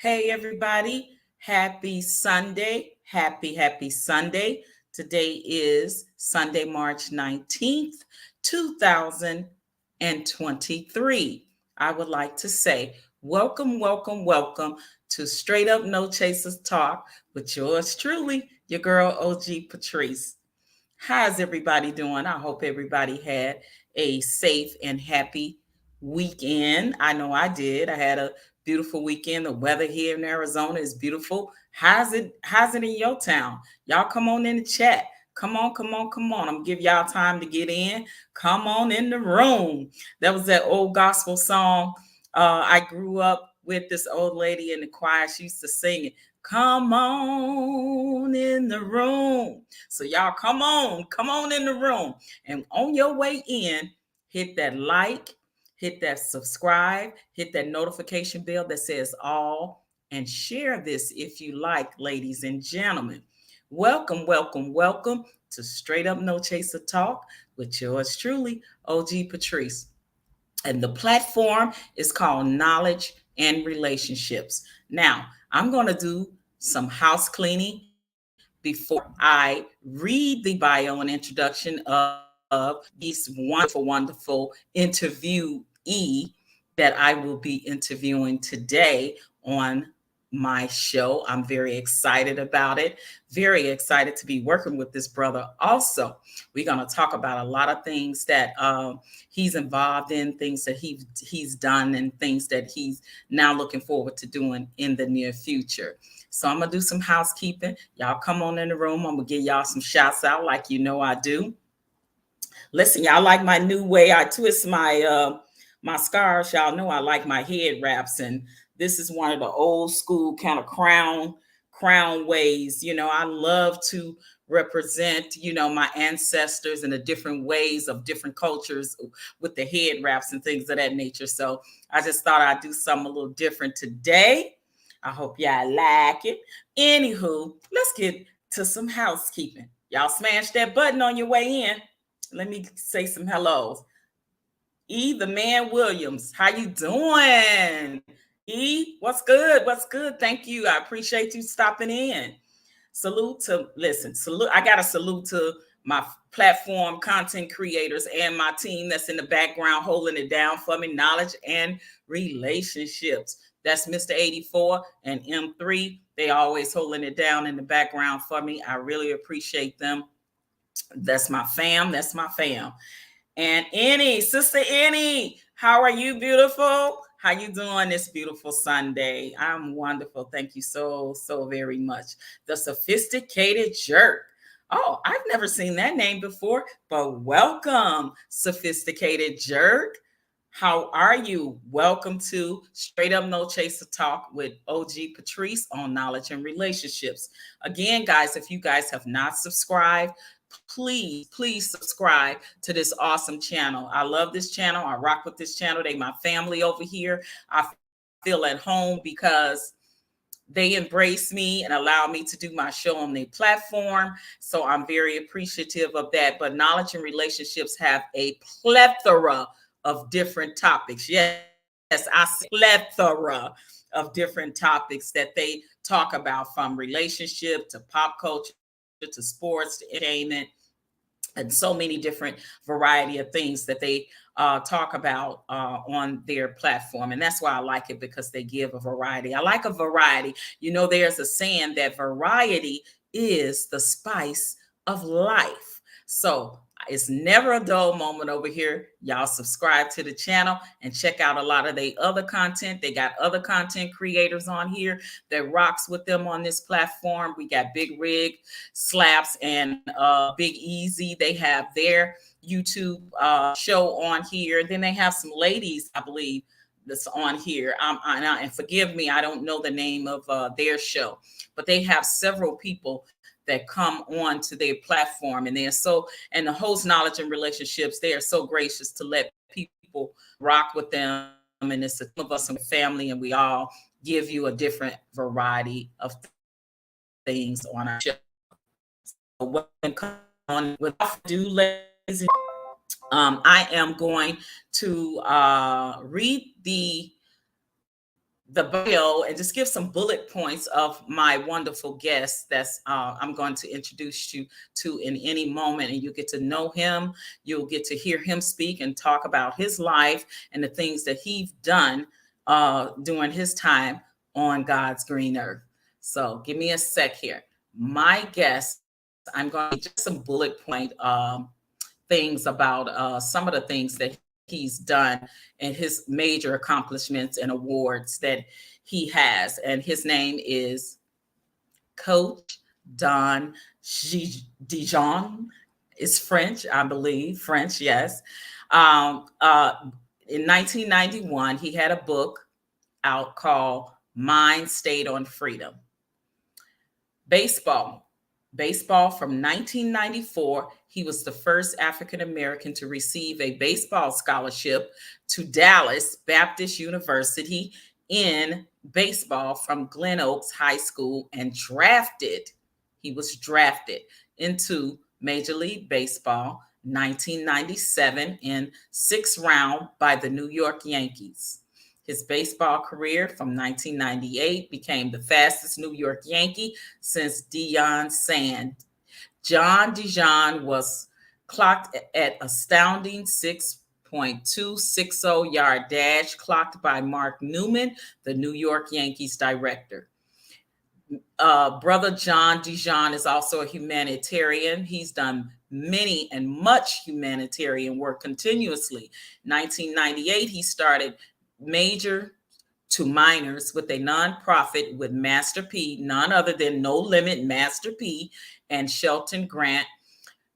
Hey, everybody. Happy Sunday. Happy Sunday. Today is Sunday, March 19th, 2023. I would like to say welcome to Straight Up No Chasers Talk with yours truly, your girl, OG Patrice. How's everybody doing? I hope everybody had a safe and happy weekend. I know I did. I had a beautiful weekend. The weather here in Arizona is beautiful. How's it in your town? Y'all come on in the chat. Come on. I'm gonna give y'all time to get in. Come on in the room. That was that old gospel song. I grew up with this old lady in the choir. She used to sing it. Come on in the room. So y'all come on in the room. And on your way in, hit that like, hit that subscribe, hit that notification bell that says all, and share this if you like, ladies and gentlemen. Welcome to Straight Up No Chaser Talk with yours truly, OG Patrice. And the platform is called Knowledge and Relationships. Now, I'm going to do some house cleaning before I read the bio and introduction of these wonderful interviewee that I will be interviewing today on my show. I'm very excited about it. Very excited to be working with this brother. Also, we're going to talk about a lot of things that he's involved in, things that he's done, and things that he's now looking forward to doing in the near future. So I'm going to do some housekeeping. Y'all come on in the room. I'm going to give y'all some shouts out like you know I do. Listen, y'all like my new way I twist my scarves. Y'all know I like my head wraps, and this is one of the old school kind of crown ways. You know, I love to represent, my ancestors and the different ways of different cultures with the head wraps and things of that nature. So I just thought I'd do something a little different today. I hope y'all like it. Anywho, let's get to some housekeeping. Y'all smash that button on your way in. Let me say some hellos. The man Williams, how you doing? What's good? Thank you. I appreciate you stopping in. Salute. I got to salute to my platform content creators and my team that's in the background holding it down for me, Knowledge and Relationships. That's Mr. 84 and M3. They always holding it down in the background for me. I really appreciate them. That's my fam. And Sister Annie, how are you, beautiful? How you doing this beautiful Sunday? I'm wonderful. Thank you so very much. The Sophisticated Jerk. Oh, I've never seen that name before, but welcome, Sophisticated Jerk. How are you? Welcome to Straight Up No Chaser Talk with OG Patrice on Knowledge and Relationships. Again, guys, if you guys have not subscribed, please subscribe to this awesome channel. I love this channel. I rock with this channel. They my family over here. I feel at home because they embrace me and allow me to do my show on their platform. So I'm very appreciative of that. But Knowledge and Relationships have a plethora of different topics. Yes, I say plethora of different topics that they talk about, from relationship to pop culture to sports to entertainment, and so many different variety of things that they talk about on their platform. And that's why I like it, because they give a variety. I like a variety. There's a saying that variety is the spice of life. So it's never a dull moment over here. Y'all subscribe to the channel and check out a lot of their other content. They got other content creators on here that rocks with them on this platform. We got Big Rig, Slaps, and Big Easy. They have their YouTube show on here. Then they have some ladies, I believe, that's on here. And forgive me, I don't know the name of their show, but they have several people that come on to their platform, and and the host Knowledge and Relationships, they are so gracious to let people rock with them. And it's a team of us and family, and we all give you a different variety of things on our show. So without ado, ladies, I am going to read the the bio and just give some bullet points of my wonderful guest that's I'm going to introduce you to in any moment, and you get to know him. You'll get to hear him speak and talk about his life and the things that he's done during his time on God's green earth. So give me a sec here. My guest, I'm going to just some bullet point things about some of the things that he's done and his major accomplishments and awards that he has. And his name is Coach Don Dijon. Is French, I believe. French, yes. Um, uh, in 1991, he had a book out called Mind State on Freedom. Baseball. Baseball from 1994. He was the first African American to receive a baseball scholarship to Dallas Baptist University in baseball from Glen Oaks High School and he was drafted into Major League Baseball 1997 in sixth round by the New York Yankees. His baseball career from 1998 became the fastest New York Yankee since Deion Sanders. John Darjean was clocked at astounding 6.260 yard dash, clocked by Mark Newman, the New York Yankees director. Brother John Darjean is also a humanitarian. He's done many and much humanitarian work continuously. 1998, he started Major to Minors with a nonprofit with Master P, none other than No Limit Master P and Shelton Grant,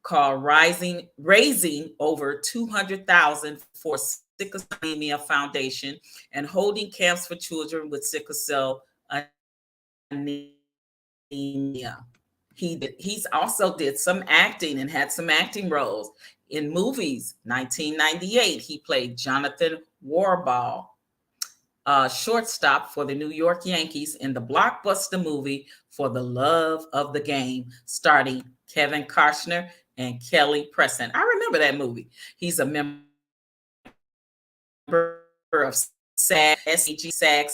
called Raising Over 200,000 for Sickle Cell Anemia Foundation and holding camps for children with sickle cell anemia. He's also did some acting and had some acting roles in movies. 1998, he played Jonathan Warball, shortstop for the New York Yankees in the blockbuster movie For the Love of the Game, starring Kevin Costner and Kelly Preston. I remember that movie. He's a member of SAG. SAG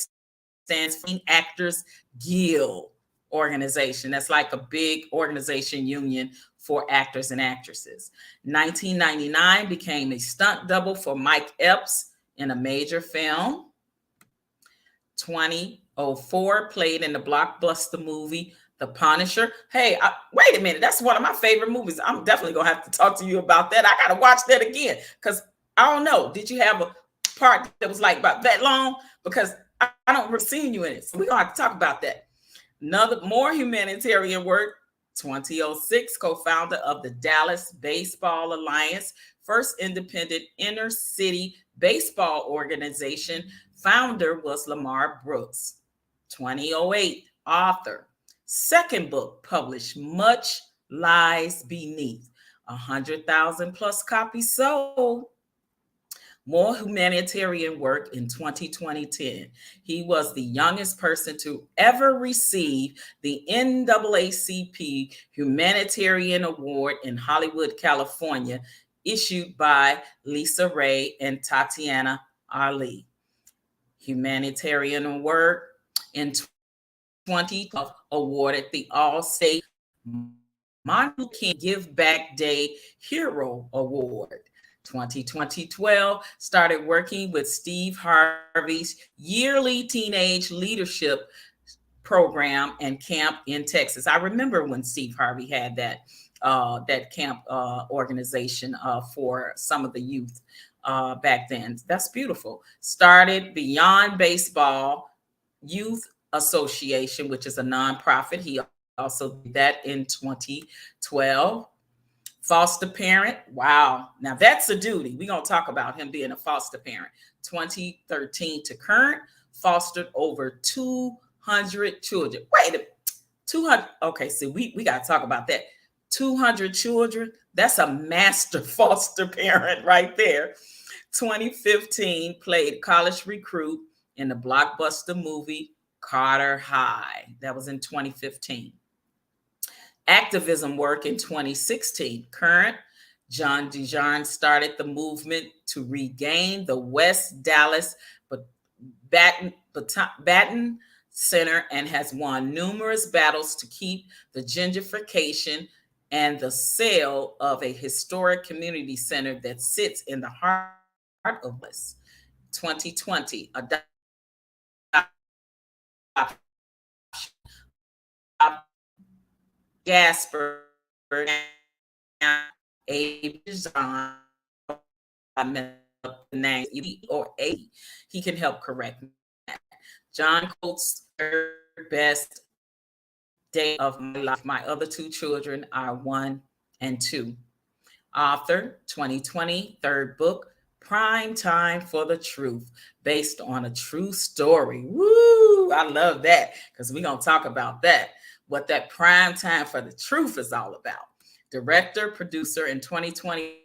stands for Actors Guild organization. That's like a big organization union for actors and actresses. 1999, became a stunt double for Mike Epps in a major film. 2004, played in the blockbuster movie The Punisher. Hey, wait a minute. That's one of my favorite movies. I'm definitely going to have to talk to you about that. I got to watch that again because I don't know. Did you have a part that was like about that long? Because I don't remember seeing you in it. So we're going to have to talk about that. More humanitarian work. 2006, co-founder of the Dallas Baseball Alliance, first independent inner city baseball organization. Founder was Lamar Brooks. 2008, author. Second book published, Much Lies Beneath. 100,000 plus copies sold. More humanitarian work in 2010. He was the youngest person to ever receive the NAACP Humanitarian Award in Hollywood, California, issued by Lisa Ray and Tatiana Ali. Humanitarian work in 2012, awarded the All-State Martin Luther King Give Back Day Hero Award. 2012, started working with Steve Harvey's yearly teenage leadership program and camp in Texas. I remember when Steve Harvey had that camp organization for some of the youth back then. That's beautiful. Started Beyond Baseball Youth Association, which is a nonprofit. He also did that in 2012. Foster parent. Wow. Now that's a duty. We're going to talk about him being a foster parent. 2013 to current, fostered over 200 children. Wait a minute. 200. Okay, so we got to talk about that. 200 children. That's a master foster parent right there. 2015, played college recruit in the blockbuster movie Carter High. That was in 2015. Activism work in 2016. Current, John Darjean started the movement to regain the West Dallas Baton Center and has won numerous battles to keep the gentrification and the sale of a historic community center that sits in the heart of Dallas. 2020, Gasper, a design, name or a he can help correct that. John quotes third best day of my life. My other two children are 1 and 2. Author 2020, third book, Prime Time for the Truth, based on a true story. Woo! I love that because we're going to talk about that, what that prime time for the truth is all about. Director, producer in 2020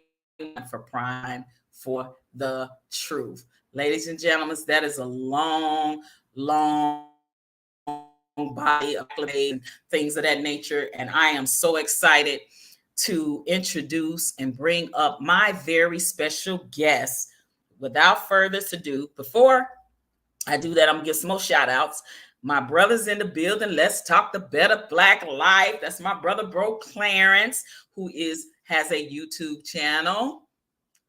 for Prime for the Truth. Ladies and gentlemen, that is a long, long body of things of that nature. And I am so excited to introduce and bring up my very special guest. Without further ado, before I do that, I'm gonna give some more shout outs. My brother's in the building. Let's talk the better black life. That's my brother, bro Clarence, who has a YouTube channel.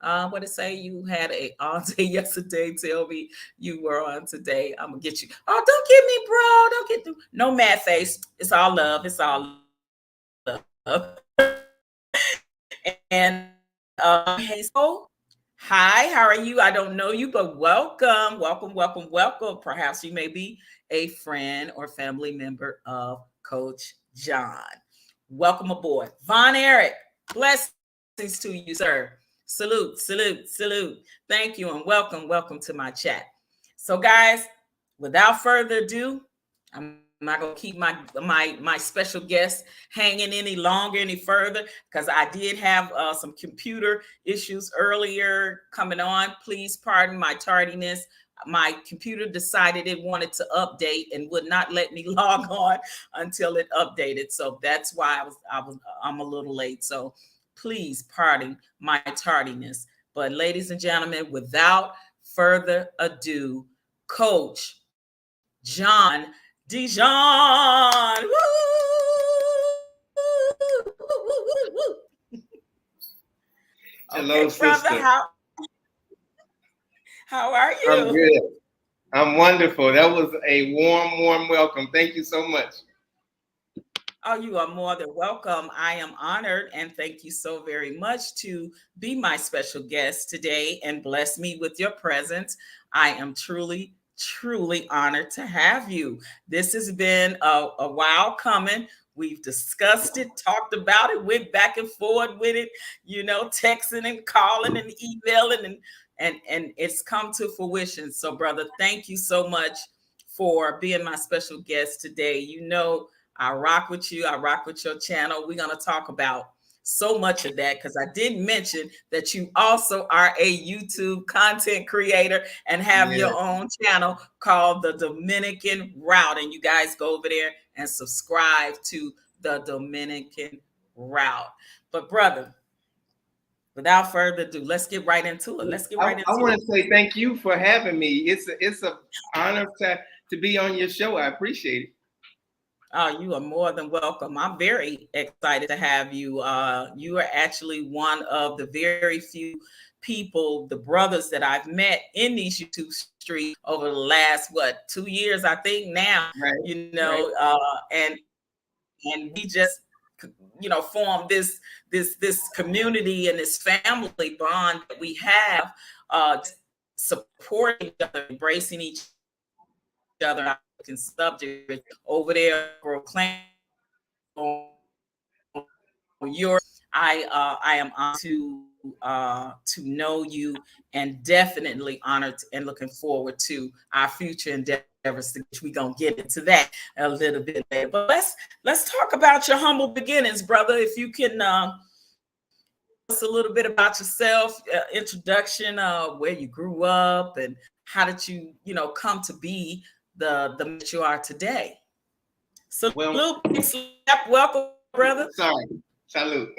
What to say? You had a all day yesterday. Tell me you were on today. I'm gonna get you. Oh, don't get me, bro. Don't get through. No mad face. It's all love. It's all love. And hey, so hi, how are you? I don't know you, but welcome, welcome, welcome, welcome. Perhaps you may be a friend or family member of Coach John. Welcome aboard. Von Eric, blessings to you, sir. Salute, salute, salute. Thank you and welcome, welcome to my chat. So, guys, without further ado, I'm not gonna keep my special guest hanging any longer, any further, because I did have some computer issues earlier coming on. Please pardon my tardiness. My computer decided it wanted to update and would not let me log on until it updated. So that's why I'm a little late. So please pardon my tardiness. But ladies and gentlemen, without further ado, Coach John Darjean. Woo! Hello, Okay, brother, sister. how are you? I'm good. I'm wonderful. That was a warm, warm welcome. Thank you so much. Oh, you are more than welcome. I am honored and thank you so very much to be my special guest today and bless me with your presence. I am truly, truly honored to have you. This has been a while coming. We've discussed it, talked about it, went back and forth with it, texting and calling and emailing and it's come to fruition. So, brother, thank you so much for being my special guest today. I rock with you. I rock with your channel. We're going to talk about so much of that because I did mention that you also are a YouTube content creator and have your own channel called The Dominican Route. And you guys go over there and subscribe to The Dominican Route. But brother, without further ado, let's get right into it. I want to say thank you for having me. It's an honor to be on your show. I appreciate it. Oh, you are more than welcome. I'm very excited to have you. You are actually one of the very few people, the brothers that I've met in these YouTube streets over the last 2 years, I think now. Right. And we just formed this community and this family bond that we have, supporting each other, embracing each other in subject over there, proclaim your I am honored to know you and definitely honored and looking forward to our future endeavors. We're gonna get into that a little bit later. But let's talk about your humble beginnings, brother. If you can tell us a little bit about yourself, introduction, where you grew up and how did you come to be the man that you are today. Salute, welcome, brother. Sorry, salute.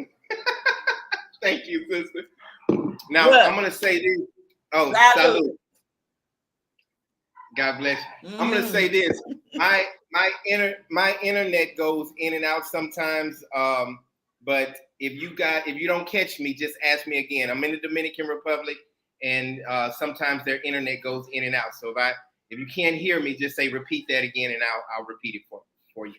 Thank you, sister. Now I'm gonna say this. Oh, salute. God bless you. I'm gonna say Mm. this. My internet goes in and out sometimes. But if you don't catch me, just ask me again. I'm in the Dominican Republic, and sometimes their internet goes in and out. So if you can't hear me, just say repeat that again, and I'll repeat it for you.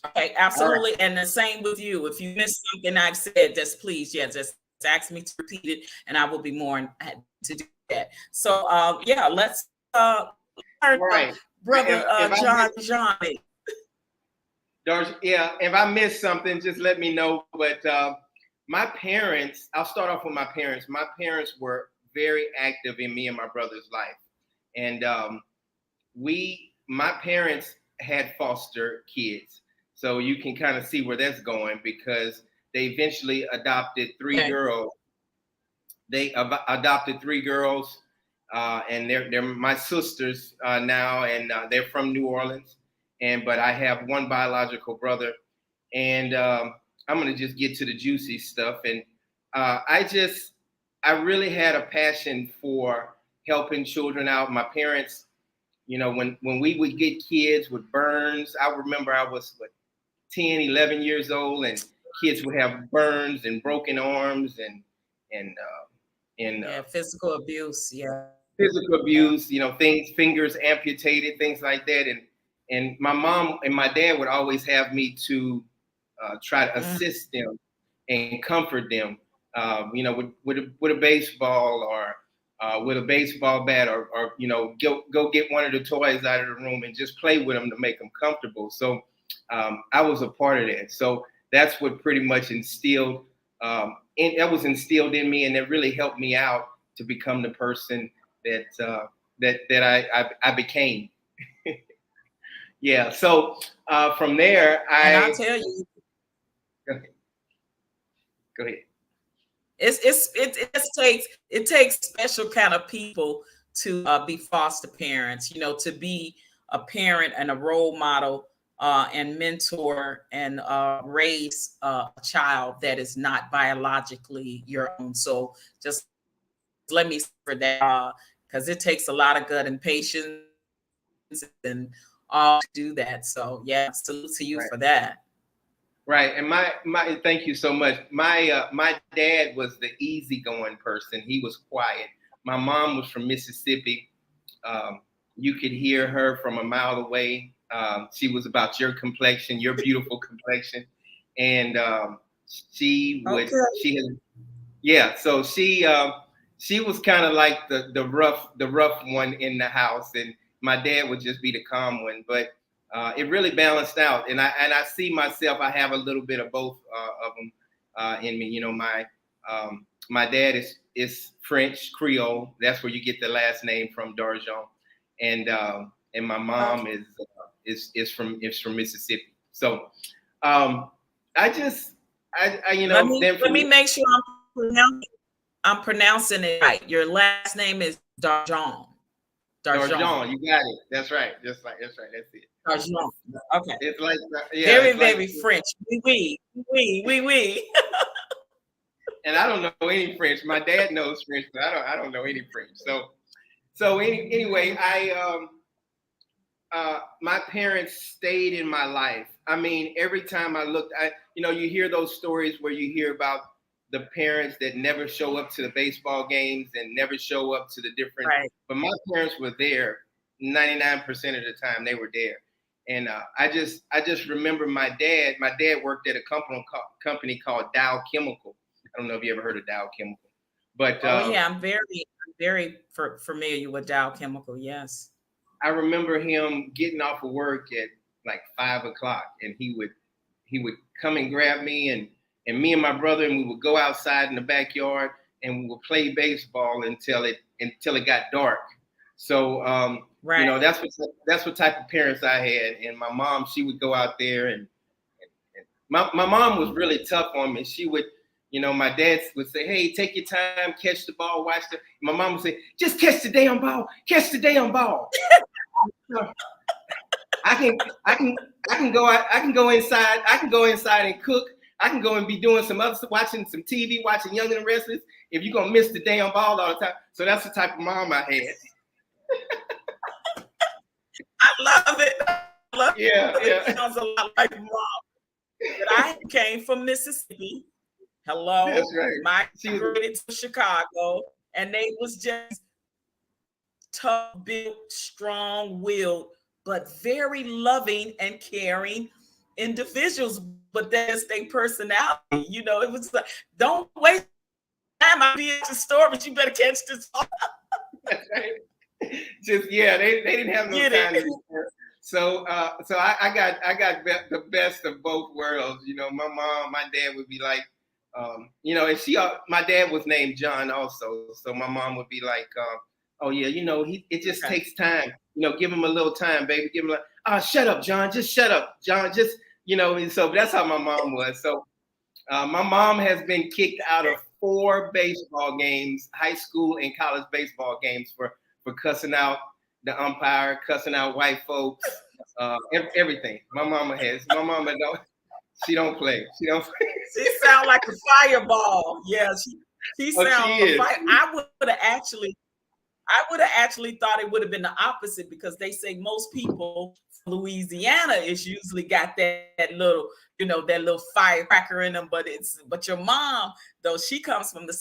Okay, All right. absolutely. And the same with you. If you missed something I've said, just please, yeah, just ask me to repeat it, and I will be more than happy to do that. So, yeah, let's learn, All right. brother If I John miss, Johnny. yeah, if I missed something, just let me know. But my parents, I'll start off with my parents. My parents were very active in me and my brother's life, and my parents had foster kids, so you can kind of see where that's going because they eventually adopted three Okay. girls. They adopted three girls, and they're my sisters now, and they're from New Orleans. But I have one biological brother, and I'm gonna just get to the juicy stuff. And I really had a passion for helping children out. My parents, when we would get kids with burns, I remember I was 10, 11 years old, and kids would have burns and broken arms and Yeah, physical abuse. Yeah. physical abuse, fingers amputated, things like that. And my mom and my dad would always have me to try to Mm. assist them and comfort them, with a baseball or with a baseball bat, or go get one of the toys out of the room and just play with them to make them comfortable. So I was a part of that. So that's what pretty much that was instilled in me, and it really helped me out to become the person that I became. Yeah. So from there, And I'll tell you, go ahead. it takes special kind of people to be foster parents. To be a parent and a role model, and mentor and raise a child that is not biologically your own. So just let me say for that, because it takes a lot of gut and patience and all to do that. So yeah, salute to you Right. for that. Right, and my thank you so much. My dad was the easygoing person. He was quiet. My mom was from Mississippi. You could hear her from a mile away. She was about your complexion, your beautiful complexion, and Okay. she had, yeah. So she was kind of like the rough one in the house, and my dad would just be the calm one. But it really balanced out, and I see myself. I have a little bit of both of them in me. My dad is French Creole. That's where you get the last name from, Darjean, and my mom is from Mississippi. So um, I just then Let from me make sure I'm pronouncing it right. Your last name is Darjean. Darjean. Darjean, you got it. That's right. That's right. That's it. Darjean. Okay. It's like, yeah, Very, it's like, very French. Oui, oui, oui, oui, oui. and I don't know any French. My dad knows French, but I don't know any French. So anyway, my parents stayed in my life. I mean, every time I looked, you hear those stories where you hear about the parents that never show up to the baseball games and never show up to the different. Right. But my parents were there 99% of the time. They were there, and I just remember my dad. My dad worked at a company called Dow Chemical. I don't know if you ever heard of Dow Chemical, but Oh yeah, I'm very familiar with Dow Chemical. Yes. I remember him getting off of work at like 5 o'clock, and he would come and grab me, and me and my brother, and we would go outside in the backyard, and we would play baseball until it got dark. So Right. that's what type of parents I had. And my mom, she would go out there, and my mom was really tough on me. She would. My dad would say, "Hey, take your time, catch the ball, watch the." My mom would say, "Just catch the damn ball, catch the damn ball." I can I can I can go out, I can go inside, and cook. I can go and be doing some other stuff, watching some TV, watching Young and the Restless. If you're gonna miss the damn ball all the time. So that's the type of mom I had. love it. I love Yeah, it. It yeah. sounds a lot like mom. But I came from Mississippi. That's Hello, right. She was. migrated to Chicago, and they was just tough, built, strong-willed, but very loving and caring individuals. But that's their personality. It was like, don't waste time. I'll be at the store, but you better catch this. That's right. Just yeah, they didn't have no Get time to it? be there. So I got the best of both worlds. My mom, my dad would be like, and my dad was named John also. So my mom would be like, oh yeah, it just Okay. takes time. Give him a little time, baby. Give him like, shut up, John. Just shut up, John. Just And so that's how my mom was. So my mom has been kicked out of 4 baseball games, high school and college baseball games for cussing out the umpire, cussing out white folks, everything. My mama has. My mama don't. She don't play. She don't play. She sound like a fireball. Yeah, she Oh, she sound a is. fire. I would have actually thought it would have been the opposite, because they say most people from Louisiana is usually got that little, that little firecracker in them. But your mom, though, she comes from the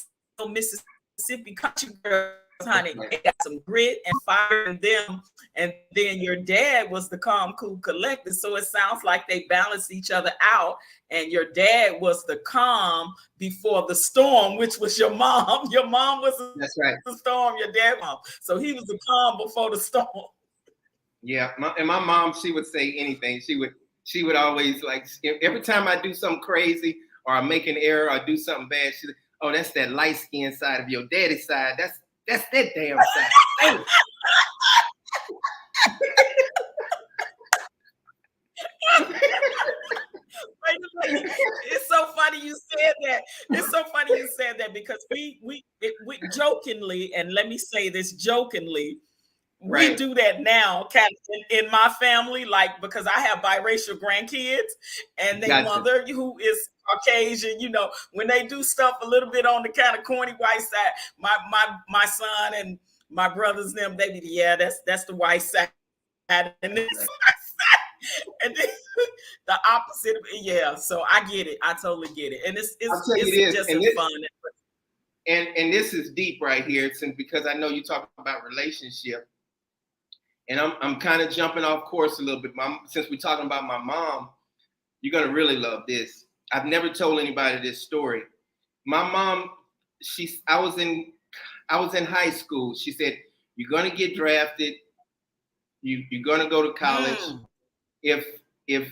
Mississippi country girls, honey. They got some grit and fire in them. And then your dad was the calm, cool, collected. So it sounds like they balance each other out. And your dad was the calm before the storm, which was your mom. Your mom was That's right. the storm, your dad mom. So he was the calm before the storm. Yeah, my mom, she would say anything. She would always like, every time I do something crazy or I make an error or do something bad, she's like, oh, that's that light skinned side of your daddy's side. That's that damn side. It's so funny you said that. It's so funny you said that, because we jokingly, and let me say this jokingly, we Right. do that now, kind of in my family, like, because I have biracial grandkids, and their Gotcha. mother, who is Caucasian, when they do stuff a little bit on the kind of corny white side, my son and my brothers, them, they be, yeah, that's the white side, and this and then the opposite. Yeah, so I get it. I totally get it, and I'll tell you it's this, just fun. and this is deep right here, since because I know you talk about relationship, and I'm kind of jumping off course a little bit. Since we're talking about my mom, you're gonna really love this. I've never told anybody this story. My mom, I was in high school. She said, "You're gonna get drafted. You're gonna go to college. If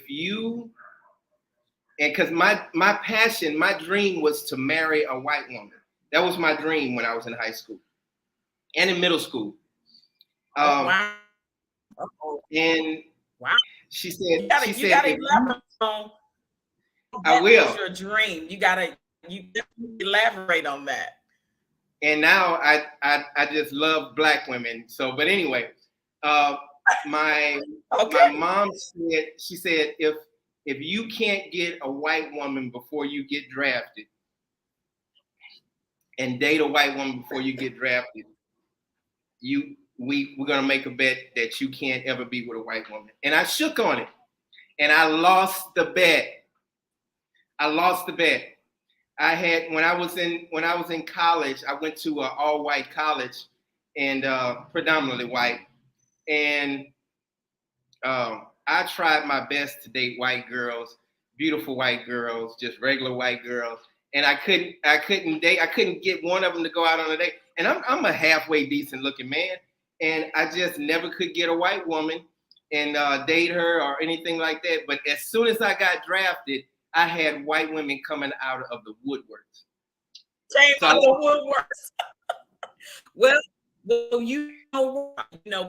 you," and because my passion, my dream was to marry a white woman. That was my dream when I was in high school and in middle school. Wow. And Wow. she said, You gotta elaborate on I will. your dream. You elaborate on that. And now I just love black women. So, but anyway, my mom said, she said, if you can't get a white woman before you get drafted, and date a white woman before you get drafted, we're gonna make a bet that you can't ever be with a white woman. And I shook on it, and I lost the bet. I had when I was in college, I went to an all-white college, and predominantly white, and I tried my best to date white girls, beautiful white girls, just regular white girls, and I couldn't get one of them to go out on a date. And I'm a halfway decent looking man, and I just never could get a white woman and date her or anything like that. But as soon as I got drafted, I had white women coming out of the woodworks. Well,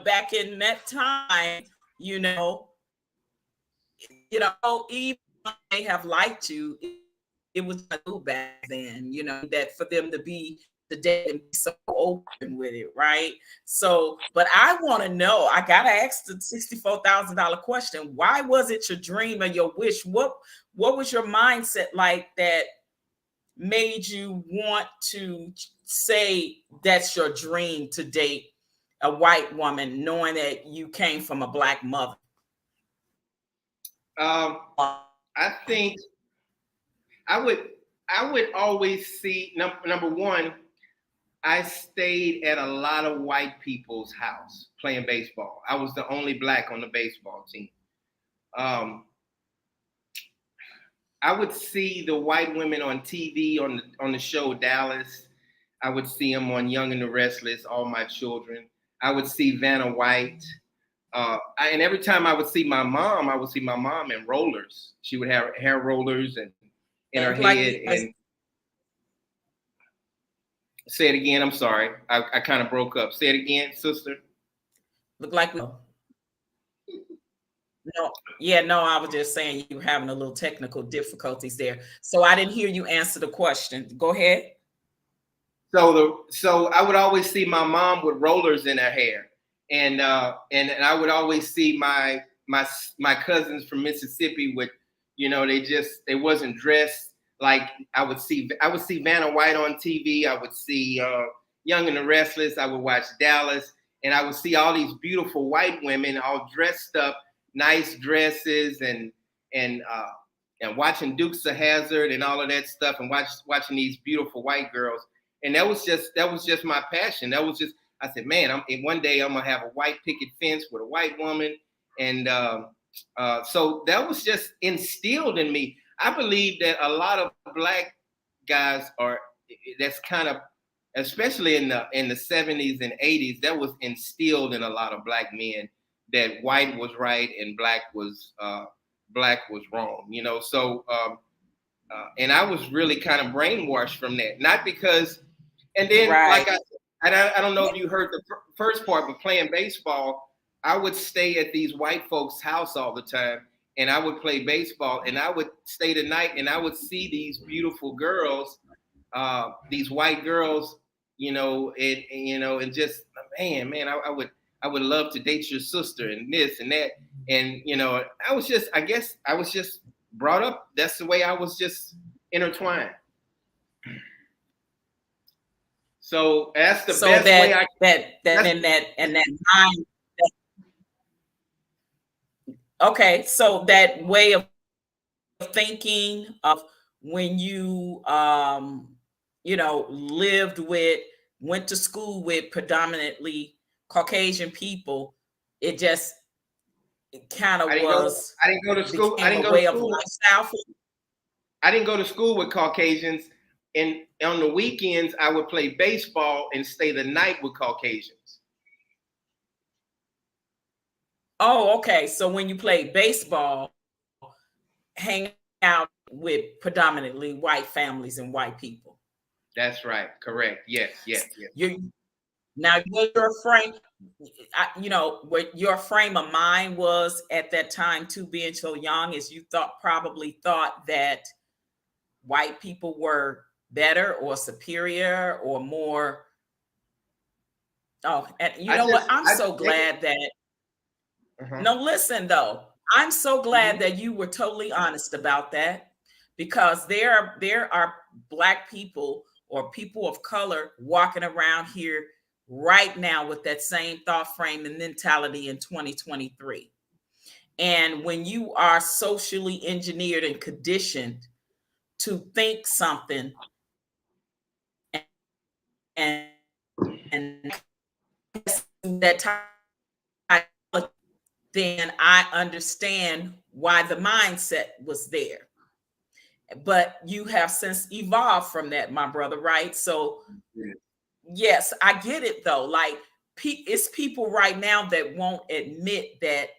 back in that time, even they have liked you, it was a new back then, that for them to be today and be so open with it, right? So, but I want to know, I gotta ask the $64,000 question. Why was it your dream or your wish? What was your mindset like that made you want to say that's your dream to date a white woman knowing that you came from a black mother? I think I would always see number one. I stayed at a lot of white people's house playing baseball. I was the only black on the baseball team. Um, I would see the white women on TV on the show Dallas. I would see them on Young and the Restless, All My Children. I would see Vanna White. And every time I would see my mom, I would see my mom in rollers. She would have hair rollers and in her Like head. And say it again. I'm sorry. I kind of broke up. Say it again, sister. look like we. No, yeah, no, I was just saying you were having a little technical difficulties there. So I didn't hear you answer the question. Go ahead. So I would always see my mom with rollers in her hair, and I would always see my cousins from Mississippi with, they wasn't dressed like I would see Vanna White on TV. I would see Young and the Restless. I would watch Dallas, and I would see all these beautiful white women all dressed up, nice dresses, and watching Dukes of Hazzard and all of that stuff, and watching these beautiful white girls. And that was just my passion. I said, man, one day I'm gonna have a white picket fence with a white woman, and so that was just instilled in me. I believe that a lot of black guys that's kind of, especially in the 70s and 80s, that was instilled in a lot of black men, that white was right and black was wrong. So and I was really kind of brainwashed from that, not because. And then, right. I don't know if you heard the first part, but playing baseball, I would stay at these white folks' house all the time, and I would play baseball, and I would stay the night, and I would see these beautiful girls, these white girls, and just, man, I would love to date your sister, and this and that, and I guess I was just brought up. That's the way I was just intertwined. So that's the best way I that mind. Okay, so that way of thinking of when you went to school with predominantly Caucasian people, it kind of was. I didn't go to school. I didn't go to school. I didn't go to school with Caucasians. And on the weekends, I would play baseball and stay the night with Caucasians. Oh, okay. So when you played baseball, hang out with predominantly white families and white people. That's right. Correct. Yes. Now, what your frame of mind was at that time too, being so young, is you probably thought that white people were better or superior or more. Oh, and know what? I'm so glad that. No, listen though. I'm so glad that you were totally honest about that, because there are black people or people of color walking around here right now with that same thought frame and mentality in 2023. And when you are socially engineered and conditioned to think something and that time, then I understand why the mindset was there. But you have since evolved from that, my brother, right? So yes, I get it though. Like, it's people right now that won't admit that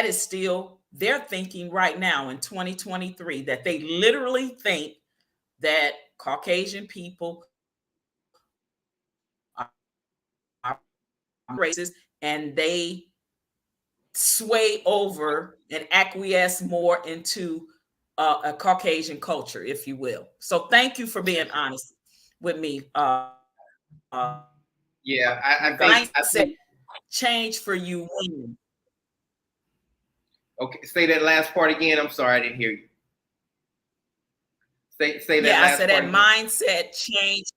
is still their thinking right now in 2023, that they literally think that Caucasian people are racist, and they sway over and acquiesce more into a Caucasian culture, if you will. So thank you for being honest with me. Yeah, I think change for you when. Okay, say that last part again. I'm sorry, I didn't hear you. Say that. Yeah, last I said part that again. mindset change.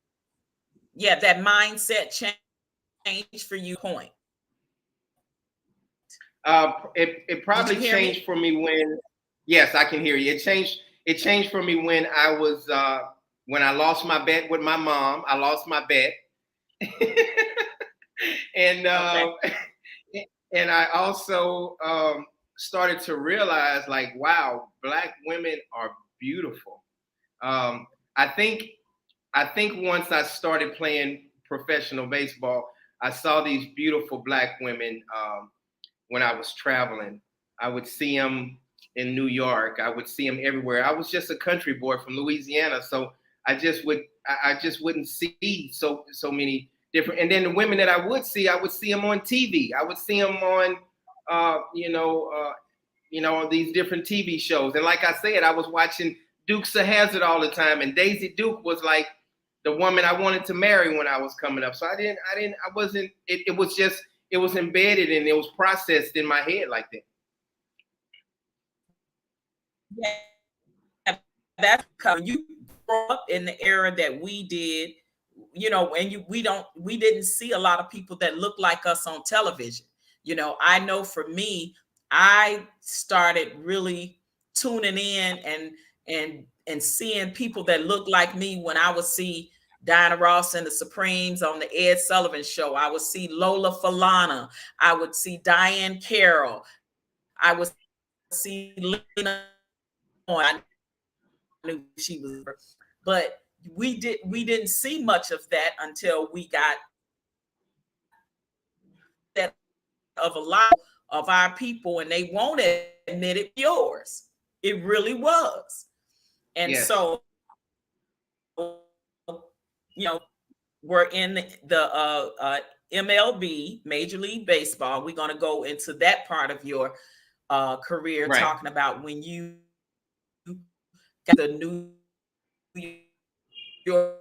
Yeah, that mindset changed for you point? It Did probably you hear changed me? for me when, yes, I can hear you. It changed for me when I was when I lost my bet with my mom. I lost my bet, and Okay. and I also started to realize, like, wow, black women are beautiful. Um, I think I think once I started playing professional baseball, I saw these beautiful black women when I was traveling. I would see them in New York. I would see them everywhere. I was just a country boy from Louisiana, so I just wouldn't see so many different. And then the women that I would see them on TV. I would see them on, uh, you know, uh, these different TV shows. And like I said, I was watching Dukes of Hazzard all the time, and Daisy Duke was like the woman I wanted to marry when I was coming up. So I wasn't. It was just, it was embedded and it was processed in my head like that. Yeah, that's because you grew up in the era that we did, and we didn't see a lot of people that look like us on television. I know for me, I started really tuning in and seeing people that look like me when I would see Diana Ross and the Supremes on the Ed Sullivan Show. I would see Lola Falana. I would see Diane Carroll. I would see Lena. I knew she was, but we didn't see much of that until we got that of a lot of our people, and they won't admit it. Yours, it really was. And Yes. so, we're in the MLB, Major League Baseball. We're going to go into that part of your career, Right. talking about when you got the New York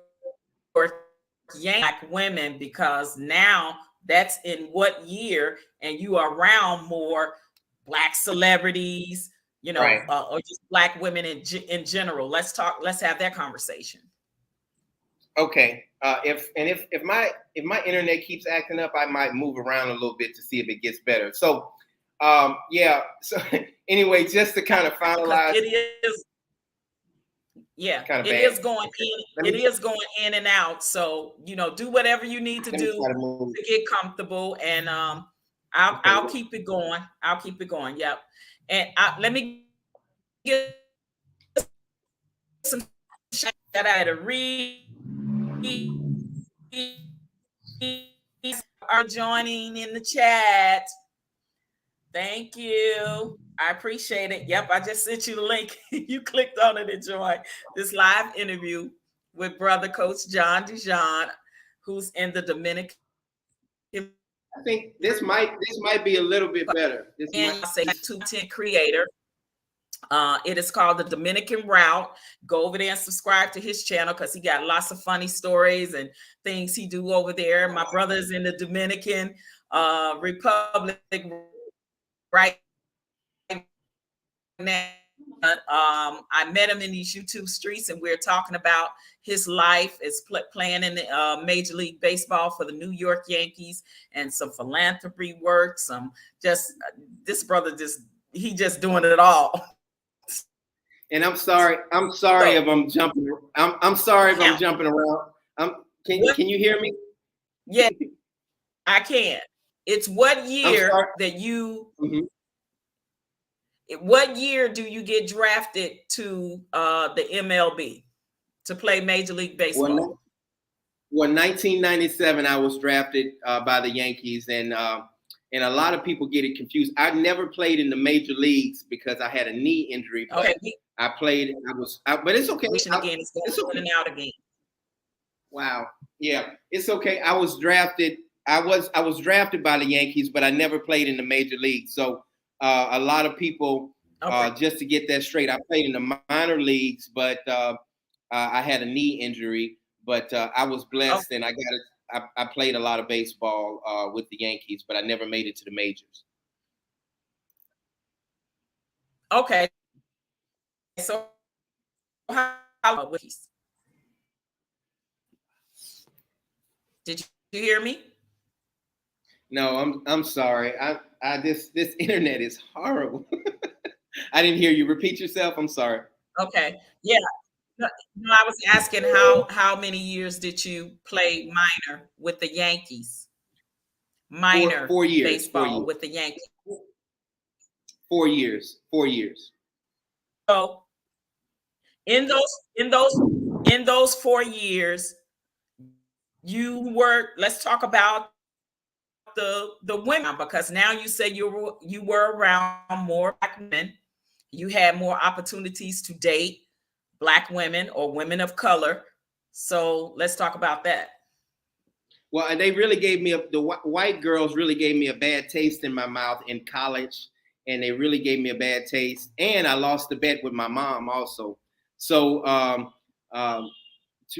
Yankee women, because now that's in what year, and you are around more black celebrities, Right. or just black women in general. Let's have that conversation. Okay. If my internet keeps acting up, I might move around a little bit to see if it gets better. So, yeah. So anyway, just to kind of Because finalize, it is, yeah, kind of it bad. is going Okay. in, Let it me is going in and out. So, do whatever you need to try do to move. to get comfortable, and I'll Okay. keep it going. I'll keep it going. Yep. And let me get some shout out to Reed are joining in the chat. Thank you. I appreciate it. Yep, I just sent you the link. You clicked on it and joined this live interview with brother Coach John Darjean, who's in the Dominican I think this might be a little bit better. This might this content creator. It is called the Dominican Route. Go over there and subscribe to his channel, because he got lots of funny stories and things he do over there. My brother is in the Dominican Republic right now. I met him in these YouTube streets, and we're talking about his life as playing in the Major League Baseball for the New York Yankees, and some philanthropy work. Some just this brother he just doing it all. And I'm sorry So if I'm jumping. I'm sorry if I'm now, jumping around. what? Can you hear me? Yeah, I can. It's what I'm year sorry. that you? Mhm. What year do you get drafted to the MLB to play Major League Well, Baseball? 1997, I was drafted by the Yankees, and a lot of people get it confused. I never played in the major leagues because I had a knee injury, Okay, but I played. But it's okay. again, it's It's going in okay. and out again. Wow. Yeah, it's okay. I was drafted. I was drafted by the Yankees, but I never played in the major leagues. So a lot of people, Okay. just to get that straight, I played in the minor leagues, but I had a knee injury. But I was Oh, blessed, and I played a lot of baseball with the Yankees, but I never made it to the majors. okay. So how did you hear me? No, I'm sorry. I this internet is horrible. I didn't hear you. Repeat yourself. I'm sorry. Okay. Yeah. No, no, I was asking how many years did you play minor with the Yankees? Minor 4 years. Four baseball years. with the Yankees. 4 years. 4 years. So in those 4 years, you were, let's talk about the women, because now you say you were around more black women. You had more opportunities to date black women or women of color. So let's talk about that. Well, and they really gave me the white girls really gave me a bad taste in my mouth in college, and they really gave me a bad taste. And I lost the bet with my mom also. So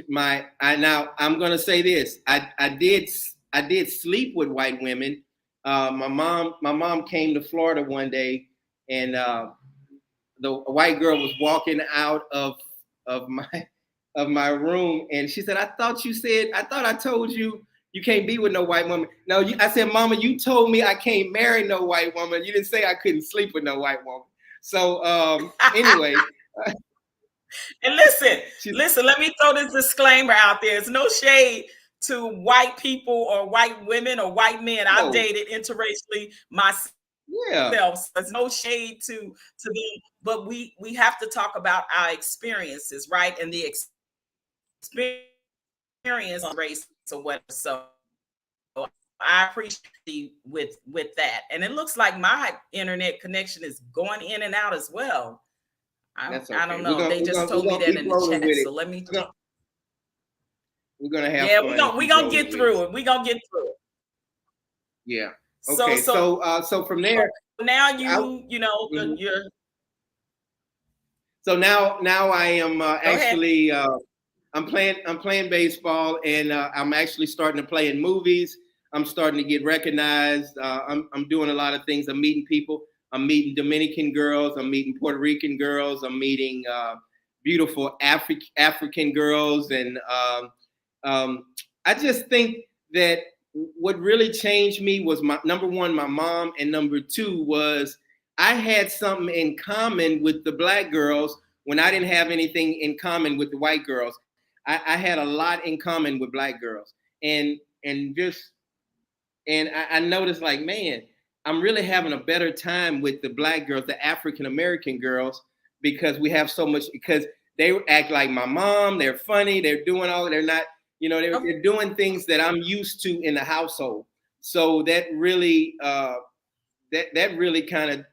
my I now I'm gonna say this. I did sleep with white women. My mom came to Florida one day, and the white girl was walking out of my of my room, and she said, I thought I told you you can't be with no white woman. No, I said, Mama, you told me I can't marry no white woman. You didn't say I couldn't sleep with no white woman. So anyway, And listen, she listen, let me throw this disclaimer out there. It's no shade to white people or white women or white men. I've no, dated interracially myself. yeah, So there's no shade to them, but we have to talk about our experiences, right? And the experience of race or whatever. So I appreciate with that. And it looks like my internet connection is going in and out as well. that's I don't okay. We're know. gonna They we're just gonna we're told me gonna that keep in the rolling chat. with it. So let me We're gonna, we're gonna have yeah, fun and we keep gonna rolling get with it. through it. We gonna get through it. Yeah. So Okay. so So from there, now I you know mhm. you're So now I am go ahead. actually I'm playing baseball, and I'm actually starting to play in movies. I'm starting to get recognized. I'm doing a lot of things. I'm meeting people. I'm meeting Dominican girls. I'm meeting Puerto Rican girls. I'm meeting beautiful African girls, and um, I just think that what really changed me was my number one, my mom, and number two was I had something in common with the black girls when I didn't have anything in common with the white girls. I had a lot in common with black girls, and I noticed like, man, I'm really having a better time with the black girls, the African American girls, because we have so much. Because they act like my mom. They're funny. They're doing all. They're not. They're doing things that I'm used to in the household. So that really kind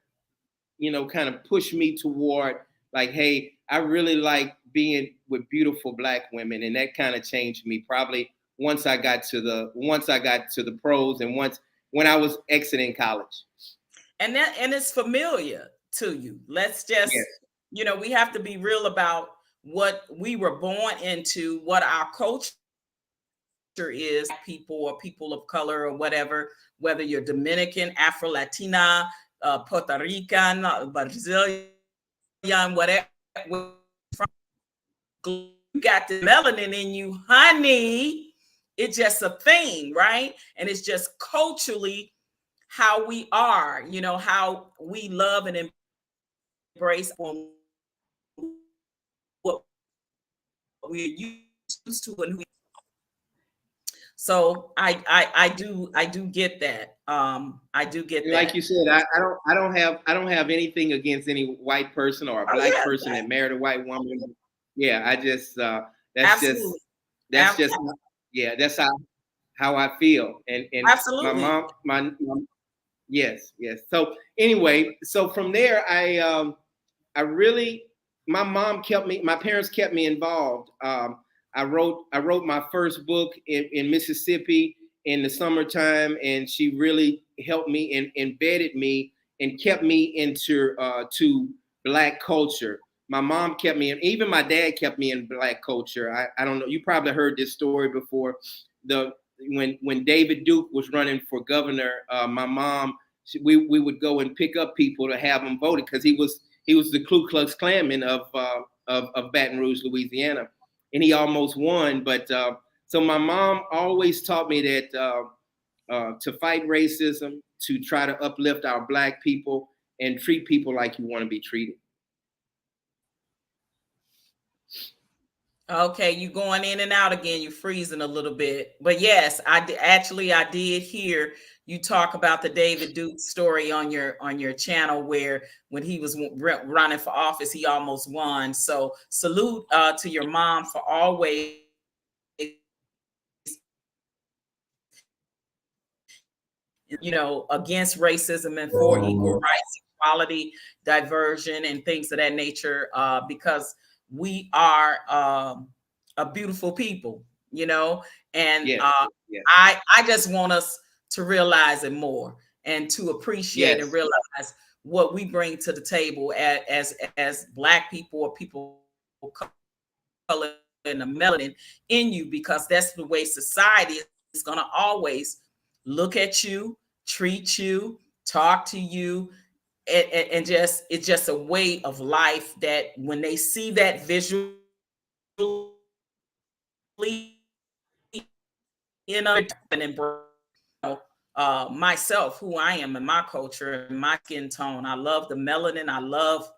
of pushed me toward like, hey, I really like being with beautiful black women, and that kind of changed me probably once I got to the pros, and once when I was exiting college. And it's familiar to you. Let's just, Yes, we have to be real about what we were born into, what our culture is, people or people of color or whatever, whether you're Dominican, Afro Latina, Puerto Rican, Brazilian, whatever, you got the melanin in you, honey. It's just a thing, right? And it's just culturally how we are, how we love and embrace what we're used to and who. So I do get that. I do get like that. you said, I don't have anything against any white person or a Oh black yeah, person that married a white woman. Yeah, I just that's just absolutely. that's just yeah, that's how I feel. And my Absolutely. mom, my yes, yes. So anyway, so from there, I really, my parents kept me involved. I wrote my first book in Mississippi in the summertime, and she really helped me and embedded me and kept me into to black culture. My mom kept me, and even my dad kept me in black culture. I don't know. You probably heard this story before. The when David Duke was running for governor, my mom, we would go and pick up people to have him voted because he was the Ku Klux Klanman of Baton Rouge, Louisiana, and he almost won. But so my mom always taught me that to fight racism, to try to uplift our Black people, and treat people like you want to be treated. Okay, you going in and out again. You freezing a little bit, but yes, I did hear you talk about the David Duke story on your channel, where when he was running for office, he almost won. So salute to your mom for always, against racism and for equal rights, equality, diversion, and things of that nature. Because we are a beautiful people, and Yes, yes, I just want us to realize it more and to appreciate and yes. realize what we bring to the table as Black people or people color and the melanin in you, because that's the way society is going to always look at you, treat you, talk to you, and just it's just a way of life that when they see that visually in other and myself, who I am and my culture and my skin tone. I love the melanin. I love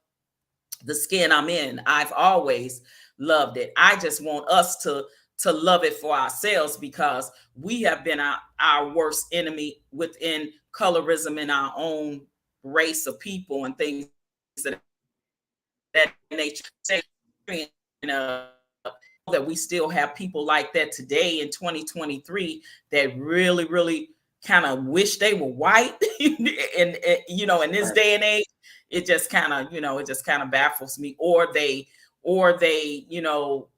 the skin I'm in. I've always loved it. I just want us to love it for ourselves, because we have been our worst enemy within colorism in our own race of people and things of that nature. That we still have people like that today in 2023 that really, really kind of wish they were white. and in this day and age, it just kind of, it just kind of baffles me. Or they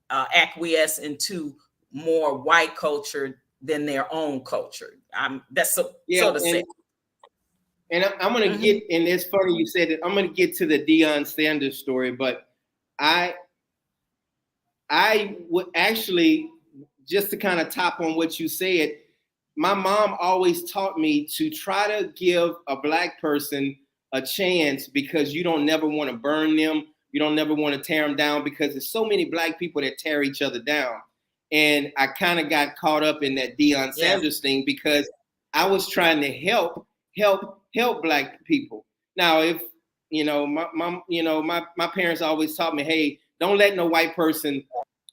acquiesce into more white culture than their own culture. That's so Yeah, to say. and I'm going to get, and it's funny you said it. I'm going to get to the Deion Sanders story, but I would actually, just to kind of top on what you said, my mom always taught me to try to give a Black person a chance, because you don't never want to burn them. You don't never want to tear them down, because there's so many Black people that tear each other down. And I kind of got caught up in that Deion Sanders thing, because I was trying to help Black people. Now, if my parents always taught me, hey, don't let no white person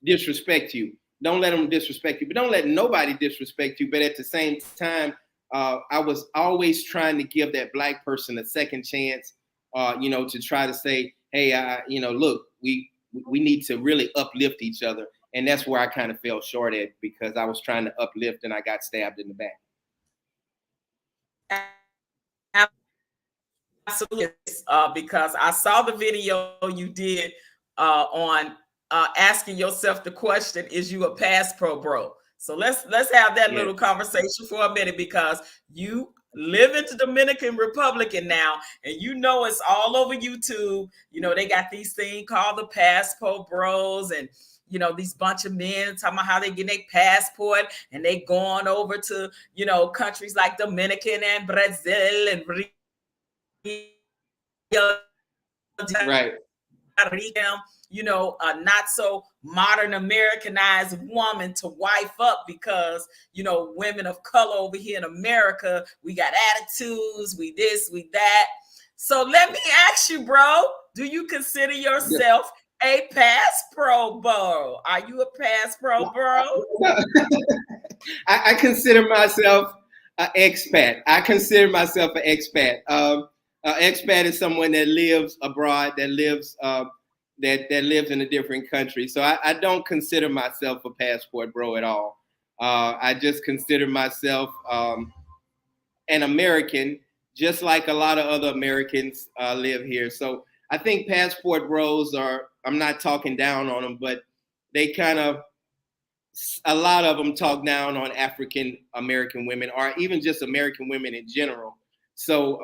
disrespect you. Don't let them disrespect you, but don't let nobody disrespect you. But at the same time, I was always trying to give that Black person a second chance, to try to say, hey, look, we need to really uplift each other. And that's where I kind of fell short at, because I was trying to uplift and I got stabbed in the back. Absolutely. Because I saw the video you did on asking yourself the question, is you a pass pro bro? So let's have that little conversation for a minute, because you live in the Dominican Republic now, and it's all over YouTube. They got these things called the passport bros, and these bunch of men talking about how they get their passport and they going over to countries like Dominican and Brazil and Right. A not so modern Americanized woman to wife up, because women of color over here in America, we got attitudes, we this, we that. So let me ask you, bro, do you consider yourself a pass pro bro? Are you a pass pro bro? I consider myself an expat. I consider myself an expat. Expat is someone that lives abroad, that lives that lives in a different country. So I don't consider myself a passport bro at all. I just consider myself an American, just like a lot of other Americans live here. So I think passport bros are, I'm not talking down on them, but they kind of, a lot of them talk down on African American women, or even just American women in general. So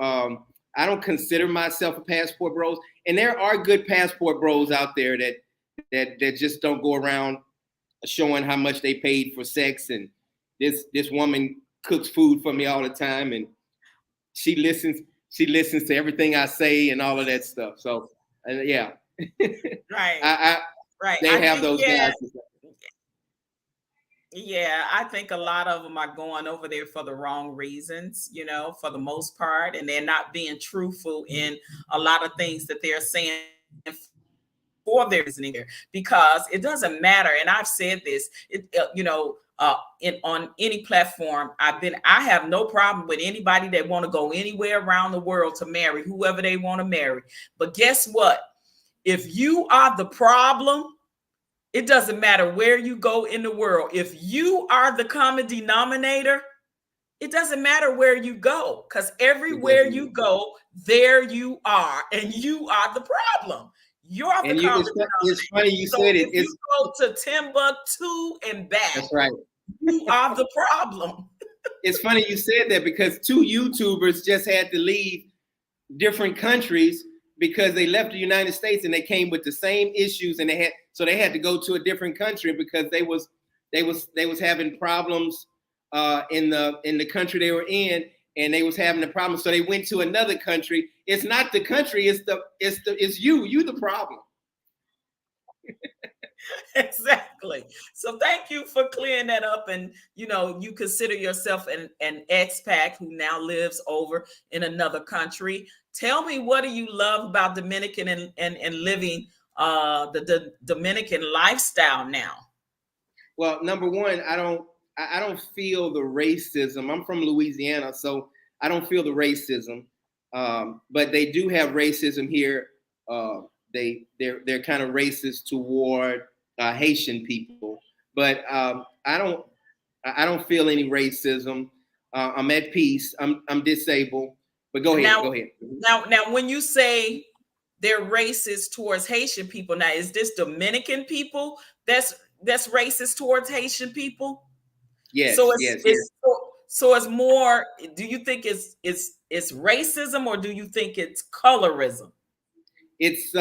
I don't consider myself a passport bros. And there are good passport bros out there that just don't go around showing how much they paid for sex. And this woman cooks food for me all the time, and she listens to everything I say and all of that stuff. So yeah, Right. I Right. they I have think, those yeah. guys. Yeah, I think a lot of them are going over there for the wrong reasons, for the most part, and they're not being truthful in a lot of things that they're saying for their reasoning there, because it doesn't matter. And I've said this, on any platform I have no problem with anybody that want to go anywhere around the world to marry whoever they want to marry. But guess what? If you are the problem, it doesn't matter where you go in the world. If you are the common denominator, it doesn't matter where you go, because everywhere you go, there you are, and you are the problem. You're the And common it's denominator. funny you So said it. if you go to Timbuktu and back, That's right. you are the problem. It's funny you said that because two YouTubers just had to leave different countries because they left the United States and they came with the same issues, and they had to go to a different country because they was having problems in the country they were in, and they was having a problem, so they went to another country. It's not the country, it's you the problem. Exactly. So thank you for clearing that up. And you consider yourself an expat who now lives over in another country. Tell me, what do you love about Dominican and living the Dominican lifestyle now? Well, number one, I don't feel the racism. I'm from Louisiana, so I don't feel the racism. But they do have racism here. They're kind of racist toward Haitian people, but I don't feel any racism. I'm at peace. I'm disabled. But go ahead, Now, go ahead. now, when you say they're racist towards Haitian people, now is this Dominican people that's racist towards Haitian people? So Yes, it's yes, yes. it's so it's more. Do you think it's racism, or do you think it's colorism? It's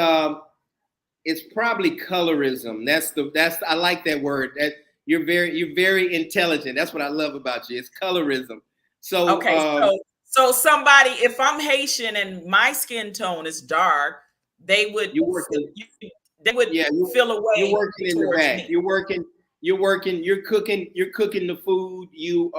it's probably colorism. That's I like that word. That you're very intelligent. That's what I love about you. It's colorism. So Okay, so somebody, if I'm Haitian and my skin tone is dark, they would you're working. they would Yeah, feel you're away working in the towards back. me. You're working. You're cooking the food. You're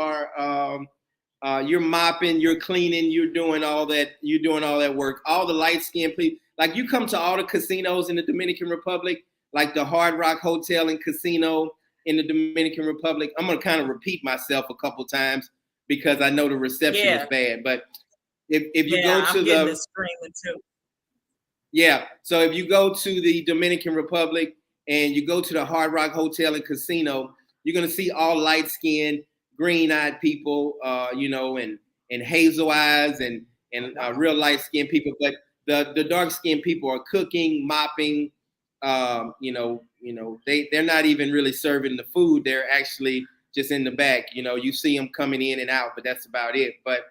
mopping. You're cleaning. You're doing all that. You're doing all that work. All the light skinned people. Like you come to all the casinos in the Dominican Republic, like the Hard Rock Hotel and Casino in the Dominican Republic. I'm gonna kind of repeat myself a couple times because I know the reception is Yeah, bad. But if you yeah, go I'm to getting the this screaming too. yeah. So if you go to the Dominican Republic and you go to the Hard Rock Hotel and Casino, you're gonna see all light skinned, green eyed people, and hazel eyes and real light skinned people. But the dark skinned people are cooking, mopping. They're not even really serving the food. They're actually just in the back. You see them coming in and out, but that's about it. But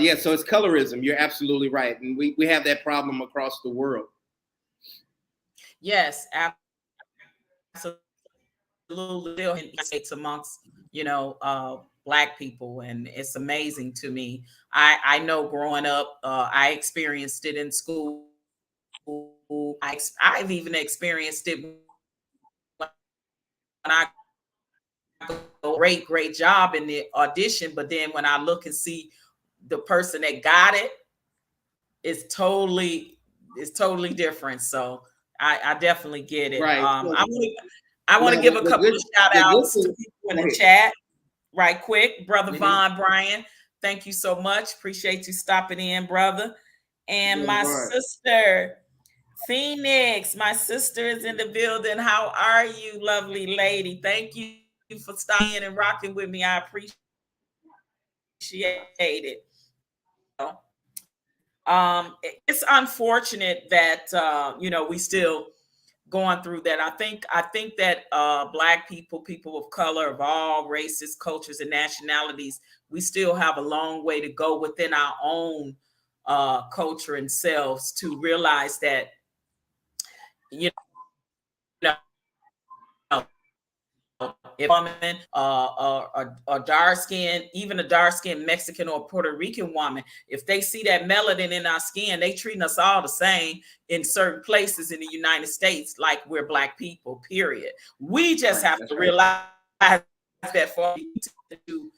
yeah, so it's colorism. You're absolutely right, and we have that problem across the world. Yes, absolutely. Still in the United States amongst black people, and it's amazing to me. I know growing up, I experienced it in school. I've even experienced it when I go great job in the audition, but then when I look and see the person that got it, it's totally different. So I definitely get it. Right. So, I want to well, give a couple of shout the good outs to thing. people in Go the ahead. chat right quick. Brother Mm-hmm. Von Bryan, thank you so much. Appreciate you stopping in, brother. And Brother my Vaughn. sister, Phoenix, my sister is in the building. How are you, lovely lady? Thank you for stopping in and rocking with me. I appreciate it. It's unfortunate that we still going through that. I think that black people, people of color of all races, cultures, and nationalities, we still have a long way to go within our own culture and selves to realize that you if a woman, a dark skin, even a dark skinned Mexican or Puerto Rican woman, if they see that melanin in our skin, they treating us all the same in certain places in the United States, like we're black people, period. We just Right. have That's to right. realize that far, we tend to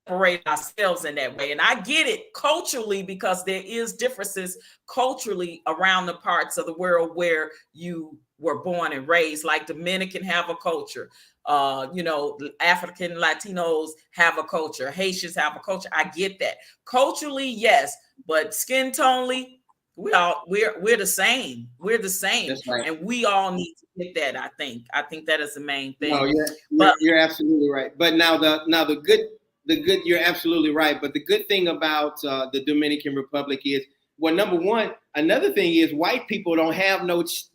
separate ourselves in that way. And I get it culturally, because there is differences culturally around the parts of the world where you were born and raised. Like Dominican have a culture, African Latinos have a culture, Haitians have a culture. I get that culturally, yes, but skin tonally, we're the same. We're the same, That's right. and we all need to get that. I think that is the main No, thing. you're But you're you're absolutely right. But now the good you're absolutely right. But the good thing about the Dominican Republic is, well, number one, another thing is white people don't have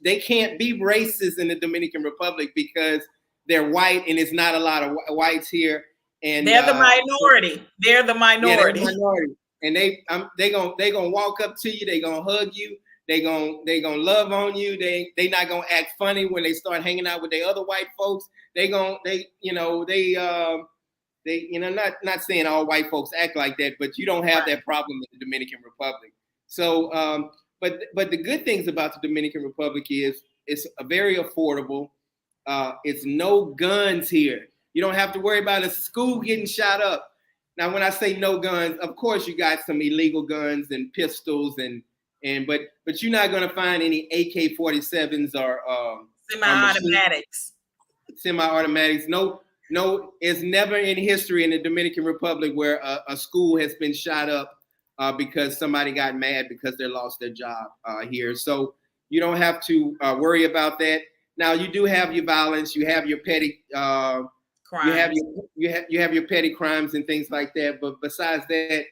they can't be racist in the Dominican Republic because they're white and it's not a lot of whites here. And they're the minority. They're the yeah, they're a minority. minority, and they gonna walk up to you. They gonna hug you. They gonna love on you. They not gonna act funny when they start hanging out with their other white folks. Not saying all white folks act like that, but you don't have that problem in the Dominican Republic. So, but the good things about the Dominican Republic is it's a very affordable. It's no guns here. You don't have to worry about a school getting shot up. Now, when I say no guns, of course you got some illegal guns and pistols but you're not going to find any AK-47s or Semi-automatics. semi-automatics. No, it's never in history in the Dominican Republic where a school has been shot up because somebody got mad because they lost their job here. So you don't have to worry about that. Now you do have your violence. You have your petty. Crimes. You have your petty crimes and things like that. But besides that,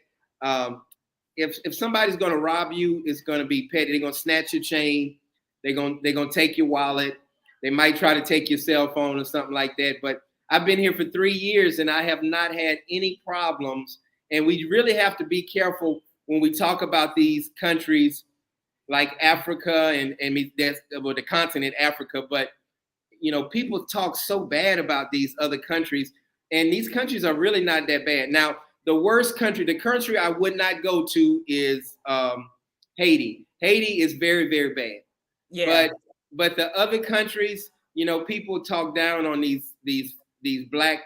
if somebody's going to rob you, it's going to be petty. They're going to snatch your chain. They're gonna take your wallet. They might try to take your cell phone or something like that. But I've been here for 3 years and I have not had any problems. And we really have to be careful when we talk about these countries like Africa and that's the continent Africa. But people talk so bad about these other countries, and these countries are really not that bad. Now, the country I would not go to is Haiti. Haiti is very, very bad. Yeah. But the other countries, people talk down on these black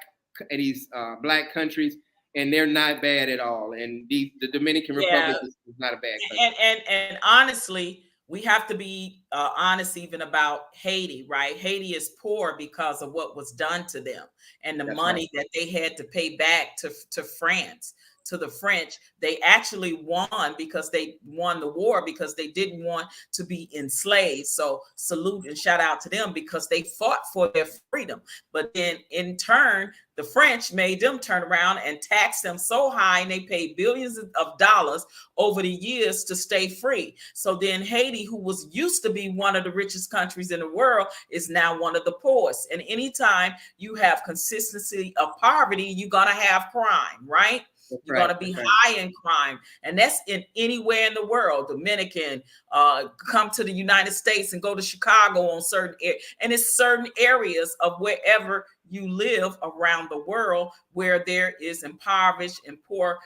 countries, and they're not bad at all. And the Dominican Yeah. Republic is not a bad country. And honestly, we have to be honest even about Haiti, right? Haiti is poor because of what was done to them and the That's money right. that they had to pay back to France, to the French. They actually won because they won the war because they didn't want to be enslaved. So salute and shout out to them because they fought for their freedom. But then in turn, the French made them turn around and tax them so high, and they paid billions of dollars over the years to stay free. So then Haiti, who was used to be one of the richest countries in the world, is now one of the poorest. And anytime you have consistency of poverty, you're going to have crime, right? You're going to be high in crime. And that's in anywhere in the world. Dominican, come to the United States and go to Chicago on certain and it's certain areas of wherever you live around the world where there is impoverished and poor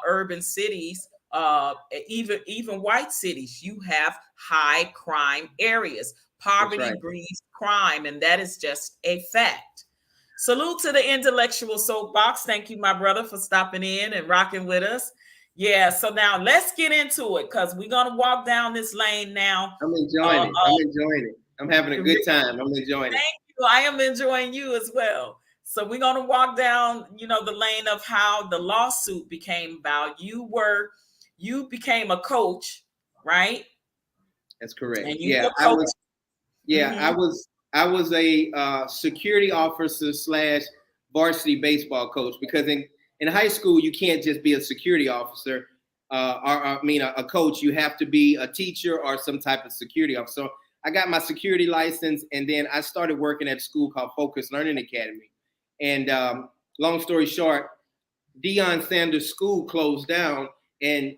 urban cities, even white cities. You have high crime areas. Poverty breeds crime, and that is just a fact. Salute to the Intellectual Soapbox. Thank you, my brother, for stopping in and rocking with us. Yeah, so now let's get into it because we're going to walk down this lane now. I'm enjoying it. I'm having a good time. I'm enjoying it. Thank you. I am enjoying you as well. So we're going to walk down, the lane of how the lawsuit became about. You became a coach, right? That's correct. And you were coach. I was a security officer / varsity baseball coach because in high school you can't just be a security officer a coach. You have to be a teacher or some type of security officer. So I got my security license, and then I started working at a school called Focus Learning Academy. And long story short, Deion Sanders' school closed down, and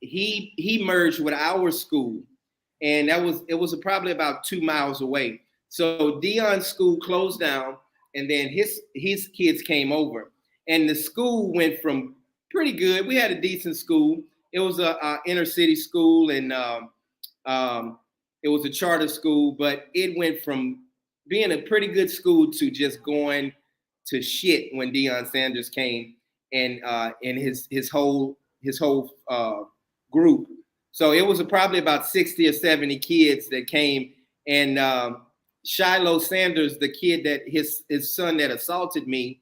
he merged with our school, and it was probably about 2 miles away. So Deion's school closed down, and then his kids came over, and the school went from pretty good. We had a decent school. It was a inner city school, and it was a charter school, but it went from being a pretty good school to just going to shit when Deion Sanders came and his whole group. So it was probably about 60 or 70 kids that came, and Shiloh Sanders, the kid that his son that assaulted me,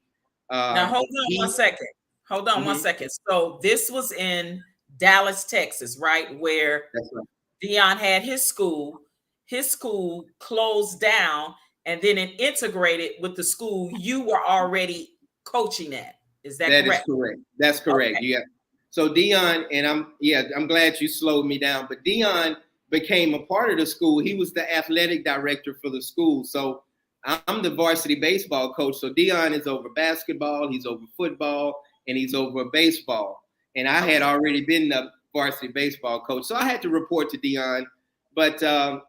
Now hold on one he. second. Hold on one Mhm, second. So this was in Dallas, Texas, right? Where that's right. Deion had his school. His school closed down and then it integrated with the school you were already coaching at. Is that That is correct? correct. That's correct. Okay. Yeah. So Deion, and I'm glad you slowed me down, but Deion became a part of the school. He was the athletic director for the school. So I'm the varsity baseball coach. So Deion is over basketball, he's over football, and he's over baseball. And I had Okay. already been the varsity baseball coach, so I had to report to Deion. But uh,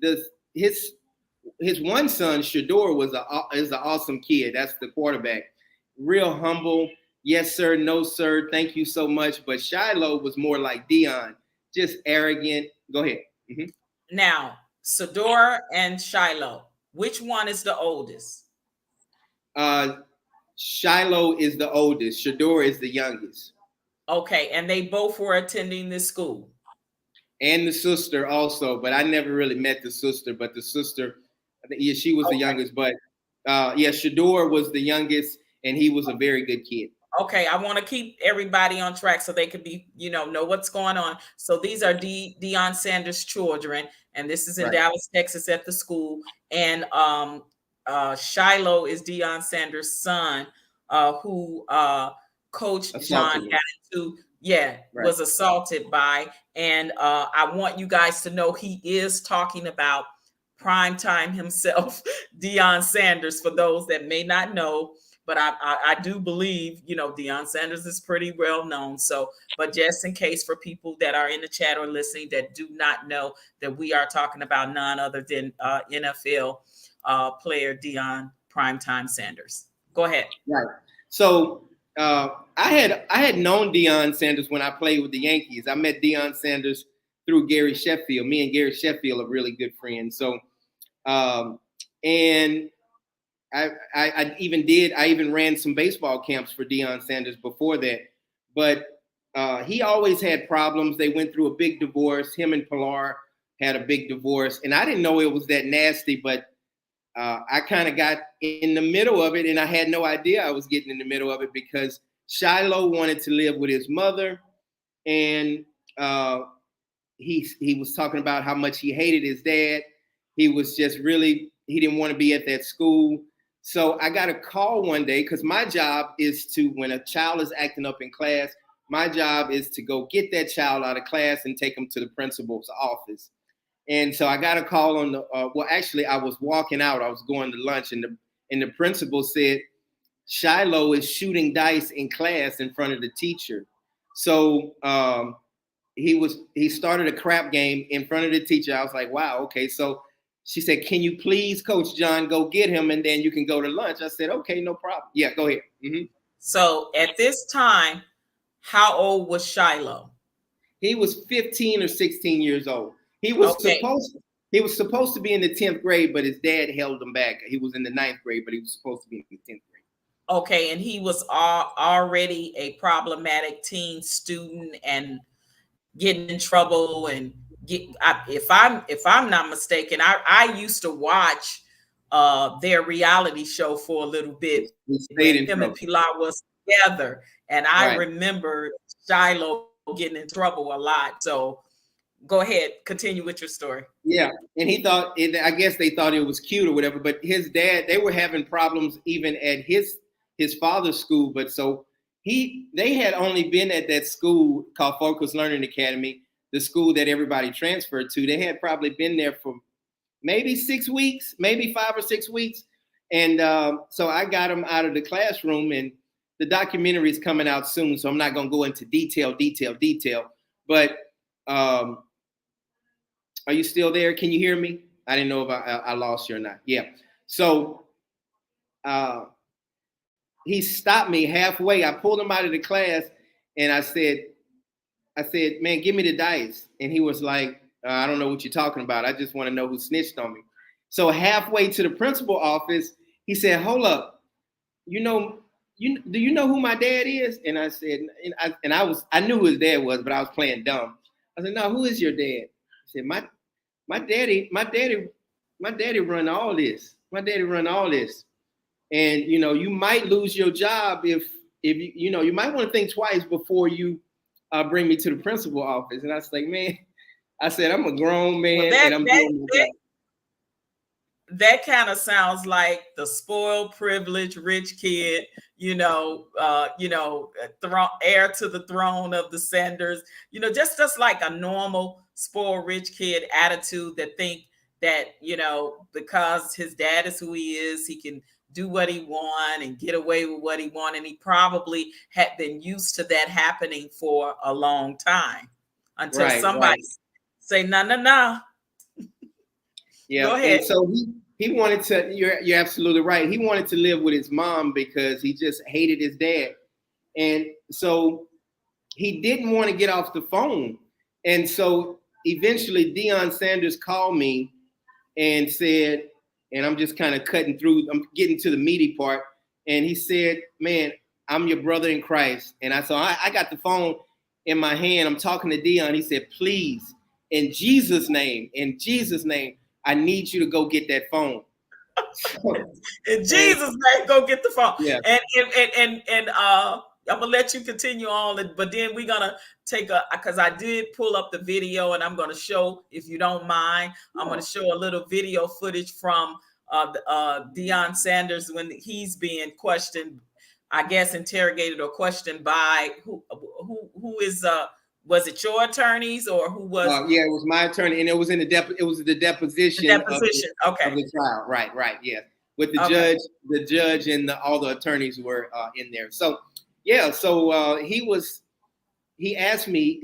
the his one son, Shador, is an awesome kid. That's the quarterback. Real humble. Yes, sir. No, sir. Thank you so much. But Shiloh was more like Deion, just arrogant. Go ahead. Mm-hmm. Now, Sador and Shiloh, which one is the oldest? Uh, Shiloh is the oldest. Shador is the youngest, Okay, and they both were attending this school. and the sister also. But I never really met the sister. But the sister, I think, yeah, she was the Okay. youngest. But yeah, Shador was the youngest, and he was a very good kid. Okay, I want to keep everybody on track so they could be, know what's going on. So these are Deion Sanders' children, and this is in Right. Dallas, Texas, at the school. And Shiloh is Deion Sanders' son, who Coach John Assaulted me. had to, yeah, Right. was assaulted by. And I want you guys to know he is talking about prime time himself, Deion Sanders. For those that may not know, but I do believe, Deion Sanders is pretty well known. So, but just in case for people that are in the chat or listening that do not know that we are talking about none other than NFL player Deion Primetime Sanders. Go ahead. Right. So I had known Deion Sanders when I played with the Yankees. I met Deion Sanders through Gary Sheffield. Me and Gary Sheffield are really good friends. So um, and I even ran some baseball camps for Deion Sanders before that. But he always had problems. They went through a big divorce. Him and Pilar had a big divorce, and I didn't know it was that nasty, but I kind of got in the middle of it, and I had no idea I was getting in the middle of it because Shiloh wanted to live with his mother, and uh, he was talking about how much he hated his dad. He was just really he didn't want to be at that school. So I got a call one day because my job is to when a child is acting up in class, my job is to go get that child out of class and take them to the principal's office. And so I got a call on the well, actually, I was walking out. I was going to lunch, and the principal said Shiloh is shooting dice in class in front of the teacher. So he started a crap game in front of the teacher. I was like, wow, okay. So she said, can you please, Coach John, go get him, and then you can go to lunch. I said, okay, no problem. Yeah, go ahead. Mm-hmm. So at this time, how old was Shiloh? He was 15 or 16 years old. He was Okay. supposed he was supposed to be in the 10th grade, but his dad held him back. He was in the 9th grade, but he was supposed to be in the 10th grade. Okay, and he was already a problematic teen student and getting in trouble and if I'm not mistaken, I used to watch their reality show for a little bit He when stayed in him and trouble. Pilar was together, and I Right. remember Shiloh getting in trouble a lot. So go ahead, continue with your story. Yeah, and he thought I guess they thought it was cute or whatever. But his dad, they were having problems even at his father's school. But so they had only been at that school called Focus Learning Academy, the school that everybody transferred to. They had probably been there for maybe 6 weeks, maybe 5 or 6 weeks. And so I got him out of the classroom, and the documentary is coming out soon. So I'm not going to go into detail. But are you still there? Can you hear me? I didn't know if I lost you or not. Yeah. So uh, he stopped me halfway. I pulled him out of the class, and I said, man, give me the dice. And he was like, I don't know what you're talking about. I just want to know who snitched on me. So halfway to the principal office, he said, hold up, you know, do you know who my dad is? And I said, I knew who his dad was, but I was playing dumb. I said, no, who is your dad? He said, my daddy run all this. My daddy run all this. And you might lose your job if you might want to think twice before you bring me to the principal office. And I was like, man, I said, I'm a grown man and I'm doing my job. That kind of sounds like the spoiled, privileged, rich kid, heir to the throne of the Sanders, just like a normal spoiled rich kid attitude that think that, because his dad is who he is, he can do what he want and get away with what he want. And he probably had been used to that happening for a long time until somebody say, no. Yeah. Go ahead. And so he wanted to, you're absolutely right. He wanted to live with his mom because he just hated his dad. And so he didn't want to get off the phone. And so eventually Deion Sanders called me and said, and I'm just kind of cutting through, I'm getting to the meaty part. And he said, man, I'm your brother in Christ. And I got the phone in my hand. I'm talking to Deion. He said, please, in Jesus' name, I need you to go get that phone. In Jesus' name, go get the phone. Yeah. And I'm gonna let you continue on, but then we're gonna take because I did pull up the video, and I'm gonna show, if you don't mind, I'm gonna show a little video footage from Deion Sanders when he's being questioned, I guess interrogated or questioned by who is was it your attorneys or who was? Yeah, it was my attorney, and it was in the deposition. Of the trial. Right, yeah. With the judge, and all the attorneys were in there. So yeah, so he asked me,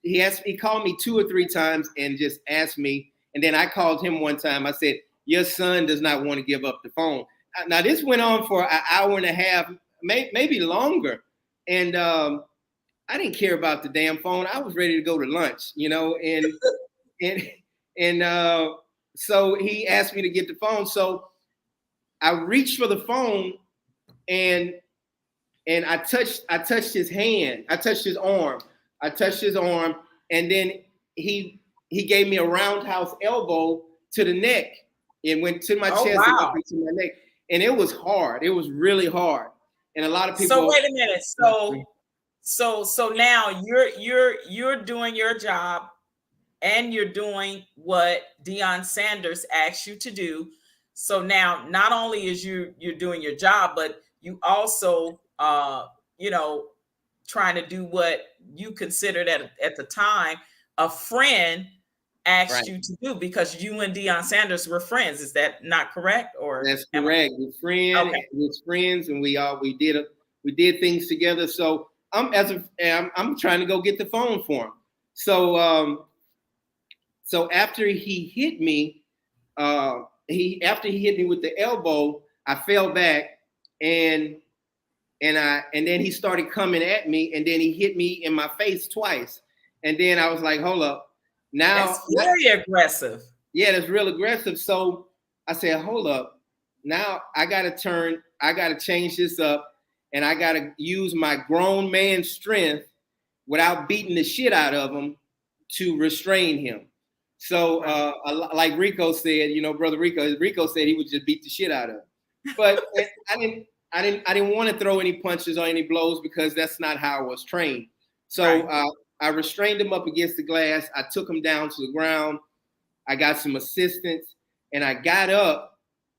he called me 2 or 3 times and just asked me, and then I called him one time. I said, your son does not want to give up the phone. Now this went on for an hour and a half, maybe longer, and I didn't care about the damn phone. I was ready to go to lunch, and so he asked me to get the phone. So I reached for the phone, and I touched his hand. I touched his arm. And then he gave me a roundhouse elbow to the neck. It went to my chest and up into my neck, and it was hard. It was really hard, and a lot of people. So wait a minute. So now you're doing your job, and you're doing what Deion Sanders asked you to do. So now not only is you're doing your job, but you also trying to do what you considered at the time a friend asked you to do, because you and Deion Sanders were friends. Is that not correct? Or that's correct. We're friends, and we did things together. So I'm trying to go get the phone for him. So so after he hit me, after he hit me with the elbow, I fell back, and then he started coming at me, and then he hit me in my face twice, and then I was like, hold up, now that's very aggressive. Yeah, that's real aggressive. So I said, hold up, now I gotta change this up, and I gotta use my grown man strength without beating the shit out of him to restrain him. So like Rico said, brother Rico said he would just beat the shit out of him. But I didn't want to throw any punches or any blows, because that's not how I was trained. So I restrained him up against the glass. I took him down to the ground. I got some assistance, and I got up,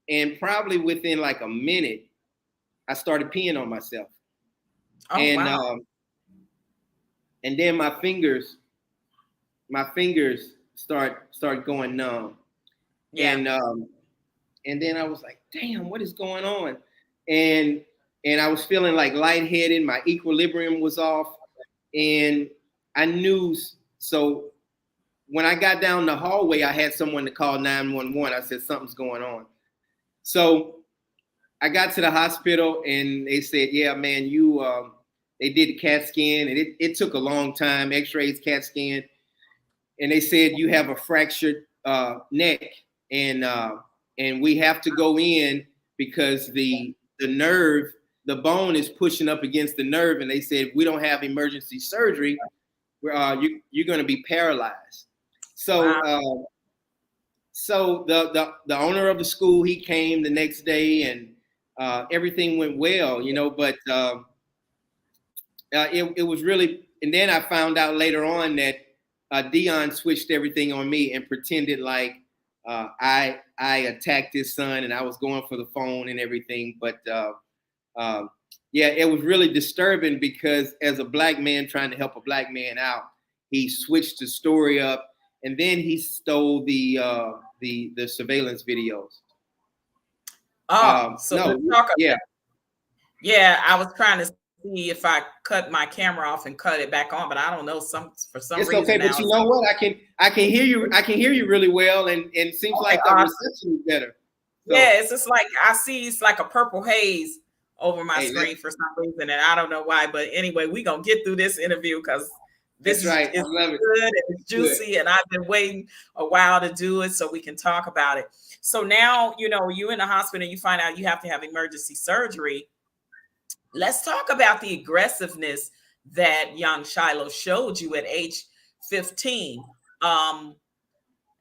and probably within like a minute, I started peeing on myself. And then my fingers start going numb. Yeah. And then I was like, damn, what is going on? And I was feeling like lightheaded. My equilibrium was off. And I knew, so when I got down the hallway, I had someone to call 911. I said, something's going on. So I got to the hospital, and they said, yeah, man, they did the CAT scan, and it took a long time, x-rays, CAT scan. And they said, you have a fractured neck, and we have to go in because the nerve, the bone is pushing up against the nerve, and they said, we don't have emergency surgery, you're going to be paralyzed. So Wow. so the owner of the school, he came the next day, and everything went well, but it was really, and then I found out later on that Deion switched everything on me and pretended like I attacked his son and I was going for the phone and everything. But yeah, it was really disturbing because as a black man trying to help a black man out, he switched the story up, and then he stole the surveillance videos. Oh, so let's No, talk. yeah, Yeah, I was trying to see if I cut my camera off and cut it back on, but I don't know. For some it's okay. reason But now you it's know what? I can hear you. I can hear you really well, and it seems okay. like the Awesome. reception is better. So Yeah, it's just like I see it's like a purple haze over my hey, screen for some reason, and I don't know why. But anyway, we're gonna get through this interview because this that's right. I is love it. good and it's Good. juicy, and I've been waiting a while to do it so we can talk about it. So now, you're in the hospital and you find out you have to have emergency surgery. Let's talk about the aggressiveness that young Shiloh showed you at age 15. Um,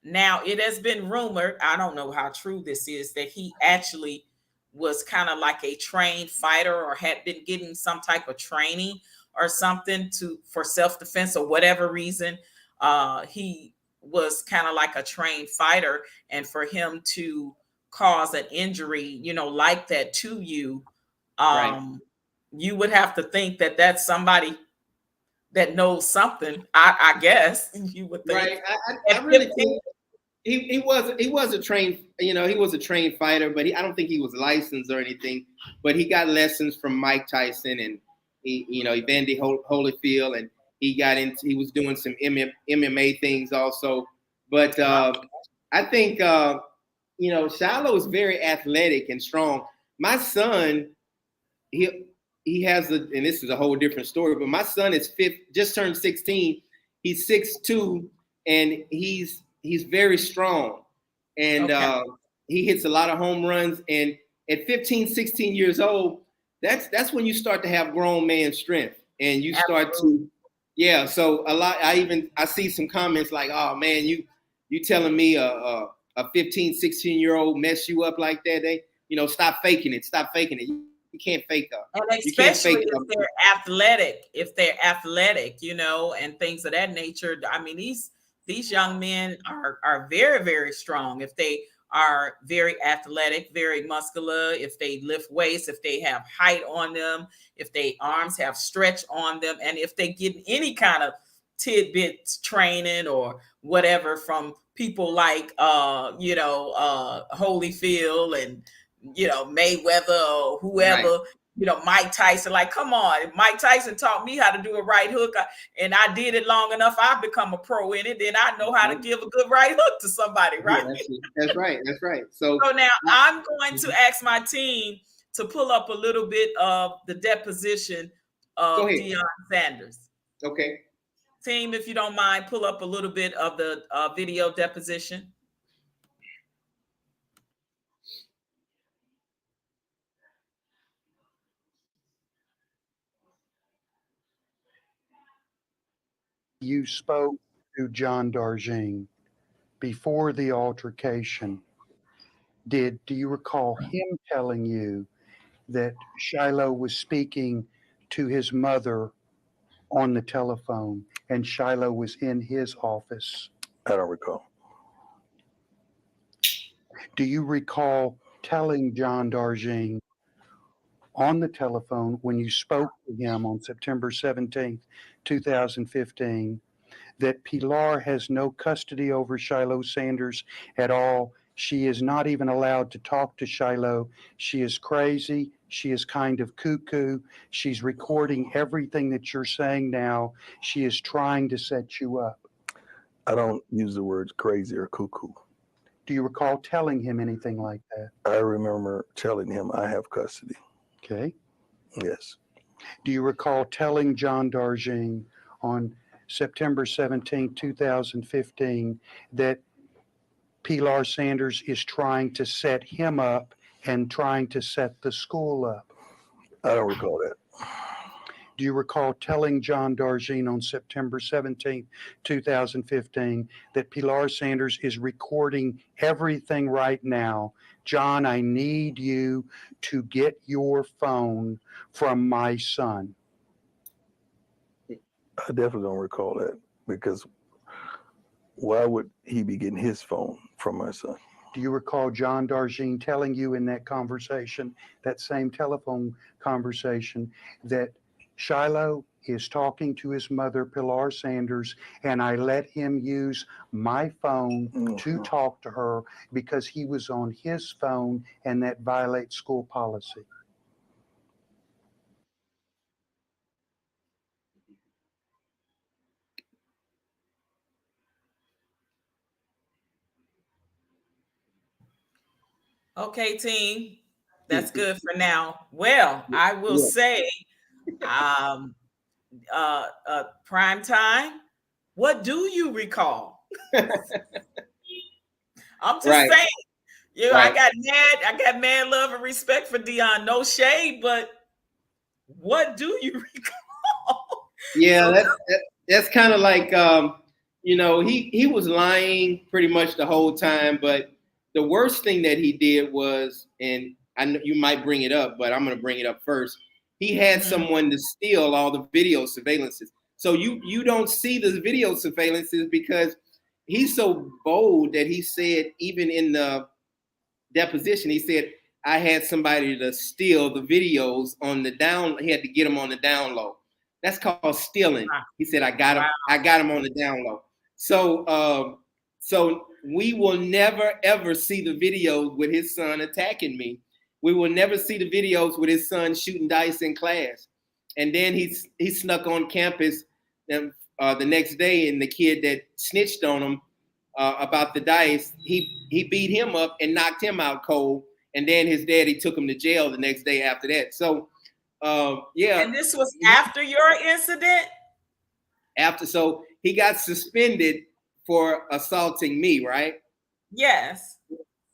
Now, it has been rumored, I don't know how true this is, that he actually was kind of like a trained fighter or had been getting some type of training or something for self-defense or whatever reason. He was kind of like a trained fighter, and for him to cause an injury, like that to you, Right. um, you would have to think that that's somebody that knows something. I guess you would think Right. I at really 15. think he was a trained, he was a trained fighter, but I don't think he was licensed or anything. But he got lessons from Mike Tyson and Evander Holyfield, and he was doing some MMA things also. But I think Shiloh is very athletic and strong. My son, he has and this is a whole different story, but my son is just turned 16. He's 6'2", and he's very strong, and Okay. he hits a lot of home runs. And at 15, 16 years old, that's when you start to have grown man strength, and you start Absolutely. to, yeah. So a lot. I see some comments like, "Oh man, you telling me a 15, 16-year-old mess you up like that? Stop faking it. Stop faking it. You can't fake up. And You can't especially fake if up." they're athletic, and things of that nature. I mean, these young men are very, very strong. If they are very athletic, very muscular, if they lift weights, if they have height on them, if they arms have stretch on them, and if they get any kind of tidbits training or whatever from people like Holyfield and Mayweather or Right. whoever, Mike Tyson. Like, come on, if Mike Tyson taught me how to do a right hook, and I did it long enough, I become a pro in it. Then I know how to give a good right hook to somebody, Yeah, right? that's it. That's right. That's right. So So now I'm going to ask my team to pull up a little bit of the deposition go of ahead. Deion Sanders. Okay. Team, if you don't mind, pull up a little bit of the video deposition. You spoke to John Darjean before the altercation. Do you recall him telling you that Shiloh was speaking to his mother on the telephone and Shiloh was in his office? I don't recall. Do you recall telling John Darjean on the telephone when you spoke to him on September 17th, 2015, that Pilar has no custody over Shiloh Sanders at all? She is not even allowed to talk to Shiloh. She is crazy. She is kind of cuckoo. She's recording everything that you're saying now. She is trying to set you up. I don't use the words crazy or cuckoo. Do you recall telling him anything like that? I remember telling him I have custody. Okay. Yes. Do you recall telling John Darjean on September 17, 2015, that Pilar Sanders is trying to set him up and trying to set the school up? I don't recall that. Do you recall telling John Darjean on September 17th, 2015, that Pilar Sanders is recording everything right now? John, I need you to get your phone from my son. I definitely don't recall that, because why would he be getting his phone from my son? Do you recall John Darjean telling you in that conversation, that same telephone conversation, that Shiloh is talking to his mother, Pilar Sanders, and I let him use my phone to talk to her because he was on his phone and that violates school policy? Okay, team. That's good for now. Well, I will say, um, prime time. What do you recall? I'm just Right. saying. You know, Right. I got mad love and respect for Deion. No shade, but what do you recall? Yeah, So that's kind of like he was lying pretty much the whole time. But the worst thing that he did was, and I know you might bring it up, but I'm going to bring it up first. He had someone to steal all the video surveillances. So you don't see the video surveillances because he's so bold that he said, even in the deposition, he said, I had somebody to steal the videos on the down. He had to get them on the down low. That's called stealing. He said, I got him on the down low. So we will never ever see the videos with his son attacking me. We will never see the videos with his son shooting dice in class. And then he snuck on campus the next day, and the kid that snitched on him about the dice, he beat him up and knocked him out cold. And then his daddy took him to jail the next day after that. So yeah. And this was after your incident? So he got suspended for assaulting me, right? Yes.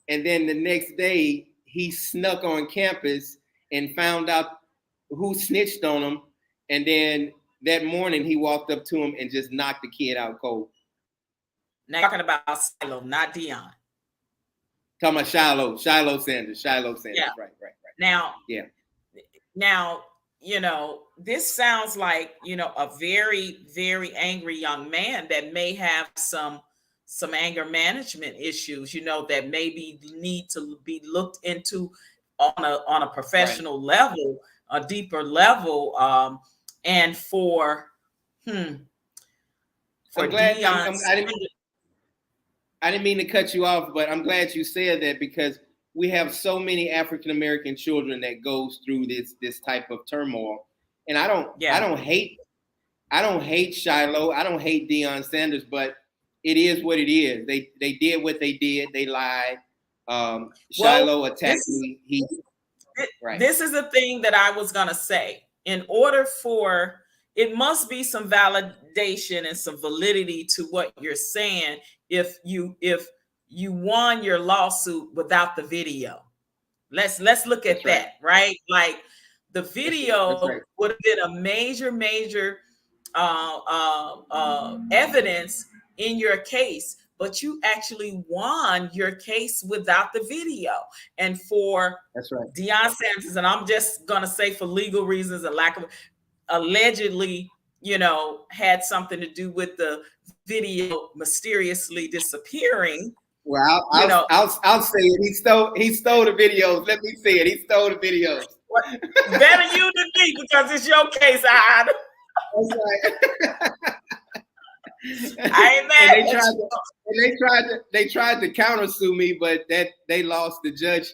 And then the next day he snuck on campus and found out who snitched on him. And then that morning he walked up to him and just knocked the kid out cold. Now you're talking about Shiloh, not Deion. Talking about Shiloh Sanders. Yeah. Right. Now, yeah. Now, this sounds like, a very, very angry young man that may have some anger management issues, that maybe need to be looked into on a professional level, a deeper level. And for I'm glad I didn't mean to cut you off, but I'm glad you said that, because we have so many African American children that goes through this type of turmoil. And I don't hate Shiloh. I don't hate Deion Sanders, but it is what it is. They did what they did. They lied. Shiloh attacked me. This is the thing that I was gonna say. In order for it must be some validation and some validity to what you're saying if you won your lawsuit without the video. Let's look at that, right? Like the video would have been a major evidence in your case, but you actually won your case without the video. And for Deion Sanders, and I'm just gonna say for legal reasons and lack of allegedly, had something to do with the video mysteriously disappearing. Well, I'll say it. He stole the videos. Let me say it. He stole the videos. Better you than me, because it's your case. That's right. I ain't mad. They tried to countersue me, but they lost. The judge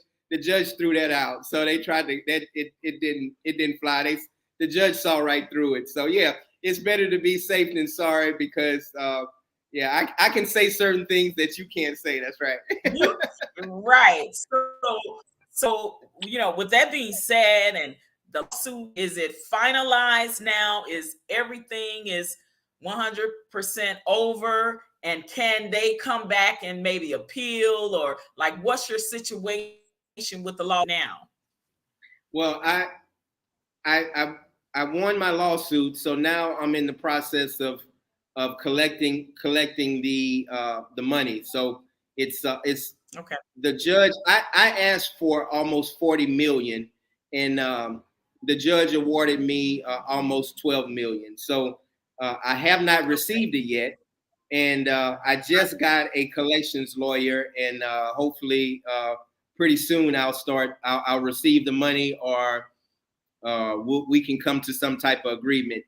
threw that out. So they tried to it didn't fly. The judge saw right through it. So yeah, it's better to be safe than sorry, because I can say certain things that you can't say. That's right. Right. So with that being said, and the lawsuit, is it finalized now? Is everything 100% over? And can they come back and maybe appeal, or like, what's your situation with the law now? Well, I won my lawsuit, so now I'm in the process of collecting the money. So it's Okay. the judge. I asked for almost 40 million, and the judge awarded me almost 12 million. So I have not received it yet, and I just got a collections lawyer, and hopefully pretty soon I'll receive the money, or we can come to some type of agreement.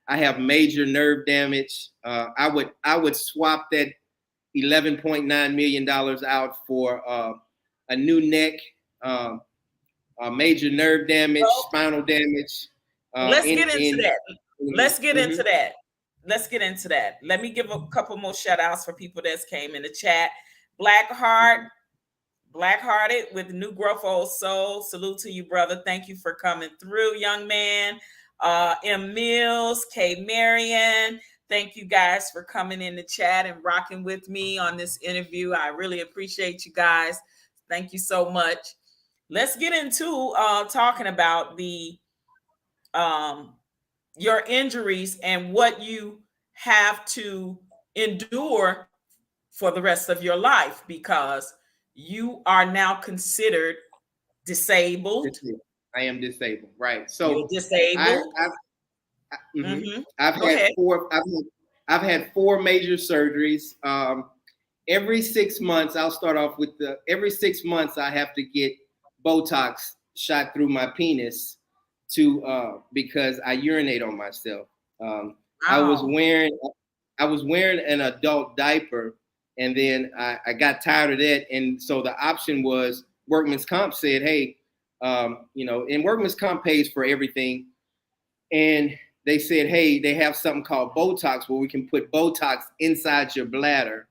I have major nerve damage. I would swap that $11.9 million out for a new neck, major nerve damage, Well, spinal damage. let's get into that. Let's get Mhm. into that. Let's get into that. Let me give a couple more shout outs for people that's came in the chat. Blackhearted with New Growth Old Soul. Salute to you, brother. Thank you for coming through, young man. M. Mills, K. Marion. Thank you guys for coming in the chat and rocking with me on this interview. I really appreciate you guys. Thank you so much. Let's get into talking about the your injuries and what you have to endure for the rest of your life, because you are now considered disabled. I am disabled, right? You're So I, disabled. mhm. I've Go had ahead. I've had 4 major surgeries. Every 6 months, I'll start off with every 6 months I have to get Botox shot through my penis because I urinate on myself. I was Wow. wearing an adult diaper, and then I got tired of that, and so the option was Workman's Comp said, hey, and Workman's Comp pays for everything, and they said, hey, they have something called Botox where we can put Botox inside your bladder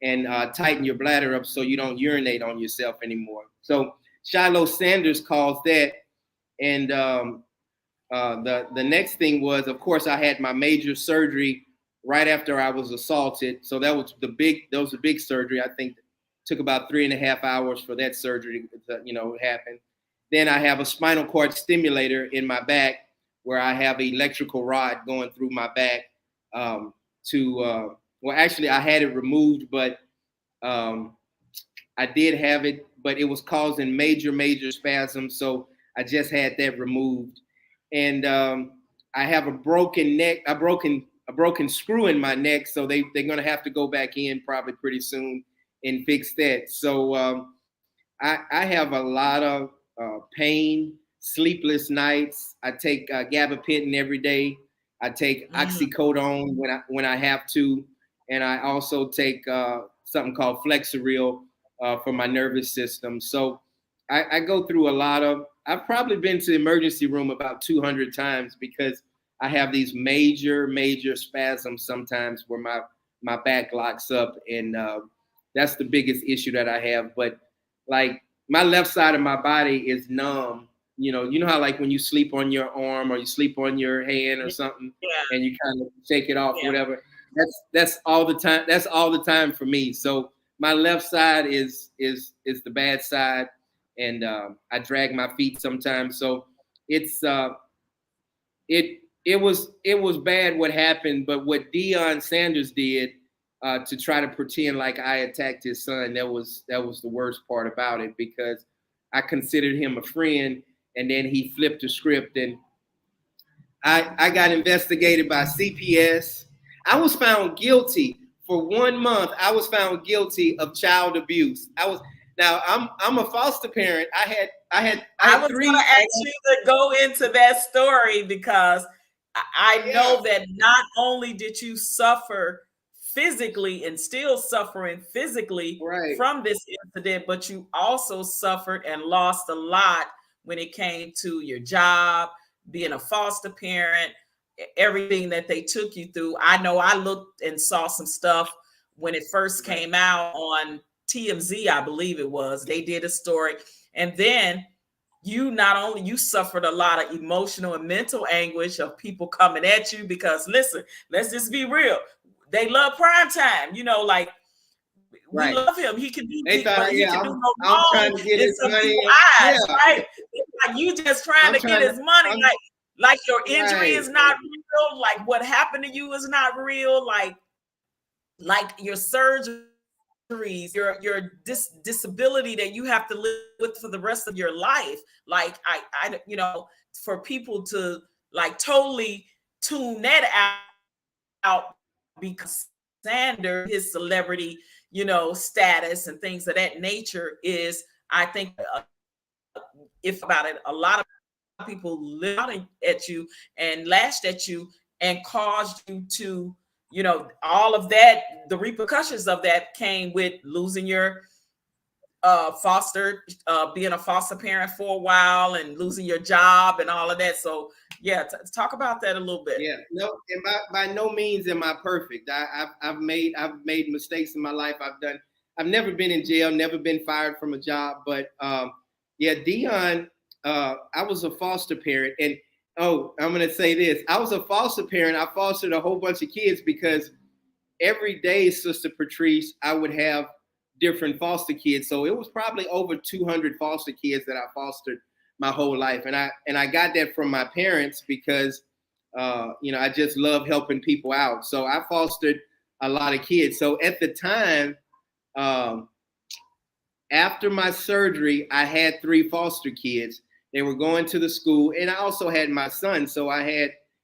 and tighten your bladder up so you don't urinate on yourself anymore. So Shiloh Sanders calls that. And the next thing was, of course, I had my major surgery right after I was assaulted. So that was a big surgery. I think it took about 3.5 hours for that surgery to happen. Then I have a spinal cord stimulator in my back, where I have an electrical rod going through my back actually I had it removed, but I did have it, but it was causing major spasms. So I just had that removed. And I have a broken neck, a broken screw in my neck. So they're going to have to go back in probably pretty soon and fix that. So I have a lot of pain, sleepless nights. I take gabapentin every day. I take oxycodone when I have to, and I also take something called Flexeril for my nervous system. So I go through a lot of. I've probably been to the emergency room about 200 times because I have these major spasms sometimes where my back locks up, and that's the biggest issue that I have. But like my left side of my body is numb. You know how like when you sleep on your arm or you sleep on your hand or something, Yeah. and you kind of shake it off, Yeah. whatever. That's all the time. That's all the time for me. So my left side is the bad side, and I drag my feet sometimes. So it's it was bad what happened, but what Deion Sanders did to try to pretend like I attacked his son, that was the worst part about it, because I considered him a friend, and then he flipped the script, and I got investigated by CPS. I was found guilty for 1 month. I was found guilty of child abuse. I'm a foster parent. I had was 3. going to ask you to go into that story, because I know that not only did you suffer physically and still suffering physically from this incident, but you also suffered and lost a lot when it came to your job, being a foster parent, everything that they took you through. I know I looked and saw some stuff when it first came out on TMZ, I believe it was. They did a story, and then you not only you suffered a lot of emotional and mental anguish of people coming at you, because listen, let's just be real, they love prime time. Like we Right. love him. He can do They things, but thought, he yeah, can do no I'm trying wrong to get in his some money. people's Yeah, eyes, right? It's like you just trying to get his money. I'm, Like your injury right. is not real. Like what happened to you is not real. Like your surgeries, your disability that you have to live with for the rest of your life. Like I for people to like totally tune that out because Sanders, his celebrity, status and things of that nature is, I think, if about it, a lot of people lied at you and lashed at you and caused you to, all of that. The repercussions of that came with losing your being a foster parent for a while and losing your job and all of that. So yeah, talk about that a little bit. Yeah, no, and by no means am I perfect. I've made mistakes in my life. I've never been in jail, never been fired from a job. But yeah, Deion, I was a foster parent, and I'm gonna say this: I was a foster parent. I fostered a whole bunch of kids because every day, Sister Patrice, I would have different foster kids. So it was probably over 200 foster kids that I fostered my whole life, and I got that from my parents because I just love helping people out. So I fostered a lot of kids. So at the time, after my surgery, I had 3 foster kids. They were going to the school, and I also had my son. So I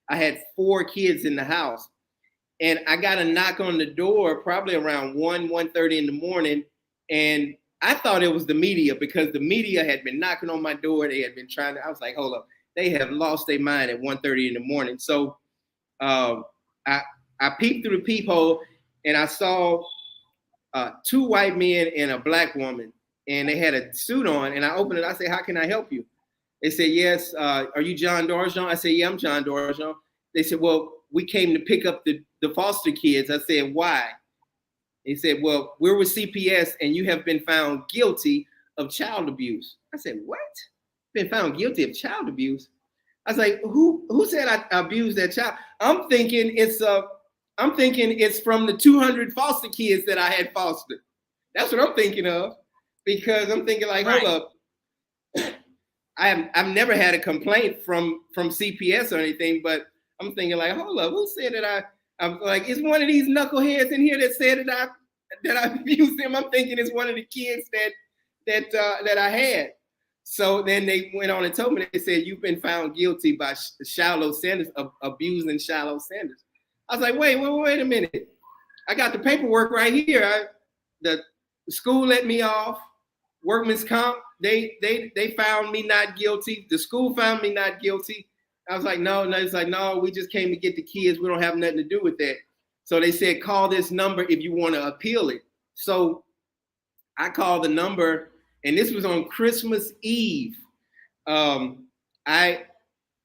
had 4 kids in the house. And I got a knock on the door probably around 1:30 in the morning. And I thought it was the media because the media had been knocking on my door. They had been trying to, I was like, hold up, they have lost their mind at 1:30 in the morning. So I peeped through the peephole and I saw 2 white men and a black woman. And they had a suit on. And I opened it. I said, how can I help you? They said, yes. Are you John Darjean? I said, yeah, I'm John Darjean. They said, well, we came to pick up the foster kids. I said, why? He said, well, we're with CPS and you have been found guilty of child abuse. I said, what? Been found guilty of child abuse? I was like, who said I abused that child? I'm thinking it's from the 200 foster kids that I had fostered. That's what I'm thinking of, because I'm thinking like, hold up. I've never had a complaint from CPS or anything, but I'm thinking like, hold up, who said that I'm like, is one of these knuckleheads in here that said that I abused him? I'm thinking it's one of the kids that I had. So then they went on and told me, they said, you've been found guilty by Shallow Sanders of abusing Shallow Sanders. I was like, wait a minute. I got the paperwork right here. The school let me off. Workman's comp, they found me not guilty. The school found me not guilty. I was like, no. It's like, no, we just came to get the kids. We don't have nothing to do with that. So they said, call this number if you want to appeal it. So I called the number, and this was on Christmas Eve. So I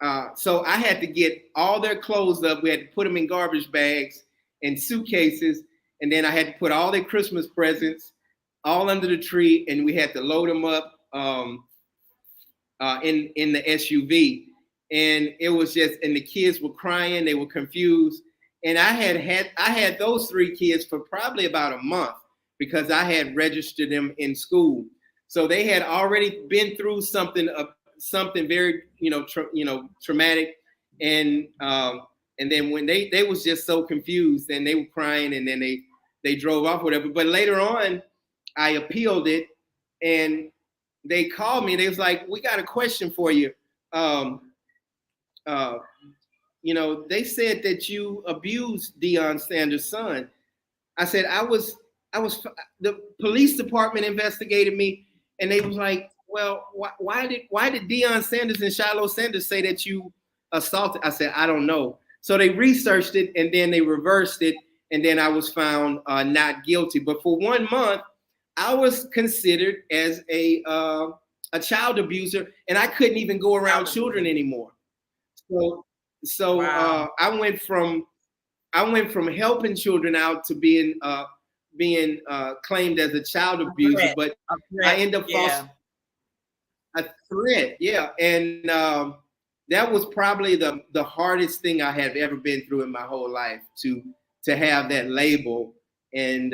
had to get all their clothes up. We had to put them in garbage bags and suitcases, and then I had to put all their Christmas presents all under the tree, and we had to load them up in the SUV. And it was just, and the kids were crying, they were confused. And I had those 3 kids for probably about a month because I had registered them in school. So they had already been through something very, traumatic. And then when they was just so confused and they were crying, and then they drove off, whatever. But later on, I appealed it, and they called me. They was like, we got a question for you. They said that you abused Deion Sanders' son. I said, the police department investigated me, and they was like, well, why did Deion Sanders and Shiloh Sanders say that you assaulted? I said, I don't know. So they researched it, and then they reversed it, and then I was found not guilty. But for 1 month, I was considered as a child abuser, and I couldn't even go around children anymore. So wow. I went from helping children out to being claimed as a child abuser, but I ended up a threat, yeah, and that was probably the hardest thing I have ever been through in my whole life, to have that label. And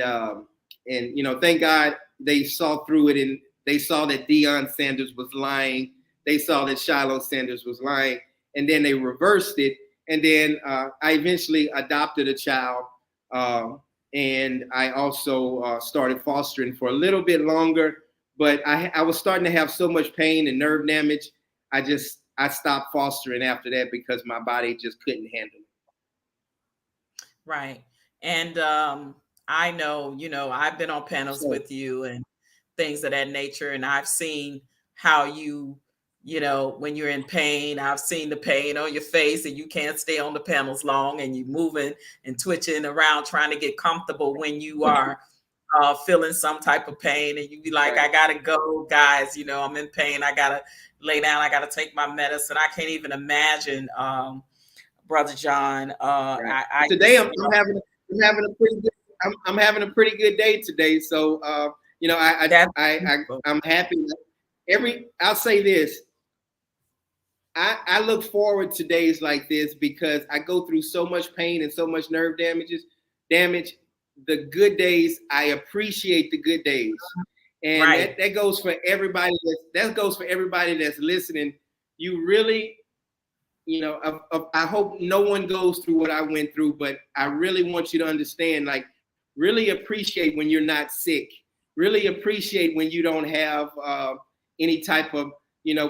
and thank God they saw through it, and they saw that Deion Sanders was lying. They saw that Shiloh Sanders was lying, and then they reversed it. And then I eventually adopted a child, and I also started fostering for a little bit longer. But I was starting to have so much pain and nerve damage. I stopped fostering after that because my body just couldn't handle it. Right. And I know, I've been on panels with you and things of that nature, and I've seen how when you're in pain, I've seen the pain on your face and you can't stay on the panels long and you're moving and twitching around trying to get comfortable when you are feeling some type of pain, and you be like, I gotta go, guys, I'm in pain, I gotta lay down, I gotta take my medicine. I can't even imagine, Brother John. Today I'm having a pretty good I'm having a pretty good day today. So I'm happy. I'll say this. I look forward to days like this because I go through so much pain and so much nerve damage. The good days, I appreciate the good days. And that goes for everybody that's listening. You really, I hope no one goes through what I went through, but I really want you to understand, like, really appreciate when you're not sick. Really appreciate when you don't have any type of,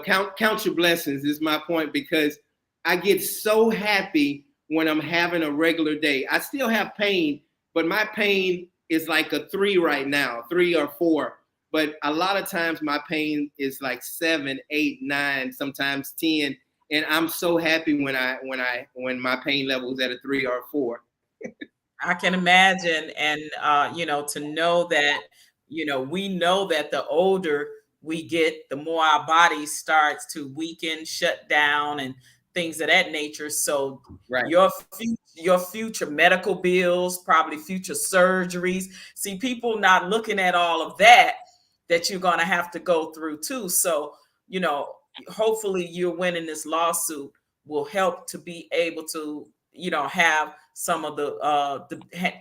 count your blessings is my point, because I get so happy when I'm having a regular day. I still have pain, but my pain is like a 3 right now, 3 or 4. But a lot of times my pain is like 7, 8, 9, sometimes 10. And I'm so happy when my pain level is at a 3 or 4. I can imagine. And, to know that, we know that the older we get, the more our body starts to weaken, shut down, and things of that nature. So your future medical bills, probably future surgeries. See, people not looking at all of that you're going to have to go through too. So, hopefully you're winning this lawsuit will help to be able to, have some of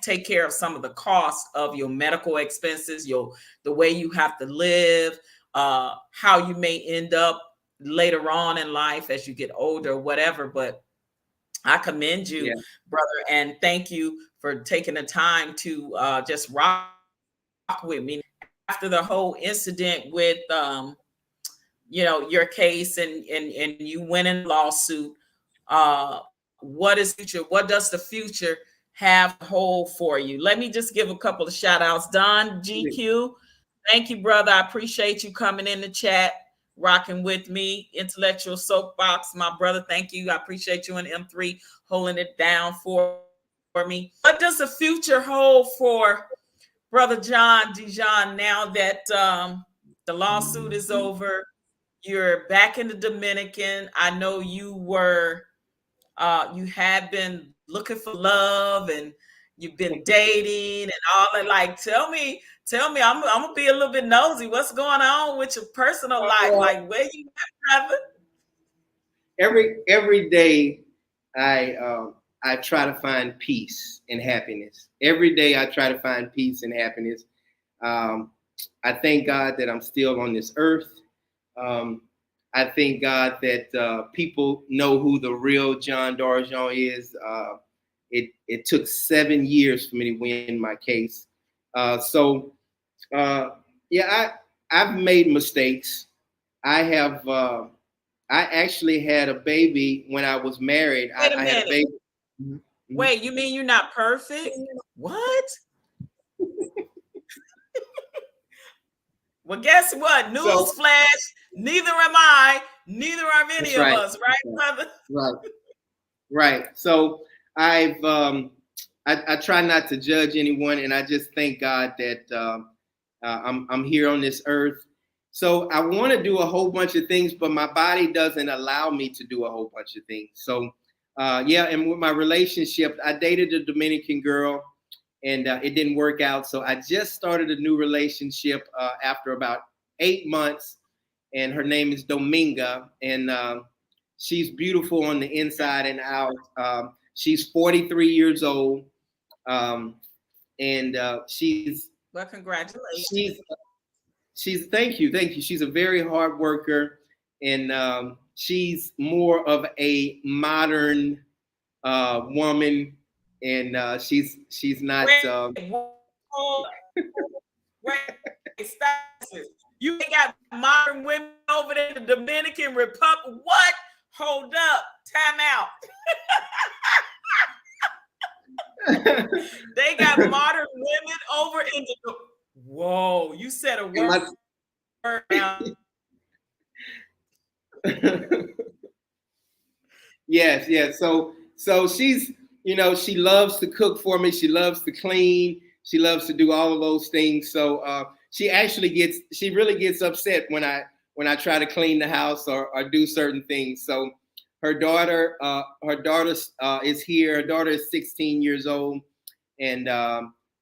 take care of some of the cost of your medical expenses, the way you have to live, how you may end up later on in life as you get older, whatever. But I commend you, brother, and thank you for taking the time to just rock with me after the whole incident with your case and you winning lawsuit. What is future? What does the future have to hold for you? Let me just give a couple of shout outs. Don GQ, thank you, brother. I appreciate you coming in the chat, rocking with me. Intellectual SoapBox, my brother, thank you. I appreciate you and M3 holding it down for me. What does the future hold for Brother John Darjean now that the lawsuit is over? You're back in the Dominican. I know you had been looking for love and you've been dating and all that. Like, tell me, I'm gonna be a little bit nosy. What's going on with your personal life? Like, where you at, brother? Every day I try to find peace and happiness. Every day I try to find peace and happiness. I thank God that I'm still on this earth. I thank God that people know who the real John Darjean is. It took 7 years for me to win my case. I've made mistakes. I actually had a baby when I was married. Wait a minute. I had a baby. Wait, you mean you're not perfect? What? Well, guess what? Newsflash, neither am I, neither are any of us, right, brother? Right. So I try not to judge anyone, and I just thank God that I'm here on this earth. So I want to do a whole bunch of things, but my body doesn't allow me to do a whole bunch of things. So and with my relationship, I dated a Dominican girl, and it didn't work out. So I just started a new relationship after about 8 months, and her name is Dominga, and she's beautiful on the inside and out. She's 43 years old, and she's Well, congratulations. She's thank you. She's a very hard worker, and she's more of a modern woman, and she's not. Wait, stop this. You ain't got modern women over there in the Dominican Republic. What? Hold up. Time out. They got modern women over in the. Whoa, you said a word now. Yes. So she's, she loves to cook for me. She loves to clean. She loves to do all of those things. So she really gets upset when I try to clean the house or do certain things. So her daughter is here. Her daughter is 16 years old, and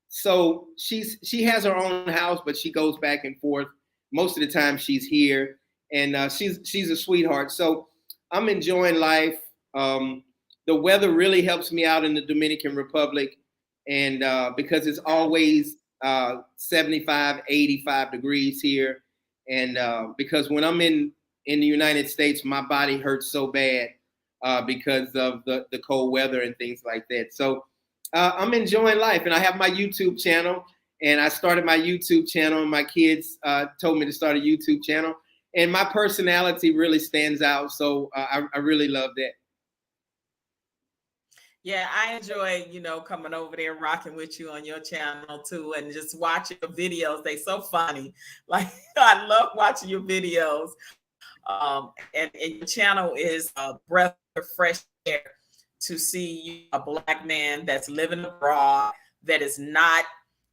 so she has her own house, but she goes back and forth. Most of the time she's here, and she's a sweetheart. So I'm enjoying life. The weather really helps me out in the Dominican Republic, and because it's always 75, 85 degrees here, and because when I'm in the United States, my body hurts so bad because of the cold weather and things like that. So I'm enjoying life, and I have my YouTube channel, and I started my YouTube channel, and my kids told me to start a YouTube channel, and my personality really stands out. So I really love that. Yeah, I enjoy, coming over there, rocking with you on your channel too, and just watching your videos. They so funny. Like, I love watching your videos. And your channel is a breath of fresh air to see a Black man that's living abroad, that is not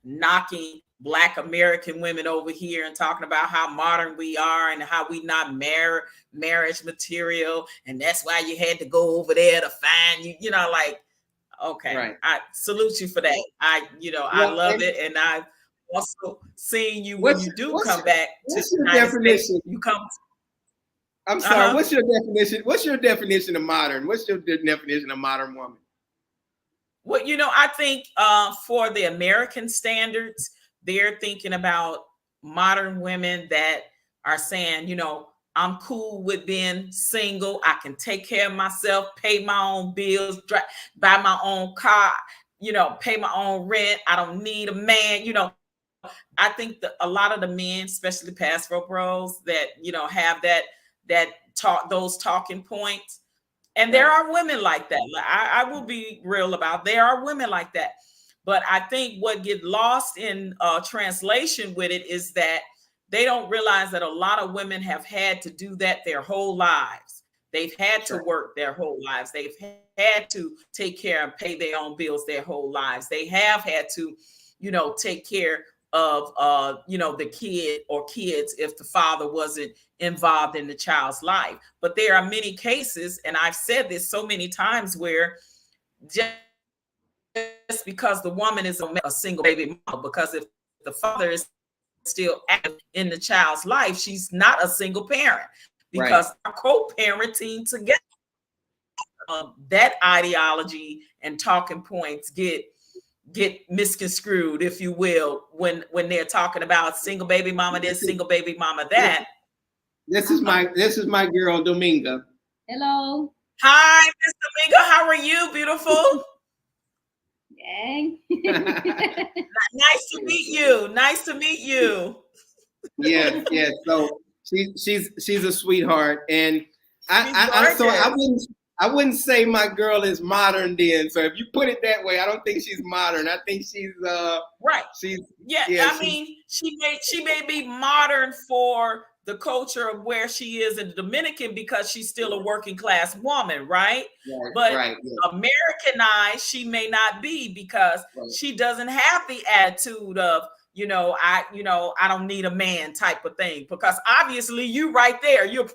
knocking Black American women over here and talking about how modern we are and how we not marriage material, and that's why you had to go over there to find you. Like, okay, right. I salute you for that. I love it, and I've also seen you when you do come back to the United States. You come. I'm sorry. What's your definition? What's your definition of modern? What's your definition of modern woman? Well, I think for the American standards, they're thinking about modern women that are saying, I'm cool with being single. I can take care of myself, pay my own bills, buy my own car, pay my own rent. I don't need a man. I think that a lot of the men, especially past rope roles, that have that those talking points. And there are women like that. I will be real about, there are women like that. But I think what gets lost in translation with it is that they don't realize that a lot of women have had to do that their whole lives. They've had to work their whole lives. They've had to take care and pay their own bills their whole lives. They have had to, take care of, the kid or kids if the father wasn't involved in the child's life. But there are many cases, and I've said this so many times, where just because the woman is a single baby mama, because if the father is still active in the child's life, she's not a single parent, because they're co-parenting together. That ideology and talking points get misconstrued, if you will, when they're talking about single baby mama this, single baby mama that. This is my girl Dominga. Hello. Hi, Miss Dominga. How are you, beautiful? Dang. Nice to meet you. Nice to meet you. Yeah. So she's a sweetheart, and I wouldn't say my girl is modern then. So if you put it that way, I don't think she's modern. I think she's right. I mean, she may be modern for the culture of where she is in the Dominican, because she's still a working class woman, right? But Americanized, she may not be, because she doesn't have the attitude of, I don't need a man type of thing, because obviously you right there, you're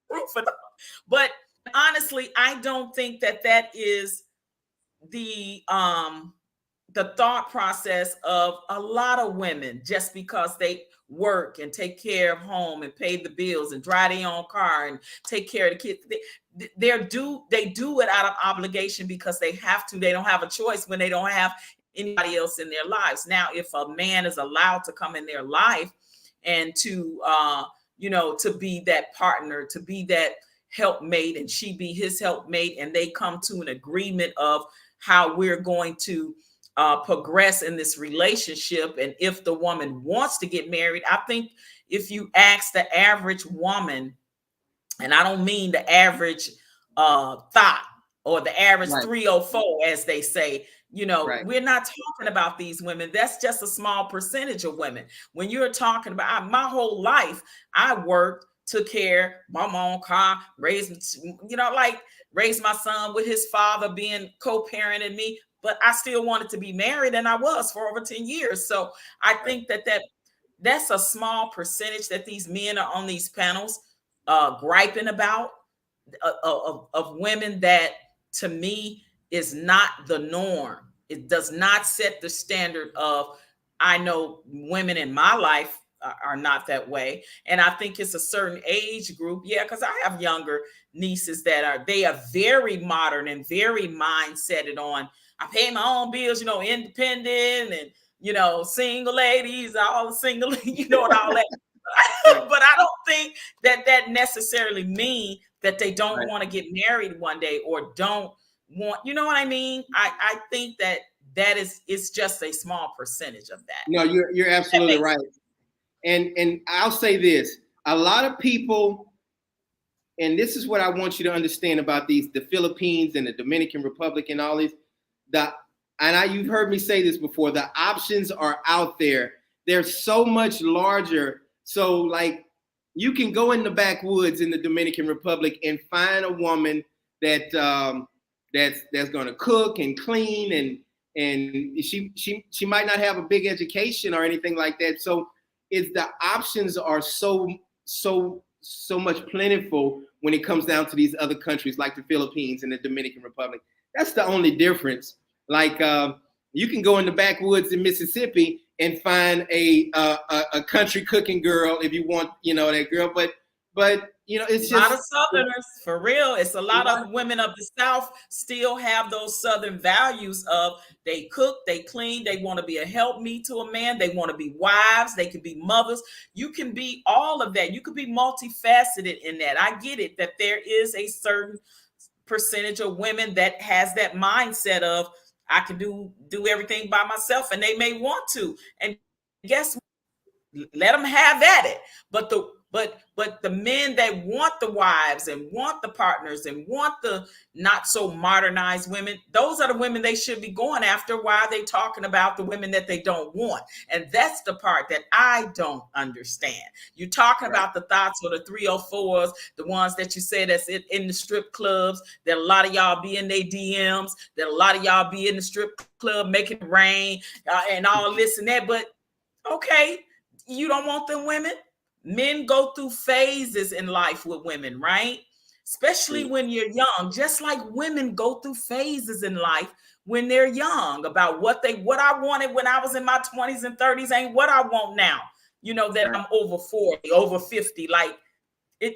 proof of that. But honestly, I don't think that is the thought process of a lot of women, just because they work and take care of home and pay the bills and drive their own car and take care of the kids. They do it out of obligation, because they have to. They don't have a choice when they don't have anybody else in their lives. Now, if a man is allowed to come in their life and to, to be that partner, to be that helpmate, and she be his helpmate, and they come to an agreement of how we're going to progress in this relationship. And if the woman wants to get married, I think if you ask the average woman, and I don't mean the average thought or the average 304, as they say, we're not talking about these women. That's just a small percentage of women. When you're talking about my whole life, I worked, took care, bought my own car, raised my son with his father being co-parenting me, but I still wanted to be married, and I was for over 10 years. So I think that's a small percentage that these men are on these panels griping about, of women that, to me, is not the norm. It does not set the standard of, I know women in my life are not that way. And I think it's a certain age group. Yeah, because I have younger nieces that are very modern and very mindseted on, I pay my own bills, independent, and, single ladies, all the single, and all that. But I don't think that necessarily mean that they don't want to get married one day, or don't want, you know what I mean? I think that it's just a small percentage of that. No, you're absolutely right. And I'll say this, a lot of people, and this is what I want you to understand about the Philippines and the Dominican Republic and all these, you've heard me say this before, the options are out there. They're so much larger. So like, you can go in the backwoods in the Dominican Republic and find a woman that's going to cook and clean, and she might not have a big education or anything like that. So the options are so much plentiful when it comes down to these other countries like the Philippines and the Dominican Republic. That's the only difference. Like you can go in the backwoods in Mississippi and find a country cooking girl if you want, that girl. But it's just a lot of Southerners, for real. It's a lot of women of the South still have those Southern values of, they cook, they clean, they want to be a helpmeet to a man, they want to be wives, they can be mothers. You can be all of that. You could be multifaceted in that. I get it that there is a certain percentage of women that has that mindset of, I can do everything by myself, and they may want to. And guess what? Let them have at it. But the men that want the wives and want the partners and want the not so modernized women, those are the women they should be going after. Why are they talking about the women that they don't want? And that's the part that I don't understand. You're talking about the thoughts of the 304s, the ones that you say that's in the strip clubs, that a lot of y'all be in their DMs, that a lot of y'all be in the strip club making it rain and all this and that. But okay, you don't want them women? Men go through phases in life with women, right? Especially when you're young, just like women go through phases in life when they're young, about what I wanted when I was in my 20s and 30s ain't what I want now, that I'm over 40, over 50. Like it,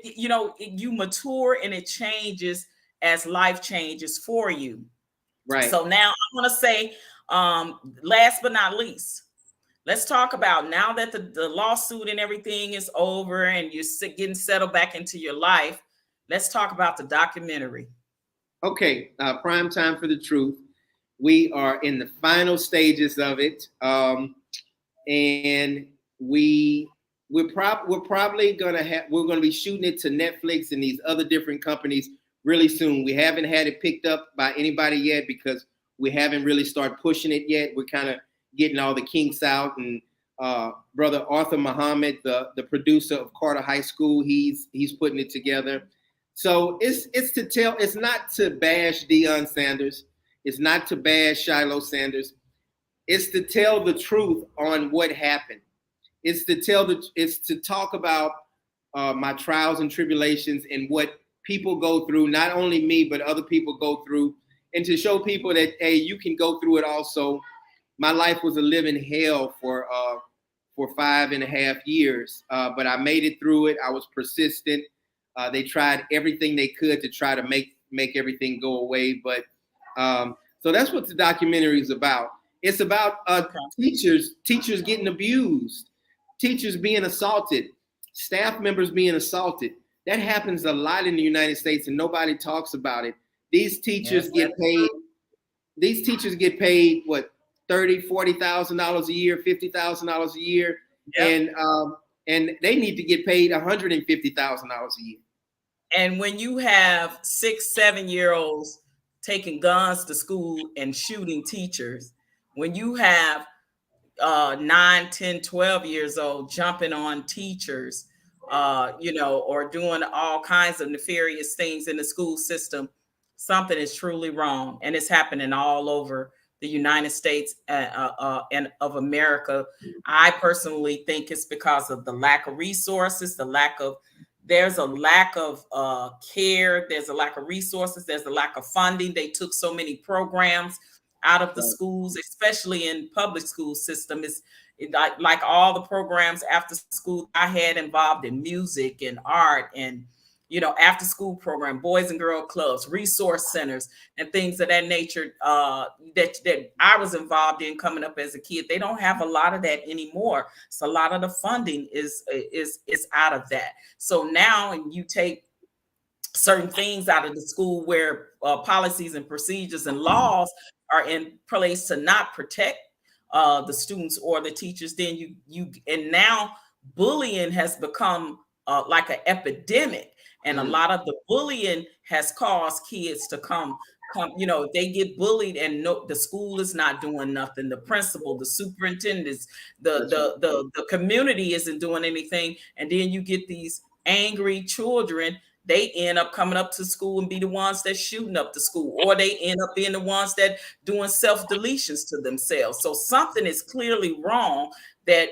you mature and it changes as life changes for you. Right. So now I want to say, last but not least, let's talk about, now that the lawsuit and everything is over and you're getting settled back into your life, let's talk about the documentary. Okay, Prime Time for the Truth. We are in the final stages of it, and we're probably we're gonna be shooting it to Netflix and these other different companies really soon. We haven't had it picked up by anybody yet because we haven't really started pushing it yet. We're kind of getting all the kinks out, and brother Arthur Muhammad, the producer of Carter High School, he's putting it together. So it's not to bash Deion Sanders, it's not to bash Shiloh Sanders, it's to tell the truth on what happened. It's to talk about my trials and tribulations and what people go through, not only me but other people go through, and to show people that, hey, you can go through it also. My life was a living hell for 5.5 years, but I made it through it. I was persistent. They tried everything they could to try to make everything go away. But so that's what the documentary is about. It's about teachers getting abused, teachers being assaulted, staff members being assaulted. That happens a lot in the United States, and nobody talks about it. These teachers get paid. These teachers get paid what, $30,000-$40,000 a year, $50,000 a year, and they need to get paid $150,000 a year. And when you have 6-7-year-olds taking guns to school and shooting teachers, when you have 9, 10, 12 years old jumping on teachers, or doing all kinds of nefarious things in the school system, something is truly wrong. And it's happening all over the United States and of America. I personally think it's because of the lack of resources, there's a lack of care, there's a lack of resources, there's a lack of funding. They took so many programs out of the schools, especially in public school system. It's like all the programs after school I had involved in music and art and after school program, boys and girl clubs, resource centers, and things of that nature that I was involved in coming up as a kid. They don't have a lot of that anymore. So a lot of the funding is out of that. So now, and you take certain things out of the school where policies and procedures and laws are in place to not protect the students or the teachers, then and now bullying has become like an epidemic. And a lot of the bullying has caused kids to come, they get bullied and the school is not doing nothing. The principal, the superintendents, the community isn't doing anything. And then you get these angry children. They end up coming up to school and be the ones that shooting up the school, or they end up being the ones that doing self-deletions to themselves. So something is clearly wrong that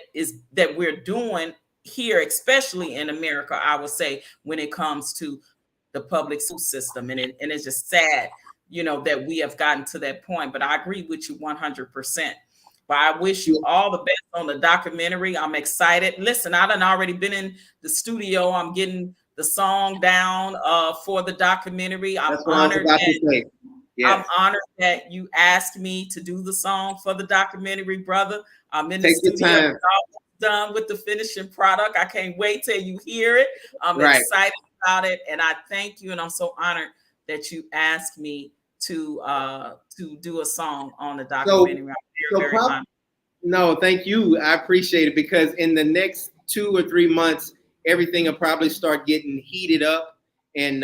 we're doing here, especially in America, I would say, when it comes to the public school system. And it's just sad, that we have gotten to that point. But I agree with you 100%. But I wish you all the best on the documentary. I'm excited. Listen, I done already been in the studio. I'm getting the song down for the documentary. I'm honored that you asked me to do the song for the documentary, brother. I'm in the studio. Done with the finishing product. I can't wait till you hear it. I'm excited about it, and I thank you. And I'm so honored that you asked me to do a song on the documentary. I'm very honored. No, thank you. I appreciate it, because in the next 2 or 3 months, everything will probably start getting heated up, and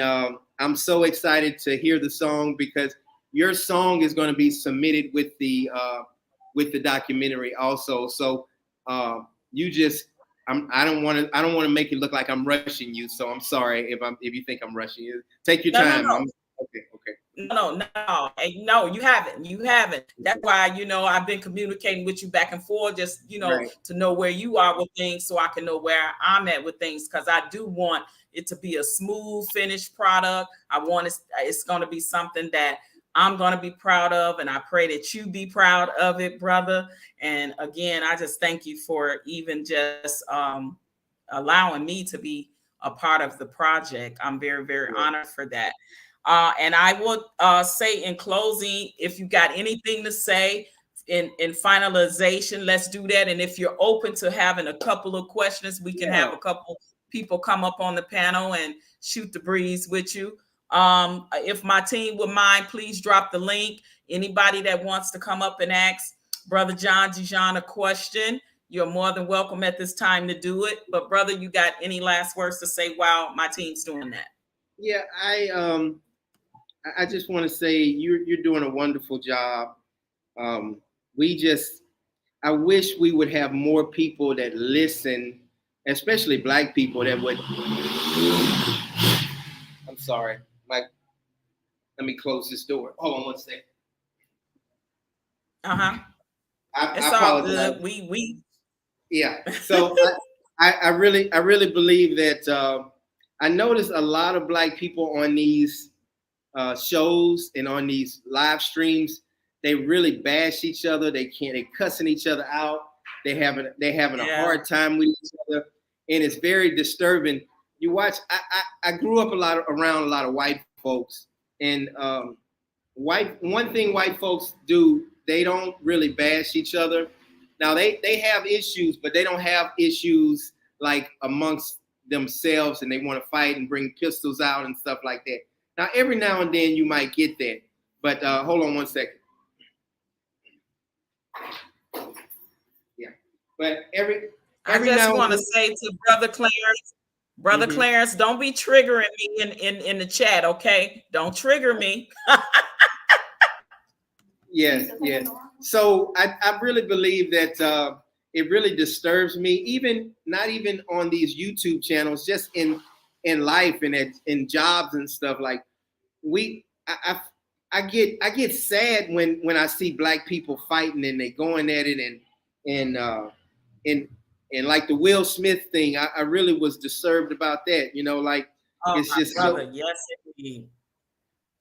I'm so excited to hear the song, because your song is going to be submitted with the documentary also. So. I don't want to make it look like I'm rushing you. So I'm sorry if you think I'm rushing you. Take your time. No. Okay. No, you haven't. That's why, I've been communicating with you back and forth, just, to know where you are with things, so I can know where I'm at with things. Cause I do want it to be a smooth finished product. I want it's going to be something that I'm going to be proud of, and I pray that you be proud of it, brother. And again, I just thank you for even just allowing me to be a part of the project. I'm very, very honored for that. And I would say in closing, if you got anything to say in finalization, let's do that. And if you're open to having a couple of questions, we can have a couple people come up on the panel and shoot the breeze with you. If my team would mind, please drop the link. Anybody that wants to come up and ask Brother John Darjean a question, you're more than welcome at this time to do it. But brother, you got any last words to say while my team's doing that? Yeah, I just want to say you're doing a wonderful job. I wish we would have more people that listen, especially Black people that would. I'm sorry. Let me close this door. Hold on one second. It's all good. We. Yeah. So I really believe that I noticed a lot of Black people on these shows and on these live streams. They really bash each other. They cussing each other out. They having a hard time with each other, and it's very disturbing. You watch. I grew up around a lot of white folks, and one thing white folks do they don't really bash each other. Now they have issues, but they don't have issues like amongst themselves, and they want to fight and bring pistols out and stuff like that. Now every now and then you might get that, but hold on one second. Yeah, but every I just now want to say to Brother Clarence, don't be triggering me in the chat, okay? Don't trigger me. Yes, yes. So I really believe that it really disturbs me, even not even on these YouTube channels, just in life and in jobs and stuff. Like I get sad when I see black people fighting and they going at it and like the Will Smith thing. I really was disturbed about that. You know, like it's just brother, so, yes, indeed.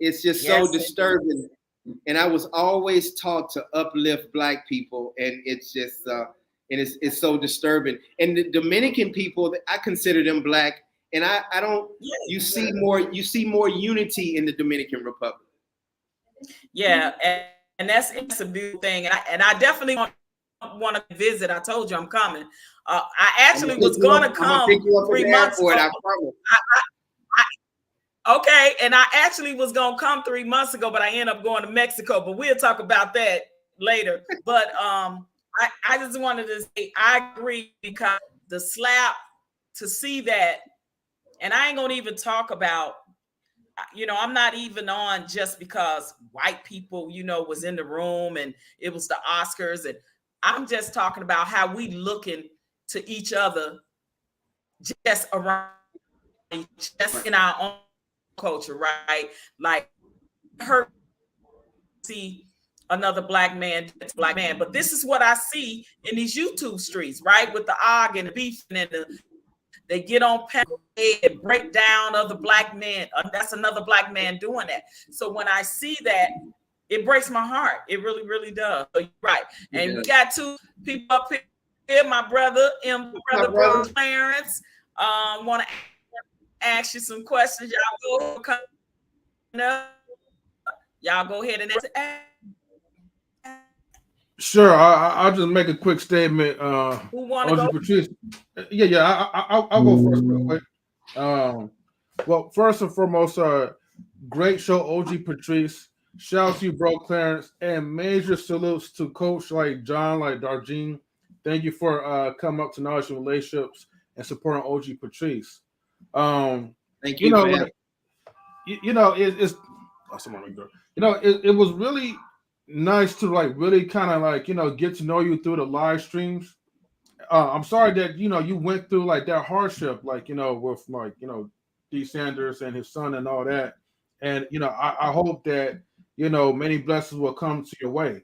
it's just so disturbing. And I was always taught to uplift black people, and it's just and it's so disturbing. And the Dominican people, I consider them black, and I don't. You see more unity in the Dominican Republic. Yeah, and it's a beautiful thing, and I definitely want to visit. I told you I'm coming. I actually was going to come 3 months ago. Okay, and I actually was gonna come 3 months ago, but I ended up going to Mexico. But we'll talk about that later. But I just wanted to say I agree, because the slap, to see that, and I ain't gonna even talk about, I'm not even on just because white people, was in the room and it was the Oscars, and I'm just talking about how we looking to each other just around, just in our own culture, right? Like, hurt see another black man, but this is what I see in these YouTube streets, right? With the og and the beef, and they get on panel and break down other black men. That's another black man doing that. So when I see that, it breaks my heart. It really, really does. So you're right. And we got two people up here, my brother, brother Clarence. Want to ask you some questions. Y'all go ahead and answer. Sure, I'll just make a quick statement. Who want to go? Patrice. Yeah. I'll go first real quick. Well, first and foremost, great show, OG Patrice. Shout out to you, bro, Clarence, and major salutes to Coach John Darjean. Thank you for coming up to Knowledge and Relationships and supporting OG Patrice. Thank you. It was really nice to really kind of get to know you through the live streams. I'm sorry that you went through that hardship, with Deion Sanders and his son and all that. And I hope that many blessings will come to your way.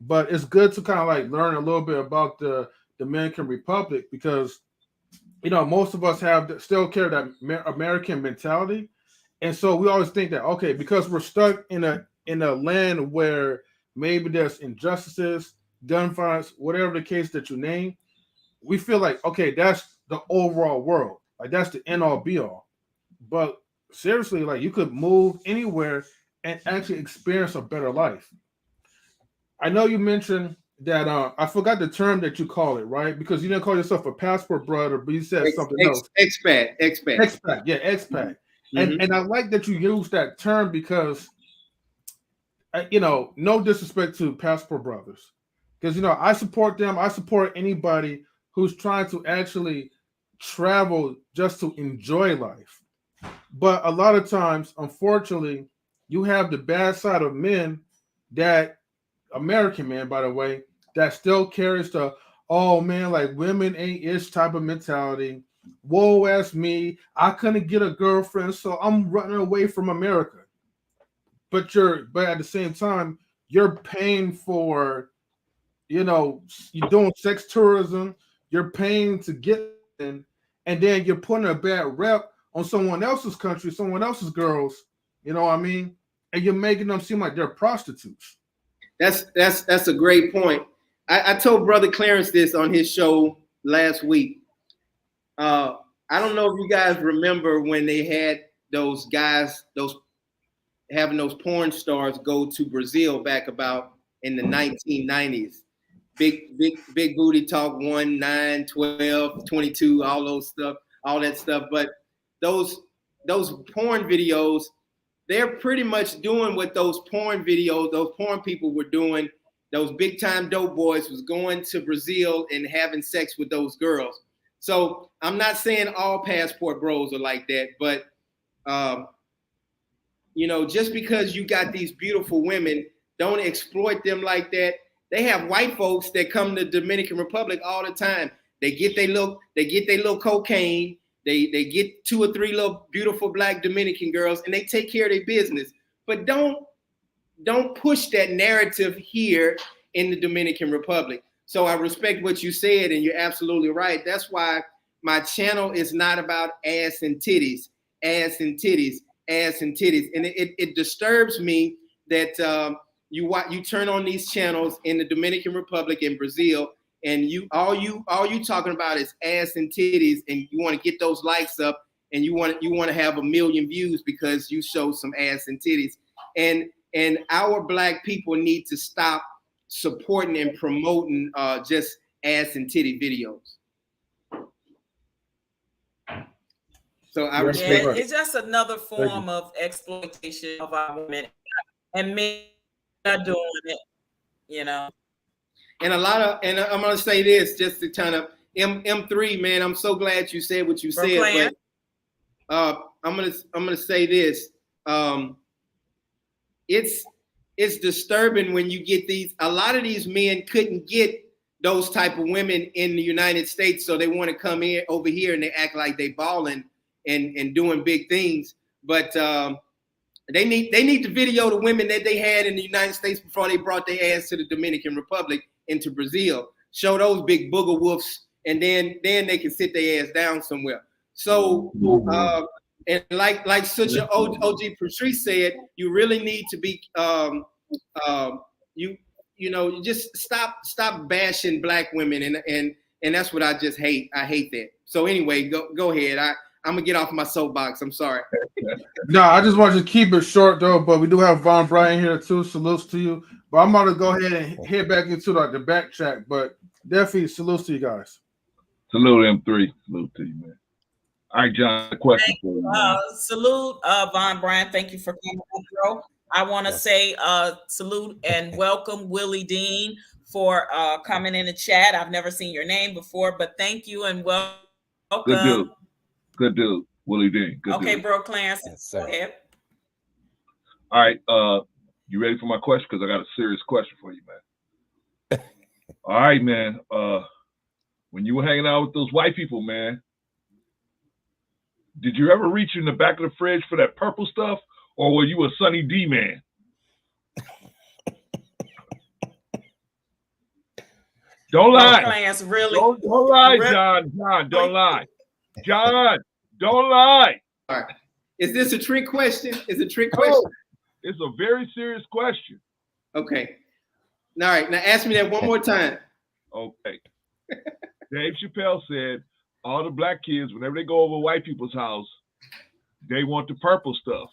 But it's good to kind of learn a little bit about the Dominican Republic, because most of us still carry that American mentality, and so we always think that, okay, because we're stuck in a land where maybe there's injustices, gunfights, whatever the case that you name, we feel like, okay, that's the overall world, that's the end all be all. But seriously, you could move anywhere and actually experience a better life. I know you mentioned that I forgot the term that you call it, right? Because you didn't call yourself a passport brother, but you said something else. Expat. Yeah, expat. Mm-hmm. And I like that you use that term, because no disrespect to passport brothers, because I support them. I support anybody who's trying to actually travel just to enjoy life. But a lot of times, unfortunately, you have the bad side of men, that American man, by the way, that still carries the, oh man, women ain't ish type of mentality. Woe as me, I couldn't get a girlfriend, so I'm running away from America. But at the same time, you're paying for, you're doing sex tourism, you're paying to get in, and then you're putting a bad rep on someone else's country, someone else's girls, you know what I mean? And you're making them seem like they're prostitutes. That's a great point. I told Brother Clarence this on his show last week. I don't know if you guys remember when they had those guys, having those porn stars go to Brazil back about in the 1990s. Big booty talk 1, 9, 12, 22, all that stuff. But those porn videos, they're pretty much doing what those porn people were doing. Those big time dope boys was going to Brazil and having sex with those girls. So I'm not saying all passport bros are like that, but just because you got these beautiful women, don't exploit them like that. They have white folks that come to the Dominican Republic all the time. They get their little cocaine. They get 2 or 3 little beautiful black Dominican girls, and they take care of their business. But don't push that narrative here in the Dominican Republic. So I respect what you said, and you're absolutely right. That's why my channel is not about ass and titties, ass and titties, ass and titties. And it disturbs me that you turn on these channels in the Dominican Republic and Brazil, and all you talking about is ass and titties, and you want to get those likes up, and you want to have 1 million views because you show some ass and titties. And our black people need to stop supporting and promoting just ass and titty videos. So I respect it's just another form of exploitation of our women, and men are doing it, And I'm gonna say this just to kind of M3, man. I'm so glad you said what you said, but I'm gonna say this. It's disturbing when you get a lot of these men couldn't get those type of women in the United States, so they want to come over here and they act like they balling and doing big things. But they need to video the women that they had in the United States before they brought their ass to the Dominican Republic into Brazil. Show those big booger wolves, and then they can sit their ass down somewhere. So and like such an OG Patrice said, you really need to be you just stop bashing black women, and that's what I just hate. I hate that. So anyway, go ahead. I'm gonna get off my soapbox. I'm sorry. No, I just want to keep it short though, but we do have Von Bryan here too. Salutes to you. But I'm gonna go ahead and head back into the back chat. But definitely salutes to you guys. Salute M3. Salute to you, man. All right, John, a question for you. Salute, Von Bryan. Thank you for coming on, bro. I want to say salute and welcome Willie Dean for coming in the chat. I've never seen your name before, but thank you and welcome. Good dude. Willie Dean. Good okay, dude. bro, Clarence. Go ahead. All right. You ready for my question? Because I got a serious question for you, man. All right, man. When you were hanging out with those white people, man, did you ever reach in the back of the fridge for that purple stuff, or were you a Sunny D man? Don't lie. Clarence, really? Don't lie, John. John, don't lie. John, don't lie. All right. Is this a trick question? Is it a trick question? Oh, it's a very serious question. Okay. All right. Now ask me that one more time. Okay. Dave Chappelle said all the black kids, whenever they go over white people's house, they want the purple stuff.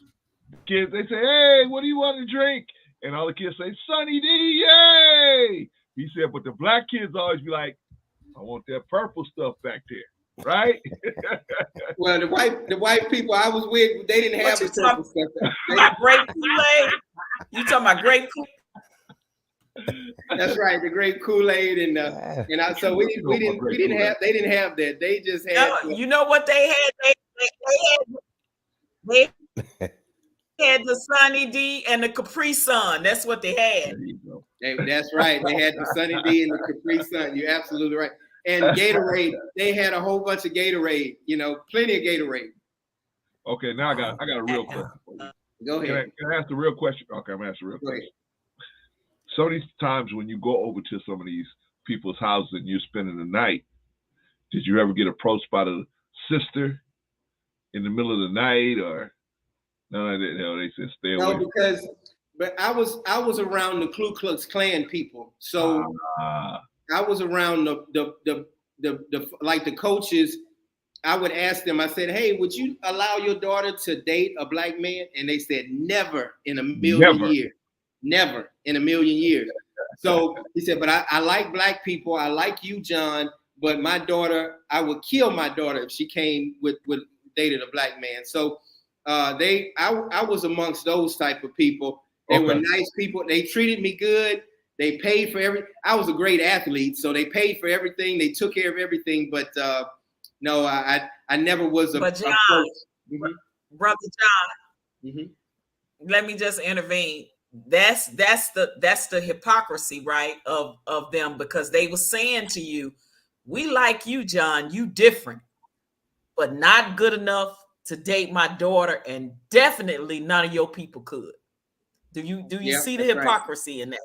The kids, they say, hey, what do you want to drink? And all the kids say, Sunny D, yay! He said, but the black kids always be like, I want that purple stuff back there, right? Well, the white people I was with, they didn't have the purple stuff. Grape Kool-Aid? You talking about grape Kool-Aid? That's right, the grape Kool-Aid so they didn't have that. They just had. You know what they had? They had the Sunny D and the Capri Sun. That's what they had. There you go. That's right. They had the Sunny D and the Capri Sun. You're absolutely right. And Gatorade, they had a whole bunch of Gatorade. Plenty of Gatorade. Okay, now I got a real question for you. Go ahead. Can I ask the real question? Okay, I'm gonna ask the real question. Some of these times when you go over to some of these people's houses and you're spending the night, did you ever get approached by the sister in the middle of the night, or no? They said stay away. No, but I was around the Ku Klux Klan people, so I was around the like the coaches. I would ask them. I said, "Hey, would you allow your daughter to date a black man?" And they said, "Never in a million years. Never in a million years." So he said, but I like black people. I like you, John. But my daughter, I would kill my daughter if she came with dated a black man. So I was amongst those type of people. They were nice people. They treated me good. They paid for I was a great athlete, so they paid for everything. They took care of everything. But no, I never was a. But John, Brother John, let me just intervene. That's the hypocrisy, right, of them, because they were saying to you, we like you, John, you different, but not good enough to date my daughter, and definitely none of your people could. Do you see the hypocrisy in that?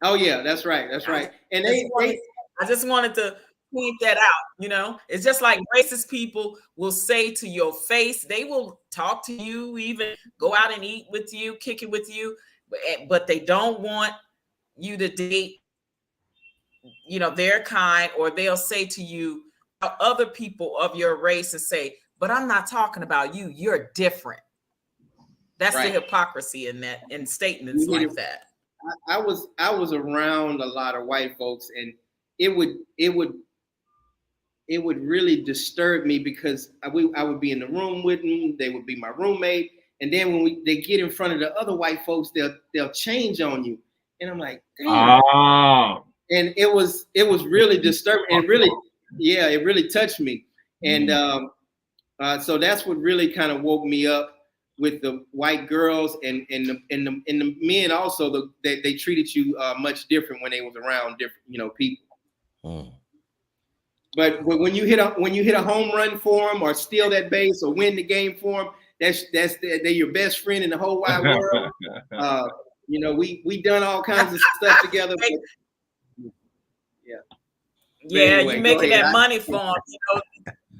Oh yeah, that's right. That's right. And I just wanted to point that out. It's just like racist people will say to your face, they will talk to you, even go out and eat with you, kick it with you, but they don't want you to date, their kind, or they'll say to you, other people of your race, and say, but I'm not talking about you. You're different. That's the hypocrisy in that, in statements like that. I was around a lot of white folks, and it would really disturb me, because I would be in the room with them. They would be my roommate, and then when they get in front of the other white folks, they'll change on you, and I'm like, damn. And it was really disturbing, and it really touched me, and so that's what really kind of woke me up with the white girls and the men also. They treated you much different when they was around different people. But when you hit a home run for them, or steal that base, or win the game for them, they're your best friend in the whole wide world. We done all kinds of stuff together. Anyway, you're making that money for them.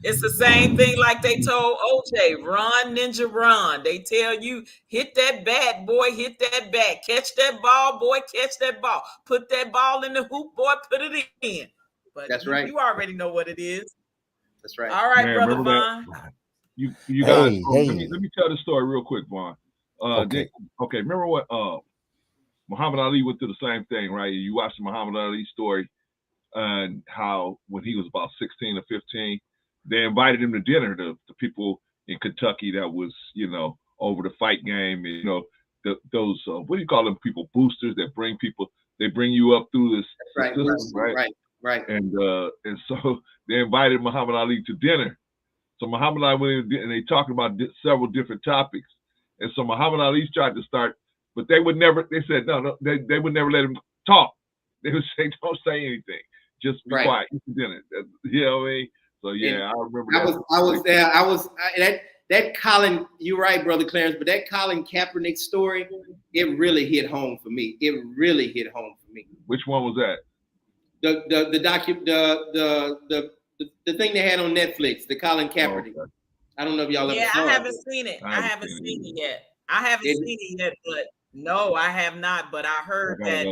It's the same thing like they told OJ, run, ninja, run. They tell you, hit that bat, boy, hit that bat. Catch that ball, boy, catch that ball. Put that ball in the hoop, boy, put it in. But that's right. You already know what it is. That's right. All right, Brother Vaughn. You guys, let me tell the story real quick, Vaughn. Remember what Muhammad Ali went through the same thing, right? You watched the Muhammad Ali story, and how when he was about 16 or 15, they invited him to dinner, the people in Kentucky that was, over the fight game, and, those what do you call them people, boosters that bring people, they bring you up through this system, right. And so they invited Muhammad Ali to dinner. So Muhammad Ali went in, and they talked about several different topics. And so Muhammad Ali tried to start, but they would never. They said no. They would never let him talk. They would say, "Don't say anything. Just be quiet. Eat the dinner." You know what I mean? So yeah, I remember. I was there. That Colin. You're right, Brother Clarence. But that Colin Kaepernick story, it really hit home for me. It really hit home for me. Which one was that? The thing they had on Netflix, the Colin Kaepernick. Oh, okay. I don't know if y'all ever saw it. I haven't seen it. I haven't seen it yet. I haven't seen it yet, but no, I have not. But I heard that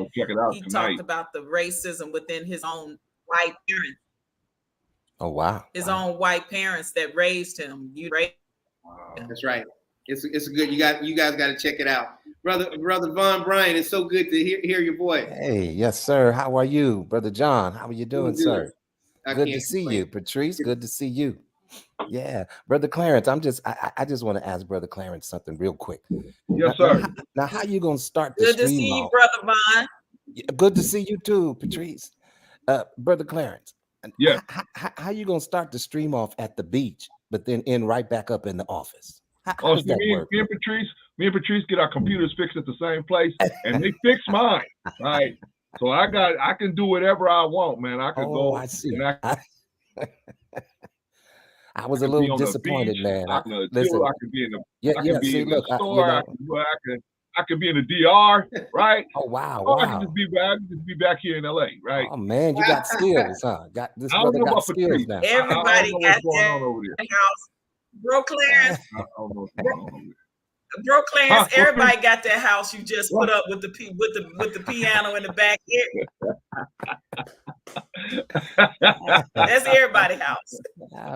he talked about the racism within his own white parents. Oh wow! His own white parents that raised him. That's right. It's good. You guys got to check it out, brother Von Bryan. It's so good to hear your voice. Hey, yes, sir. How are you, Brother John? How are you doing, sir? Good to see you, Patrice. Good to see you. Yeah, Brother Clarence. I just want to ask Brother Clarence something real quick. Yes, sir. Now, how you gonna start the stream? Good to see you, Brother Vaughn. Good to see you too, Patrice. Brother Clarence. Yeah. How you gonna start the stream off at the beach, but then end right back up in the office? How does that work? Me and Patrice get our computers fixed at the same place, and they fix mine. Right. So I can do whatever I want, man. I could go. I see. I was a little disappointed, man. Listen, I could be in the store. I could be in the DR, right? Oh wow! Or I can just be back here in LA, right? Oh man, you got skills, huh? This brother got skills now. Everybody got their house. Bro Clarence. Bro Clarence, everybody got that house you just put up with the piano in the back here. That's everybody's house.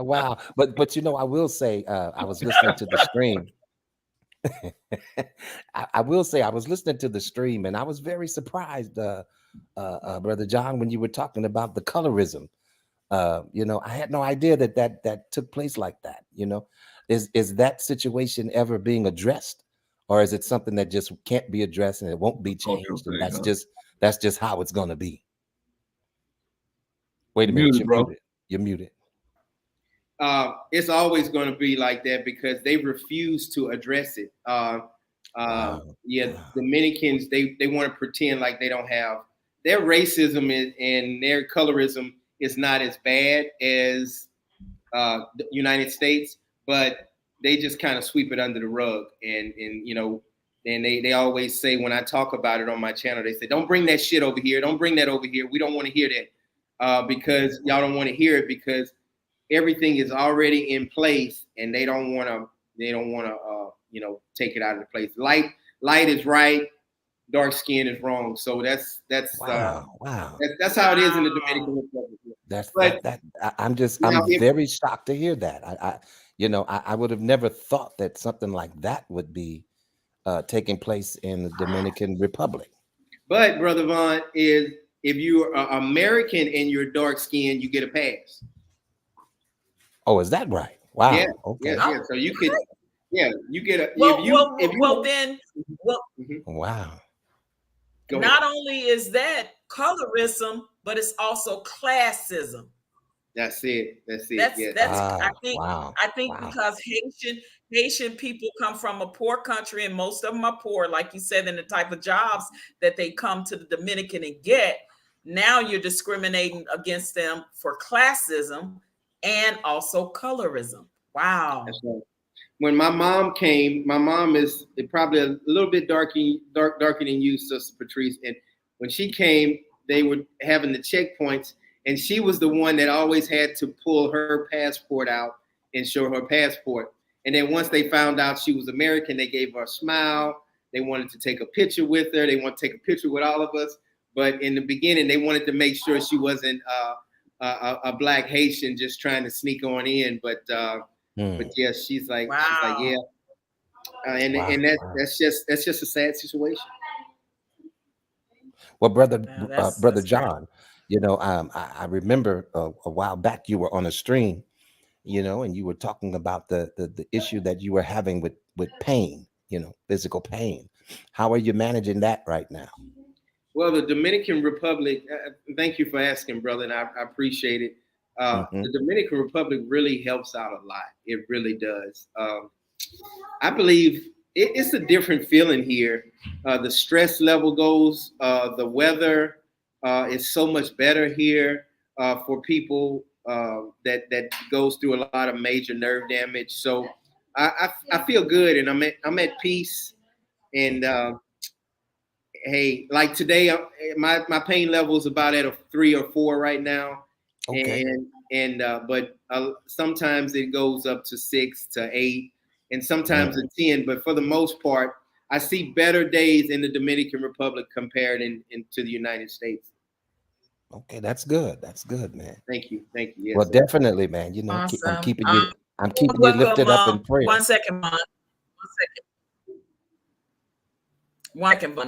Wow. But I will say, I was listening to the stream. I will say I was listening to the stream and I was very surprised, Brother John, when you were talking about the colorism. I had no idea that took place like that. Is that situation ever being addressed, or is it something that just can't be addressed and it won't be Cultural changed, and thing, that's just how it's gonna be? Wait a You minute, muted, you're bro. muted. You're muted. It's always going to be like that because they refuse to address it. Wow. Dominicans, they want to pretend like they don't have their racism and their colorism is not as bad as the United States, but they just kind of sweep it under the rug. And they always say, when I talk about it on my channel, they say, don't bring that shit over here. Don't bring that over here. We don't want to hear that because y'all don't want to hear it because everything is already in place and they don't want to take it out of the place. Light is right, dark skin is wrong. So that's wow. That's how it is in the Dominican Republic. I'm very shocked to hear that. I would have never thought that something like that would be taking place in the Dominican Republic. But Brother Vaughn, if you're American and you're dark skinned, you get a pass. Oh, is that right? Wow. Yeah. Okay. Yeah. So you could, you get a. Wow. Not only is that colorism, but it's also classism. That's it. I think because Haitian people come from a poor country, and most of them are poor, like you said, in the type of jobs that they come to the Dominican and get. Now you're discriminating against them for classism and also colorism. Wow. That's right. When my mom came, my mom is probably a little bit darker than you, Sister Patrice. And when she came, they were having the checkpoints, and she was the one that always had to pull her passport out and show her passport. And then once they found out she was American, they gave her a smile. They wanted to take a picture with her. They want to take a picture with all of us. But in the beginning, they wanted to make sure she wasn't a Black Haitian just trying to sneak on in. But yeah, she's like, yeah. That's just a sad situation. Well, brother John, I remember a while back you were on a stream, and you were talking about the issue that you were having with pain, physical pain. How are you managing that right now? Well, the Dominican Republic, thank you for asking, brother, and I appreciate it. The Dominican Republic really helps out a lot. It really does. I believe it's a different feeling here. The stress level goes, the weather is so much better here for people that goes through a lot of major nerve damage. So I feel good, and I'm at peace. And hey, like today, my pain level is about at a 3 or 4 right now. Okay. But sometimes it goes up to 6 to 8, and sometimes to 10. But for the most part, I see better days in the Dominican Republic compared to the United States. Okay, that's good. That's good, man. Thank you. Yes, well, definitely, man. Awesome. I'm keeping you lifted up in prayer. One second.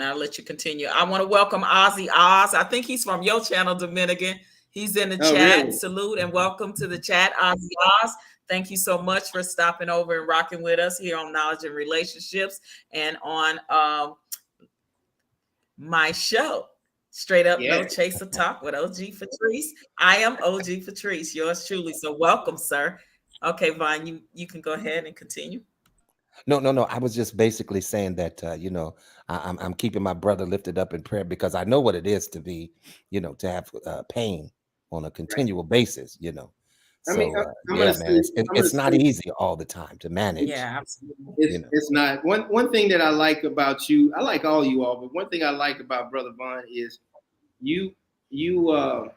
I'll let you continue. I want to welcome Ozzy Oz. I think he's from your channel, Dominican. He's in the chat. Really? Salute and welcome to the chat, Ozzy Oz. Thank you so much for stopping over and rocking with us here on Knowledge and Relationships and on my show, Straight Up No Chaser Talk with OG Patrice. I am OG Patrice, yours truly. So welcome, sir. Okay, Vaughn, you can go ahead and continue. No. I was just basically saying that, I'm keeping my brother lifted up in prayer because I know what it is to be, to have pain on a continual basis, So, it's not easy all the time to manage. Yeah, absolutely. It's not. One thing that I like about you, I like all you all, but one thing I like about Brother Vaughn is you are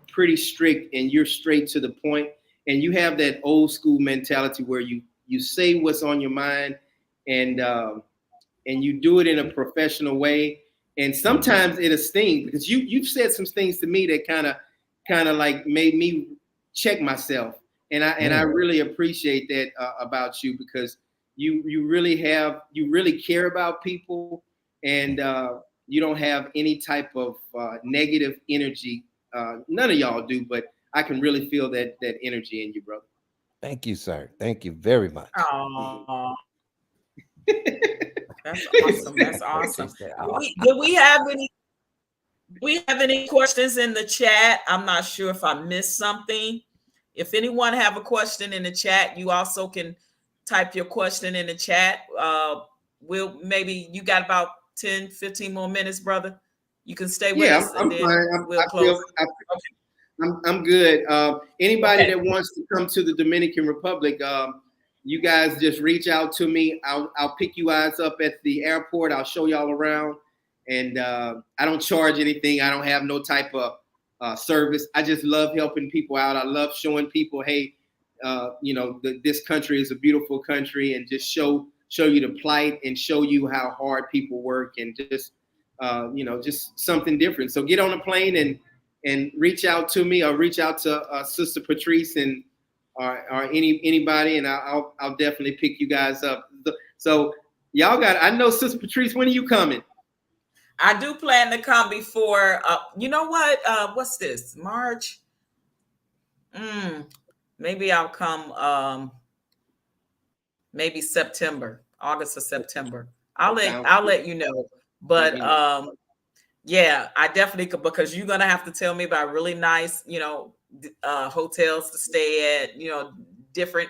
pretty strict and you're straight to the point, and you have that old school mentality where you say what's on your mind, and you do it in a professional way. And sometimes it'll sting because you've said some things to me that kind of like made me check myself. And I really appreciate that about you, because you really care about people, and you don't have any type of negative energy. None of y'all do, but I can really feel that energy in you, brother. Thank you, sir. Thank you very much. Oh, that's awesome. That's awesome. Do we have any questions in the chat? I'm not sure if I missed something. If anyone have a question in the chat, you also can type your question in the chat. Maybe you got about 10, 15 more minutes, brother. You can stay with us, I'm and then fine. we'll close. I'm good. Anybody that wants to come to the Dominican Republic, you guys just reach out to me. I'll pick you guys up at the airport. I'll show y'all around, and I don't charge anything. I don't have no type of service. I just love helping people out. I love showing people, hey, this country is a beautiful country, and just show you the plight and show you how hard people work, and just just something different. So get on a plane and reach out to me, or reach out to Sister Patrice and or anybody, and I'll definitely pick you guys up. So y'all I know Sister Patrice, when are you coming? I do plan to come before, you know what? What's this? March? Maybe I'll come maybe September, August or September. I'll let you know. But yeah, I definitely could, because you're gonna have to tell me about really nice, hotels to stay at, different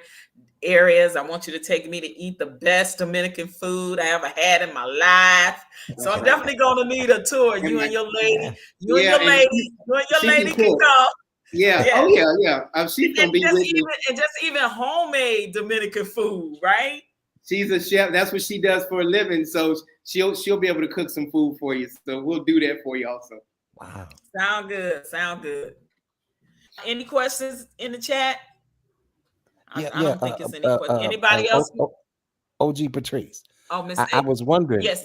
areas. I want you to take me to eat the best Dominican food I ever had in my life. So I'm definitely gonna need a tour. You and your lady, you and your lady can go. Yeah. Yeah. Oh yeah. She's gonna be with me. And just even homemade Dominican food, right? She's a chef. That's what she does for a living. So she'll be able to cook some food for you. So we'll do that for you also. Wow. Sound good. Any questions in the chat? I don't think it's any question. Anybody else? OG Patrice. Oh, Miss. I was wondering. Yes.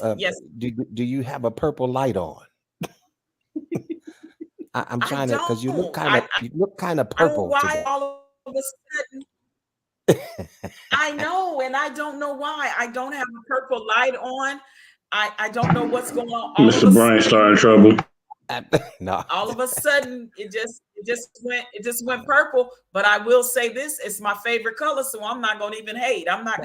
Do you have a purple light on? I'm trying to, because you look kind of purple. Why today. all of a sudden? I know, and I don't know why. I don't have a purple light on. I don't know what's going on. Mr. Brian started trouble. No. All of a sudden, it just went purple. But I will say this: it's my favorite color, so I'm not gonna even hate. I'm not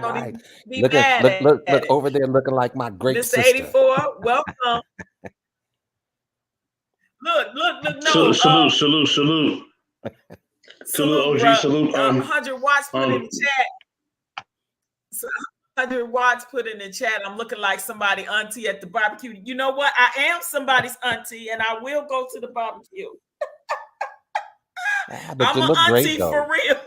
gonna be mad. Look over there, looking like my great Mr. sister. 84, welcome. Look, no. Salute. Salute, OG, salute. 100 watts put in the chat. 100 watts put in the chat. I'm looking like somebody auntie at the barbecue. You know what? I am somebody's auntie, and I will go to the barbecue. But I'm you an look auntie great, though. for real.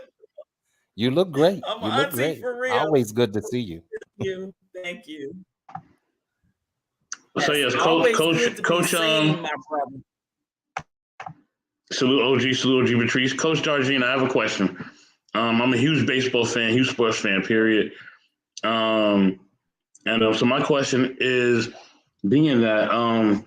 You look great. I'm you an look auntie great. for real. Always good to see you. Thank you. So yes, Coach salute OG Patrice. Coach Darjean, I have a question. I'm a huge baseball fan, huge sports fan, period. So my question is, being that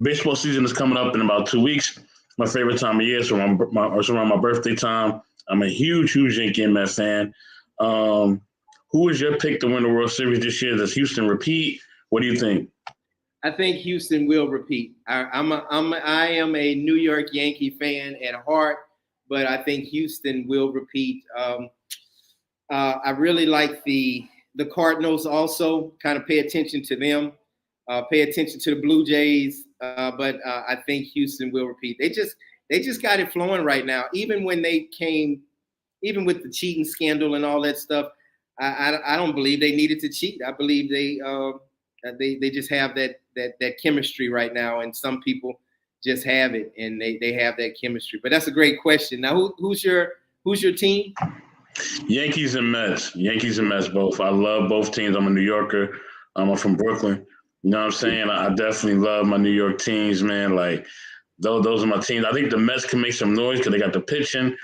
baseball season is coming up in about 2 weeks, my favorite time of year, so around my birthday time. I'm a huge Yankee and Mets fan. Who is your pick to win the World Series this year? Does Houston repeat? What do you think? I think Houston will repeat. I am a New York Yankee fan at heart, but I think Houston will repeat. I really like the Cardinals also. Kind of pay attention to them. Pay attention to the Blue Jays, but I think Houston will repeat. They just got it flowing right now. Even when they came, even with the cheating scandal and all that stuff, I don't believe they needed to cheat. I believe they just have that chemistry right now, and some people just have it, and they have that chemistry. But that's a great question. Now, who's your team? Yankees and Mets. Yankees and Mets both. I love both teams. I'm a New Yorker. I'm from Brooklyn. You know what I'm saying? I definitely love my New York teams, man. Like, those are my teams. I think the Mets can make some noise because they got the pitching.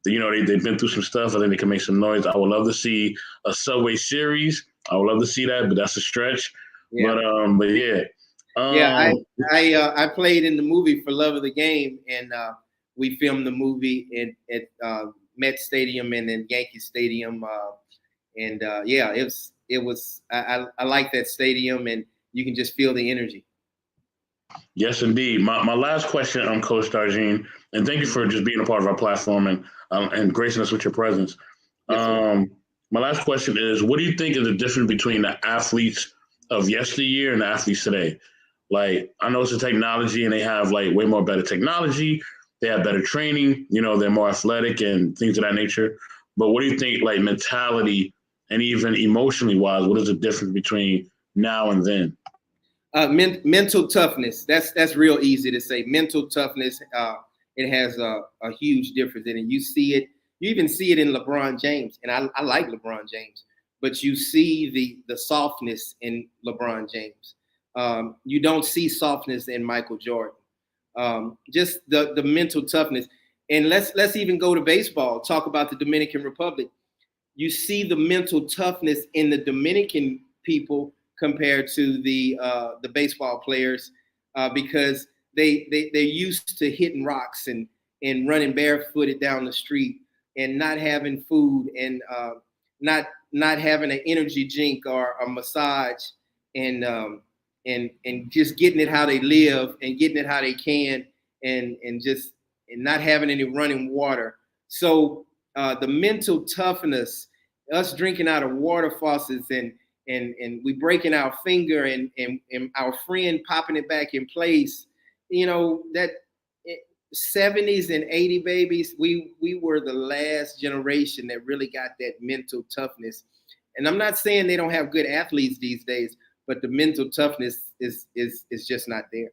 They've been through some stuff. I think they can make some noise. I would love to see a Subway Series. I would love to see that, but that's a stretch. Yeah. But yeah. I played in the movie For Love of the Game, and we filmed the movie at Met Stadium and then Yankee Stadium. Yeah, it was. I like that stadium, and you can just feel the energy. Yes, indeed. My last question, Coach Darjean, and thank you for just being a part of our platform and gracing us with your presence. Yes, my last question is, what do you think is the difference between the athletes of yesteryear and the athletes today? Like, I know it's a technology and they have like way more better technology. They have better training, they're more athletic and things of that nature. But what do you think, like mentality and even emotionally wise, what is the difference between now and then? Mental toughness. That's real easy to say. Mental toughness. It has a huge difference in it. You see it. You even see it in LeBron James, and I like LeBron James, but you see the softness in LeBron James. You don't see softness in Michael Jordan. Just the mental toughness. And let's even go to baseball. Talk about the Dominican Republic. You see the mental toughness in the Dominican people compared to the baseball players because they're used to hitting rocks and running barefooted down the street and not having food and not having an energy drink or a massage and just getting it how they live and getting it how they can and not having any running water. So the mental toughness, us drinking out of water faucets and we breaking our finger and our friend popping it back in place, that 70s and 80 babies, we were the last generation that really got that mental toughness. And I'm not saying they don't have good athletes these days, but the mental toughness is just not there.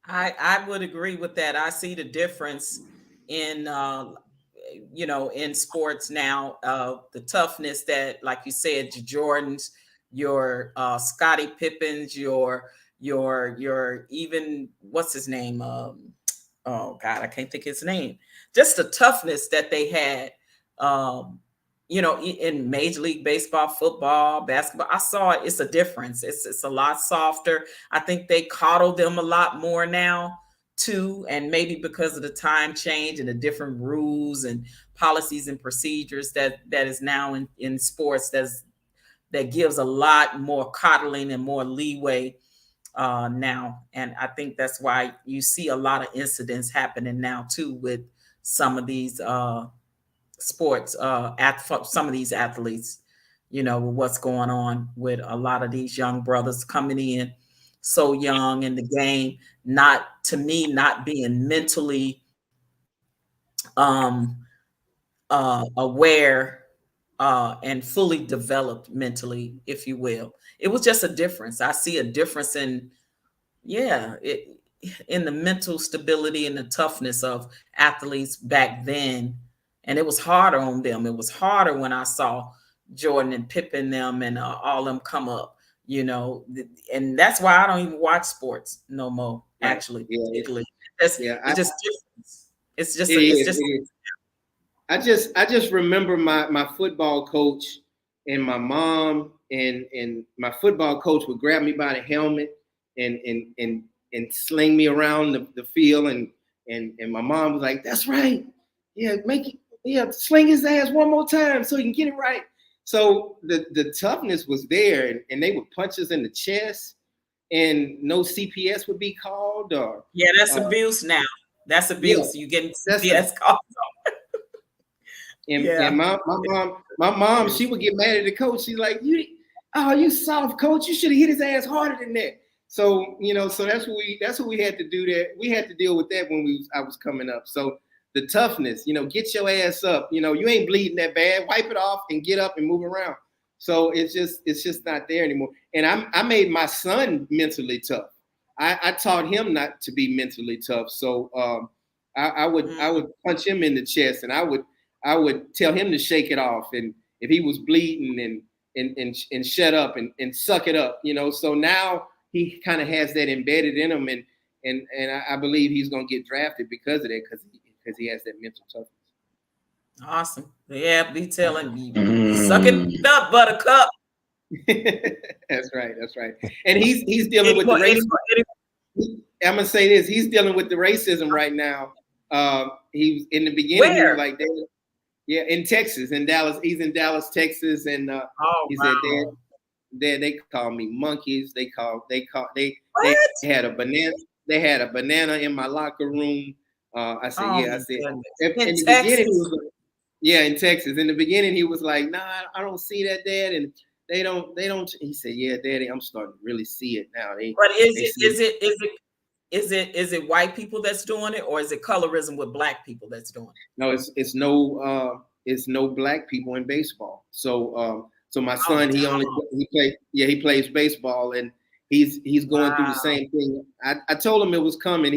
I would agree with that. I see the difference in in sports now, the toughness that, like you said, your Jordans, your Scottie Pippens, your even what's his name? Oh God, I can't think his name. Just the toughness that they had, in Major League Baseball, football, basketball. I saw it. It's a difference. It's a lot softer. I think they coddle them a lot more now too, and maybe because of the time change and the different rules and policies and procedures that is now in sports, that gives a lot more coddling and more leeway now. And I think that's why you see a lot of incidents happening now too with some of these sports some of these athletes, with what's going on with a lot of these young brothers coming in so young in the game, not being mentally aware and fully developed mentally, if you will. It was just a difference. I see a difference in the mental stability and the toughness of athletes back then. And it was harder on them. It was harder when I saw Jordan and Pippen them and all them come up, and that's why I don't even watch sports no more. Right. Actually, particularly, it's just different. It's just. I just remember my football coach and my mom and my football coach would grab me by the helmet and sling me around the field and my mom was like, "That's right, sling his ass one more time so he can get it right." So the toughness was there, and they would punch us in the chest, and no CPS would be called. Or that's abuse now. That's abuse. You getting CPS called. And my mom, she would get mad at the coach. She's like, "You soft, coach. You should have hit his ass harder than that." So so that's what we had to do. That we had to deal with that when I was coming up. So the toughness, get your ass up. You ain't bleeding that bad. Wipe it off and get up and move around. So it's just not there anymore. And I made my son mentally tough. I taught him not to be mentally tough. So I would punch him in the chest, and I would tell him to shake it off. And if he was bleeding and shut up and suck it up, So now he kind of has that embedded in him, and I believe he's gonna get drafted because of that, because he has that mental toughness. Awesome. Yeah, be telling you, suck it up, buttercup. That's right. And he's dealing with the racism. I'm gonna say this: he's dealing with the racism right now. he was in the beginning. He was Where? like, Dad, yeah, in Texas, in Dallas. He's in Dallas, Texas, and Oh, he said, wow. Dad, they call me monkeys. They What? had a banana. They had a banana in my locker room. I said, Oh, yeah. I my said, goodness. in In the beginning, he Texas? was like, yeah, in Texas. In the beginning, he was like, nah, I don't see that, Dad, and they don't. He said, yeah, Daddy, I'm starting to really see it now. But They see is it white people that's doing it, or is it colorism with black people that's doing it? No, it's no black people in baseball. So my Oh, son, he plays baseball, and he's going through the wow. same thing. I told him it was coming.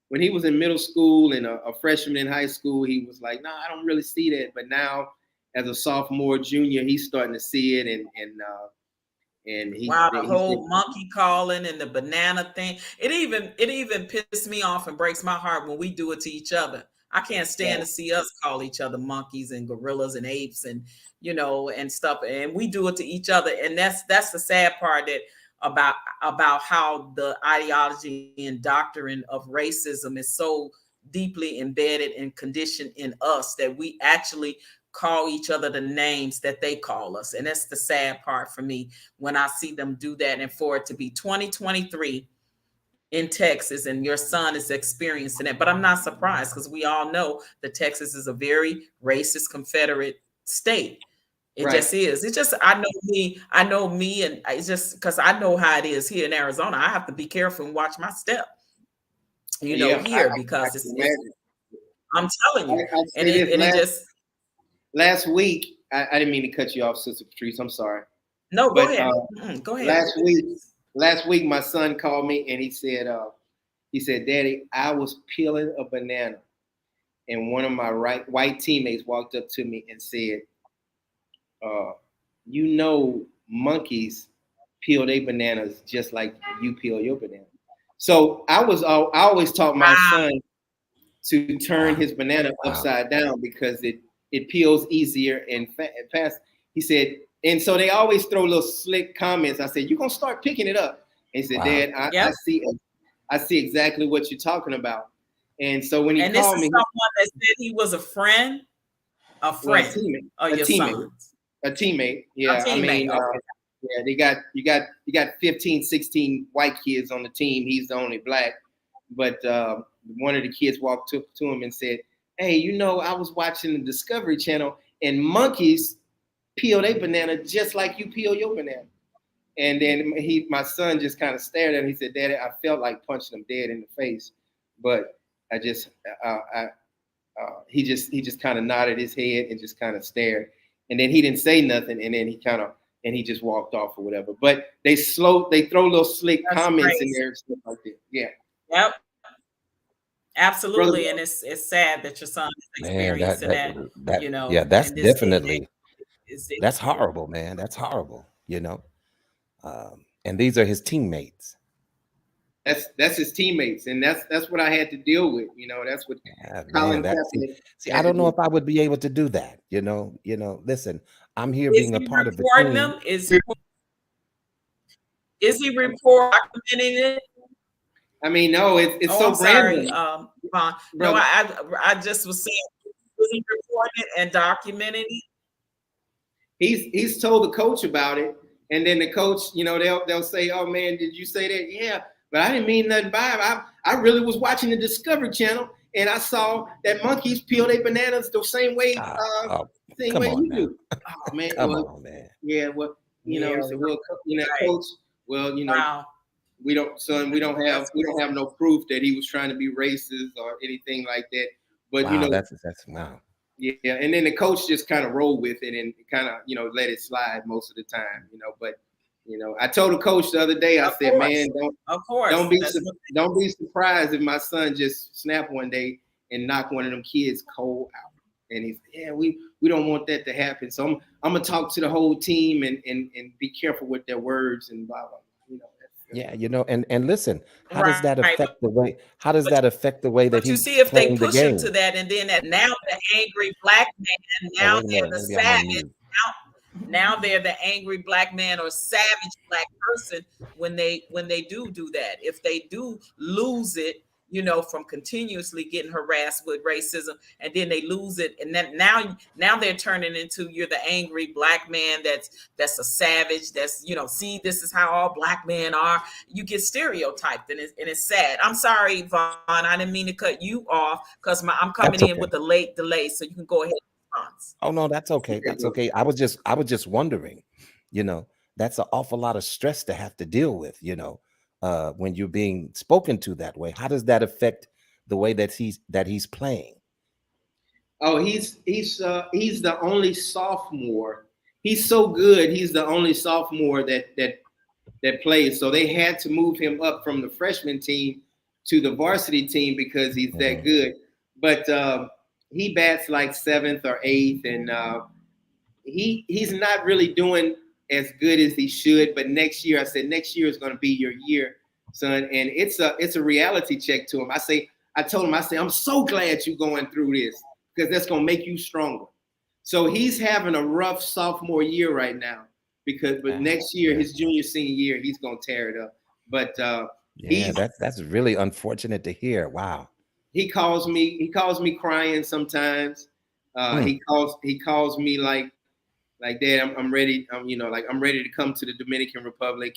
When he was in middle school and a freshman in high school, he was like, no, I don't really see that. But now as a sophomore, junior, he's starting to see it, and Wow, the he's whole monkey calling and the banana thing. It even pisses me off and breaks my heart when we do it to each other. I can't stand to see us call each other monkeys and gorillas and apes and and stuff. And we do it to each other. And that's the sad part that about how the ideology and doctrine of racism is so deeply embedded and conditioned in us that we actually call each other the names that they call us. And that's the sad part for me when I see them do that. And for it to be 2023 in Texas and your son is experiencing it. But I'm not surprised because we all know that Texas is a very racist Confederate state. It right. just is. It's just, I know me, and it's just because I know how it is here in Arizona. I have to be careful and watch my step, here because I'm telling you. And it just, last week, I didn't mean to cut you off, Sister Patrice. I'm sorry. no, go ahead. Go ahead. Last week, my son called me and he said, Daddy, I was peeling a banana, and one of my white teammates walked up to me and said, monkeys peel their bananas just like you peel your banana. So I always taught my son to turn his banana upside down because it peels easier and fast. He said, and so they always throw little slick comments. I said, you're gonna start picking it up. And he said, Dad, I see exactly what you're talking about. And so when he called me, someone that said he was a friend, of your sons. A teammate. Yeah. A teammate. I mean, yeah, you got 15, 16 white kids on the team. He's the only black. But one of the kids walked to him and said, hey, I was watching the Discovery Channel and monkeys peel their banana just like you peel your banana. And then my son just kind of stared at him. He said, Daddy, I felt like punching him dead in the face. But I just, he just kind of nodded his head and just kind of stared. And then he didn't say nothing. And then he just walked off or whatever. But they throw little slick comments in there and stuff like that. Yeah. Yep. Absolutely. Brother, and it's sad that your son is experiencing that. Yeah, that's definitely, that's horrible, man. That's horrible, and these are his teammates. That's his teammates, and that's what I had to deal with. That's what Colin Kaepernick. See, I don't know if I would be able to do that. Listen, I'm here being a part of the team. Them? Is he documenting it? I mean, no, it's so sorry, random. No, I just was saying, was he reporting it and documenting it? He's told the coach about it, and then the coach, they'll say, "Oh man, did you say that?" Yeah, but I didn't mean nothing by it. I really was watching the Discovery Channel, and I saw that monkeys peel their bananas the same way, you do. Oh man, come on, man. Yeah, well, coach. Well, wow. We don't have no proof that he was trying to be racist or anything like that. But that's wow. Yeah, and then the coach just kind of rolled with it and kind of let it slide most of the time. But I told the coach the other day. I said, man, don't be surprised if my son just snap one day and knock one of them kids cold out. And he said, yeah, we don't want that to happen. So I'm gonna talk to the whole team and be careful with their words and blah blah. Yeah, and listen, how does that affect the way? How does that affect the way that you see if they push him to that, and then now the angry black man, now they're the savage. Now they're the angry black man or savage black person when they do that. If they do lose it, you know, from continuously getting harassed with racism, and then they lose it, and then now they're turning into, you're the angry black man that's a savage, that's, you know, see, this is how all black men are. You get stereotyped, and it's sad. I'm sorry, Vaughn, I didn't mean to cut you off, because I'm coming in with a late delay, so you can go ahead and respond. Oh no, that's okay. That's okay. I was just wondering, you know, that's an awful lot of stress to have to deal with, you know, when you're being spoken to that way. How does that affect the way that he's playing? Oh, he's the only sophomore. He's so good. He's the only sophomore that plays. So they had to move him up from the freshman team to the varsity team because he's that good. But he bats like 7th or 8th, and he's not really doing as good as he should. But next year, I said, next year is going to be your year, son. And it's a reality check to him. I told him, I'm so glad you're going through this, because that's going to make you stronger. So he's having a rough sophomore year right now, but next year, his junior, senior year, he's going to tear it up. But that's really unfortunate to hear. Wow. He calls me crying sometimes. He calls me like, Dad, I'm ready. I'm ready to come to the Dominican Republic.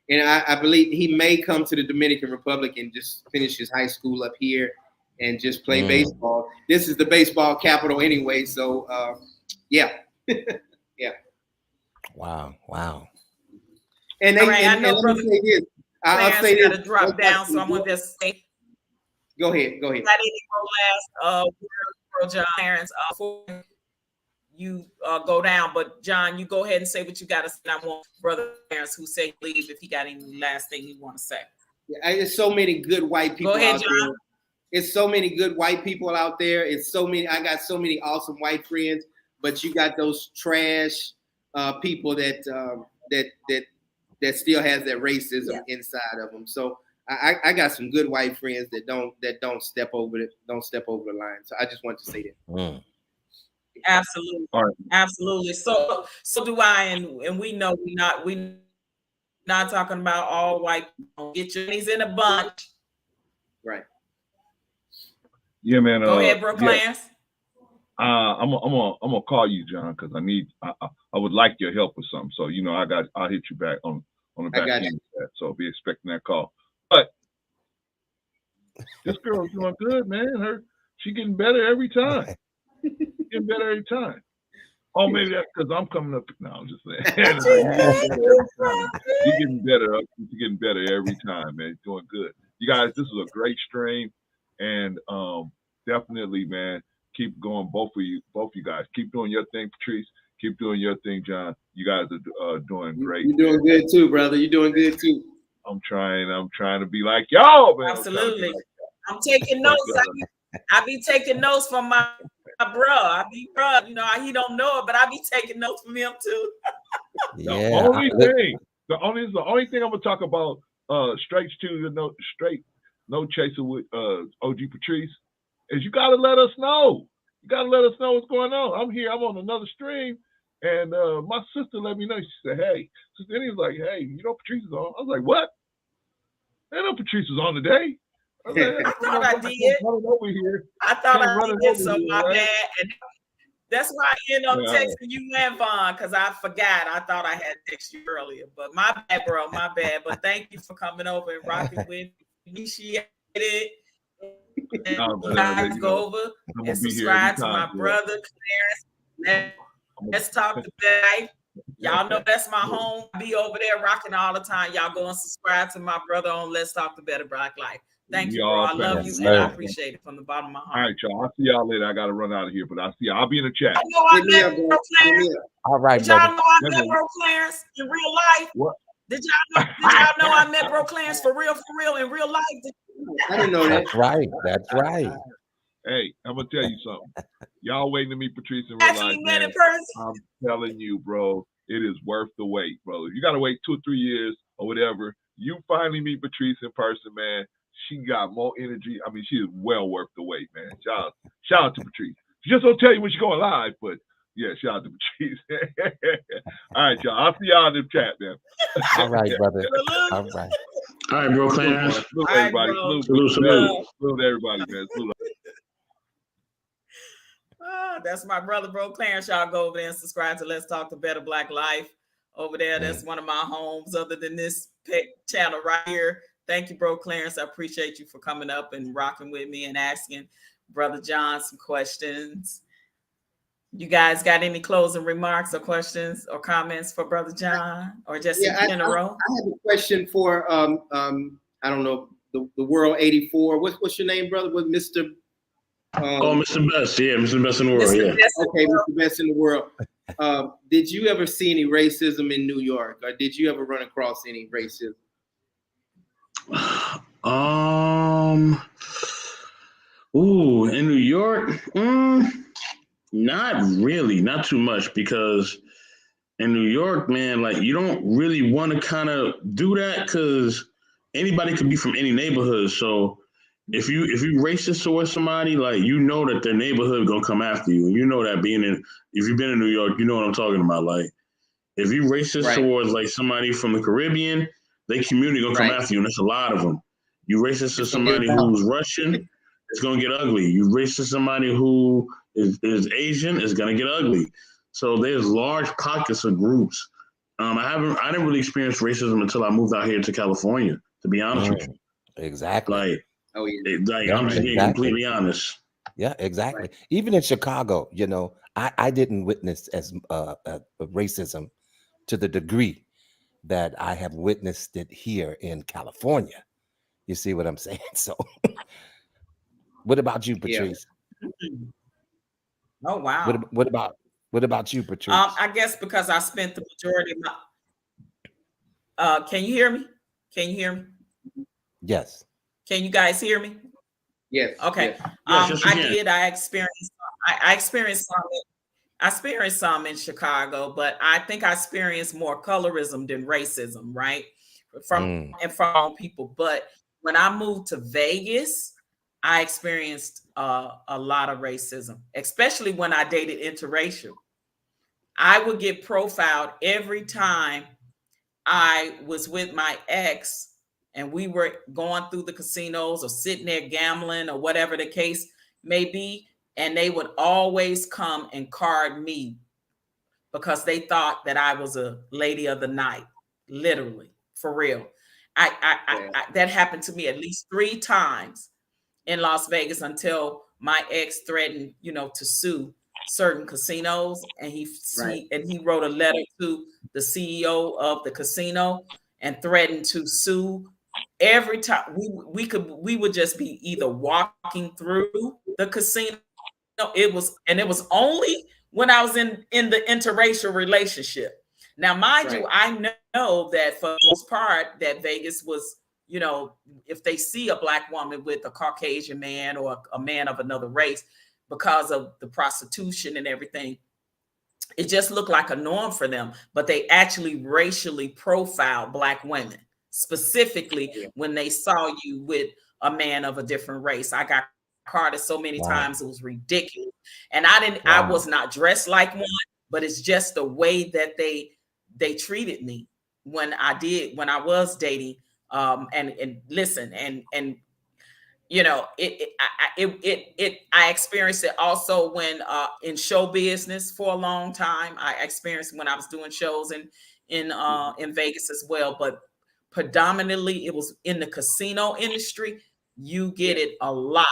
And I believe he may come to the Dominican Republic and just finish his high school up here and just play baseball. This is the baseball capital anyway. So, yeah. Yeah. Wow. And I know, brother, I'll say this. Got to drop down, so I'm going to just say. Go ahead. Got any more last word, John, parents, before you go down? But John, you go ahead and say what you got to say. I want brother parents who say leave if he got any last thing he want to say. Yeah, there's so many good white people go ahead, out John. there. It's so many good white people out there. It's so many. I got so many awesome white friends, but you got those trash people that still has that racism inside of them. So I got some good white friends that don't step over the line. So I just want to say that. Absolutely, absolutely. So do I, and we know we not talking about all white people. Get your knees in a bunch. Right. Yeah, man. Go ahead, Brooke Lance. I'm gonna call you, John, because I would like your help with something. So I'll hit you back on the back end of that. So be expecting that call. But this girl's doing good, man. She getting better every time. Getting better every time. Oh, maybe that's because I'm coming up. No, I'm just saying. You're getting better. You're getting better every time, man. You're doing good. You guys, this is a great stream, and definitely, man, keep going. Both of you guys, keep doing your thing, Patrice. Keep doing your thing, John. You guys are doing great. You're doing good too, brother. You're doing good too. I'm trying to be like y'all, man. Absolutely. I'm taking notes. I be taking notes from my bro. He don't know it, but I be taking notes from him too. The only thing I'm gonna talk about straight no chaser with OG Patrice is you gotta let us know. You gotta let us know what's going on. I'm here. I'm on another stream, and my sister let me know. She said, "Hey," Sister Annie was like, "Hey, Patrice is on." I was like, "What? I know Patrice was on today." I thought I did. Over here. I thought I did, so my bad. And that's why I ended up texting you and Vaughn, because I forgot. I thought I had texted you earlier. But my bad, bro, my bad. But thank you for coming over and rocking with me. Appreciate it. And you guys go over and subscribe to my brother, Clarence. Let's talk today. Y'all know that's my home. I be over there rocking all the time. Y'all go and subscribe to my brother on Let's Talk the Better Black Life. Thank you, bro. I love you, and I appreciate it from the bottom of my heart. All right, y'all. I'll see y'all later. I got to run out of here, but I'll see y'all. I'll be in the chat. I know I met Bro Clarence. All right, did y'all know I met Bro Clarence in real life? What? Did y'all know I met Bro Clarence for real in real life? I didn't know that. That's right. Hey, I'm gonna tell you something. Y'all waiting to meet Patrice in real life, man. I'm telling you, bro, it is worth the wait, bro. If you gotta wait 2 or 3 years or whatever, you finally meet Patrice in person, man. She got more energy. I mean, she is well worth the wait, man. Shout out to Patrice. She just don't tell you when she's going live, but yeah, shout out to Patrice. All right, y'all. I'll see y'all in the chat, man. All right, brother. All right. All right, bro, Clarence. Salute All right, everybody. bro. Salute everybody, man. Salute. That's my brother, bro, Clarence. Y'all go over there and subscribe to Let's Talk to Better Black Life. Over there, that's one of my homes other than this channel right here. Thank you, bro, Clarence. I appreciate you for coming up and rocking with me and asking Brother John some questions. You guys got any closing remarks or questions or comments for Brother John, or just in general? I have a question for I don't know, the World 84. What's your name, brother? What Mr. Mr. Best, yeah, Mr. Best in the world, Mr. yeah. Best okay, Mr. Best in the world. Did you ever see any racism in New York, or did you ever run across any racism? In New York, not really, not too much, because in New York, man, like, you don't really want to kind of do that because anybody could be from any neighborhood. So if you racist towards somebody, like, you know that their neighborhood gonna come after you, and you know that if you've been in New York, you know what I'm talking about. Like, if you racist towards like somebody from the Caribbean, their community gonna come after you, and there's a lot of them. You racist to somebody who's Russian, it's gonna get ugly. You racist to somebody who is Asian, it's gonna get ugly. So there's large pockets of groups. I didn't really experience racism until I moved out here to California, to be honest with you. Exactly. Like, I'm just being completely honest. Yeah, exactly. Even in Chicago, you know, I didn't witness as racism to the degree that I have witnessed it here in California. You see what I'm saying? So what about you, Patrice? Oh, wow. What about you, Patrice? I guess because I spent the majority of my can you hear me? Can you hear me? Yes. Can you guys hear me? Yes. Okay. Yes. I experienced some in Chicago, but I think I experienced more colorism than racism, right? From people. But when I moved to Vegas, I experienced a lot of racism, especially when I dated interracial. I would get profiled every time I was with my ex and we were going through the casinos or sitting there gambling or whatever the case may be. And they would always come and card me because they thought that I was a lady of the night, literally, for real. That happened to me at least 3 times in Las Vegas until my ex threatened, to sue certain casinos, and he wrote a letter to the CEO of the casino and threatened to sue. Every time we would just be either walking through the casino. It was only when I was in the interracial relationship. Now, mind you, I know that for the most part that Vegas was, if they see a Black woman with a Caucasian man or a man of another race, because of the prostitution and everything, it just looked like a norm for them. But they actually racially profiled Black women, specifically when they saw you with a man of a different race. I got carded so many times, it was ridiculous. And I was not dressed like one, but it's just the way that they treated me when I was dating. And listen, and I experienced it also when in show business for a long time. I experienced when I was doing shows in Vegas as well, but predominantly it was in the casino industry. You get it a lot,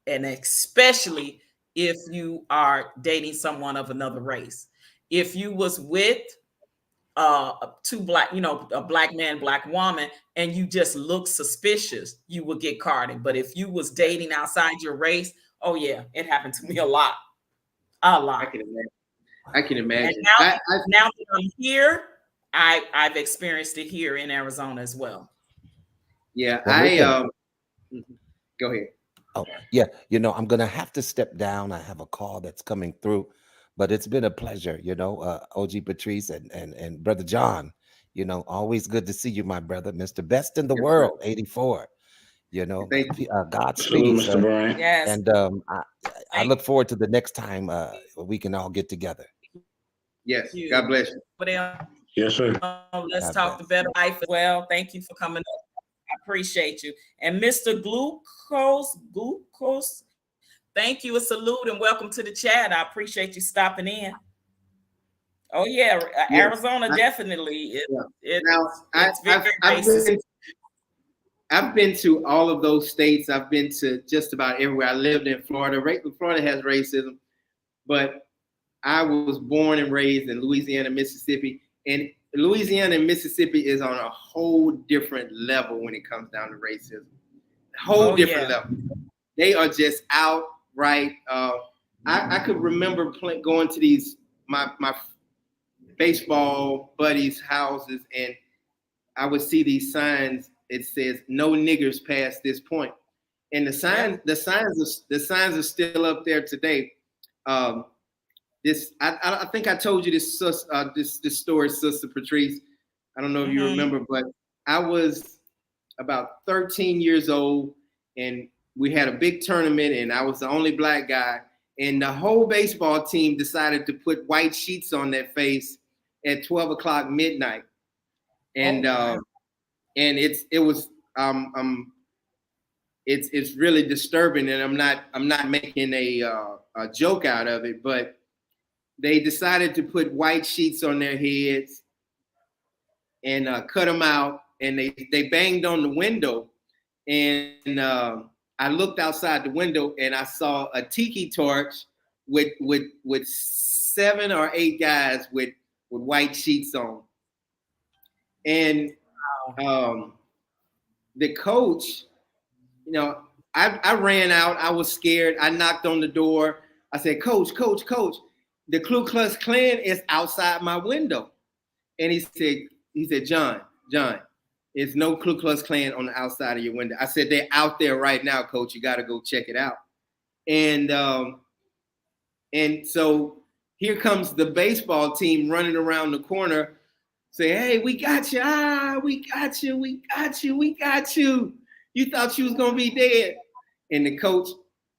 and especially if you are dating someone of another race. If you was with two Black, a Black man, Black woman, and you just look suspicious, you would get carded. But if you was dating outside your race, oh yeah, it happened to me a lot. I can imagine. And now that I'm here, I've experienced it here in Arizona as well. Yeah, go ahead. Oh, yeah. I'm going to have to step down. I have a call that's coming through, but it's been a pleasure, OG Patrice and Brother John, always good to see you, my brother, Mr. Best in the World, 84, Godspeed, Mr. Brian. Yes. And I look forward to the next time we can all get together. Yes. God bless you. Yes, sir. Let's talk to Better Life as well. Thank you for coming up. I appreciate you. And Mr. Glucose, thank you, a salute, and welcome to the chat. I appreciate you stopping in. Oh yeah, Yeah. Arizona definitely. Now, It's very racist. I've been to all of those states. I've been to just about everywhere. I lived in Florida. Florida has racism, but I was born and raised in Louisiana, Mississippi, and Louisiana and Mississippi is on a whole different level when it comes down to racism. Whole different level. They are just outright. I could remember going to these my baseball buddies' houses, and I would see these signs. It says "No niggers past this point," and the signs are still up there today. I think I told you this story, Sister Patrice. I don't know if you remember, but I was about 13 years old, and we had a big tournament, and I was the only black guy, and the whole baseball team decided to put white sheets on their face at 12 o'clock midnight, and it's really disturbing, and I'm not making a joke out of it, but they decided to put white sheets on their heads and cut them out, and they banged on the window, and I looked outside the window and I saw a tiki torch with 7 or 8 guys with white sheets on, and the coach, you know, I ran out. I was scared. I knocked on the door. I said, Coach, the Ku Klux Klan is outside my window. And he said, John, there's no Ku Klux Klan on the outside of your window. I said, they're out there right now, Coach. You got to go check it out. And so here comes the baseball team running around the corner, say, hey, we got you. We got you. You thought you was going to be dead. And the coach,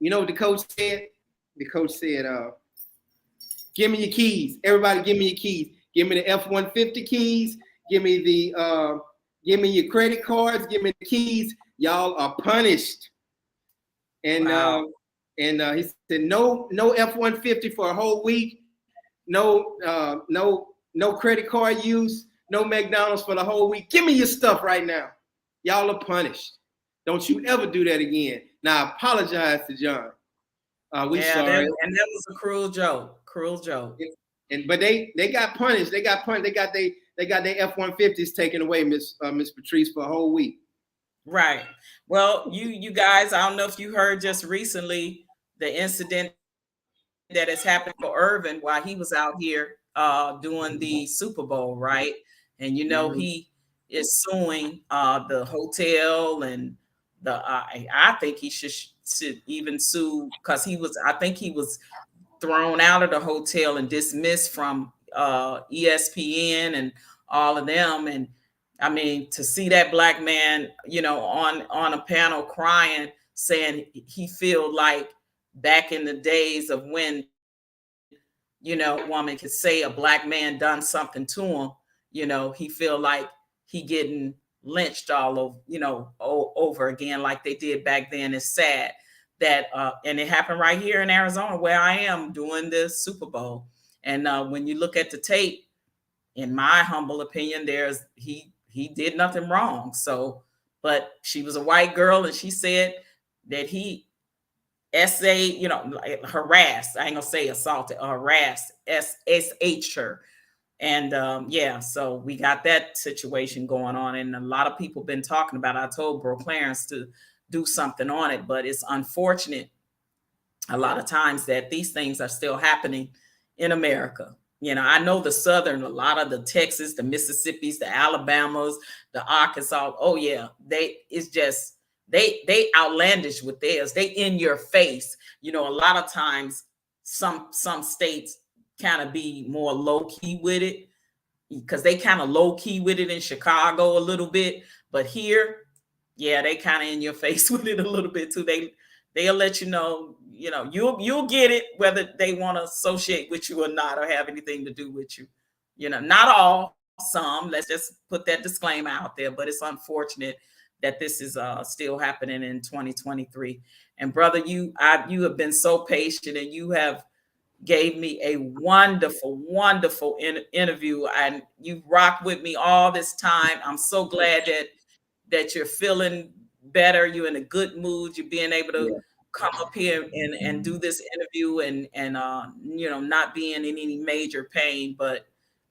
you know what the coach said? The coach said, give me your keys. Everybody give me your keys. Give me the F-150 keys. Give me your credit cards. Give me the keys. Y'all are punished. And he said, no F-150 for a whole week. No credit card use. No McDonald's for the whole week. Give me your stuff right now. Y'all are punished. Don't you ever do that again. Now, I apologize to John. We sorry. And that was a cruel joke. But they got punished. They got their F-150s taken away, Miss Patrice, for a whole week. Right. Well, you guys, I don't know if you heard just recently the incident that has happened for Irvin while he was out here doing the Super Bowl, right? And you know he is suing the hotel, and I think he should even sue, because I think he was thrown out of the hotel and dismissed from ESPN and all of them. And I mean, to see that black man, you know, on a panel crying, saying he feel like back in the days of when, you know, a woman could say a black man done something to him, you know, he feel like he getting lynched all over, you know, over again like they did back then. It's sad that and it happened right here in Arizona where I am doing this Super Bowl. And when you look at the tape, in my humble opinion, he did nothing wrong. So, but she was a white girl, and she said that he harassed, I ain't gonna say assaulted, harassed, SH her. And so we got that situation going on, and a lot of people been talking about it. I told Bro Clarence to do something on it, but it's unfortunate a lot of times that these things are still happening in America. You know, I know the Southern, a lot of the Texas, the Mississippis, the Alabamas, the Arkansas. Oh yeah, they outlandish with theirs. They in your face. You know, a lot of times some states kind of be more low key with it, because they kind of low key with it in Chicago a little bit, but here, yeah, they kind of in your face with it a little bit too. They'll let you know, you'll get it whether they want to associate with you or not, or have anything to do with you. You know, not all, some. Let's just put that disclaimer out there. But it's unfortunate that this is still happening in 2023. And brother, you have been so patient, and you have gave me a wonderful interview, and you rocked with me all this time. I'm so glad that you're feeling better. You're in a good mood. You're being able to come up here and do this interview, and not being in any major pain. But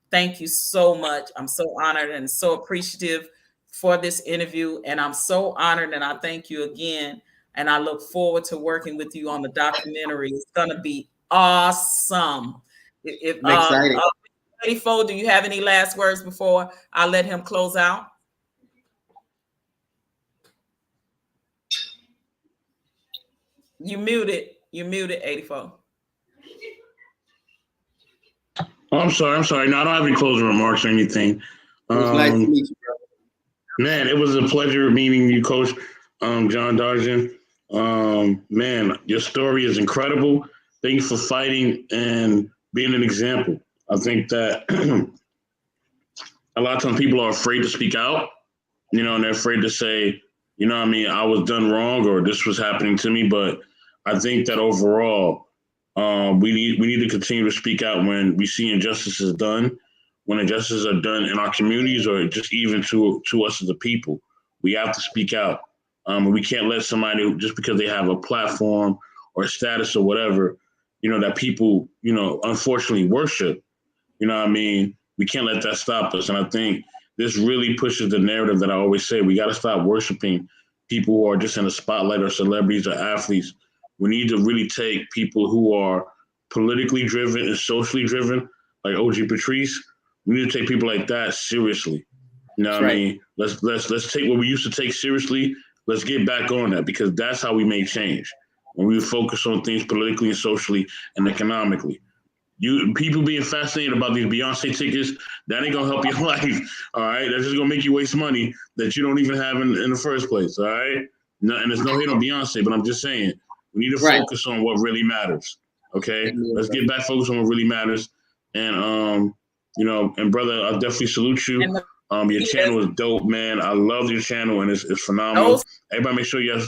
thank you so much. I'm so honored and so appreciative for this interview, and I'm so honored, and I thank you again. And I look forward to working with you on the documentary. It's gonna be awesome. If I'm excited. 84, do you have any last words before I let him close out? You muted 84. Oh, I'm sorry. No, I don't have any closing remarks or anything. It was nice to meet you, brother. Man, it was a pleasure meeting you, Coach John Darjean. Man, your story is incredible. Thank you for fighting and being an example. I think that a lot of times people are afraid to speak out, and they're afraid to say, I was done wrong or this was happening to me. But I think that overall, we need to continue to speak out when we see injustices done, when injustices are done in our communities or just even to us as a people. We have to speak out. We can't let somebody, just because they have a platform or a status or whatever, that people, unfortunately worship. We can't let that stop us. And I think this really pushes the narrative that I always say. We got to stop worshiping people who are just in the spotlight or celebrities or athletes. We need to really take people who are politically driven and socially driven, like OG Patrice. We need to take people like that seriously. You know what I mean? Let's take what we used to take seriously. Let's get back on that, because that's how we make change. When we focus on things politically and socially and economically. People being fascinated about these Beyonce tickets, that ain't gonna help your life. All right, that's just gonna make you waste money that you don't even have in the first place. All right, no, and there's no hate on Beyonce, but I'm just saying we need to focus on what really matters. Okay, let's get back focused on what really matters. And and brother, I definitely salute you. Your channel is dope, man. I love your channel, and it's phenomenal. Everybody, make sure you.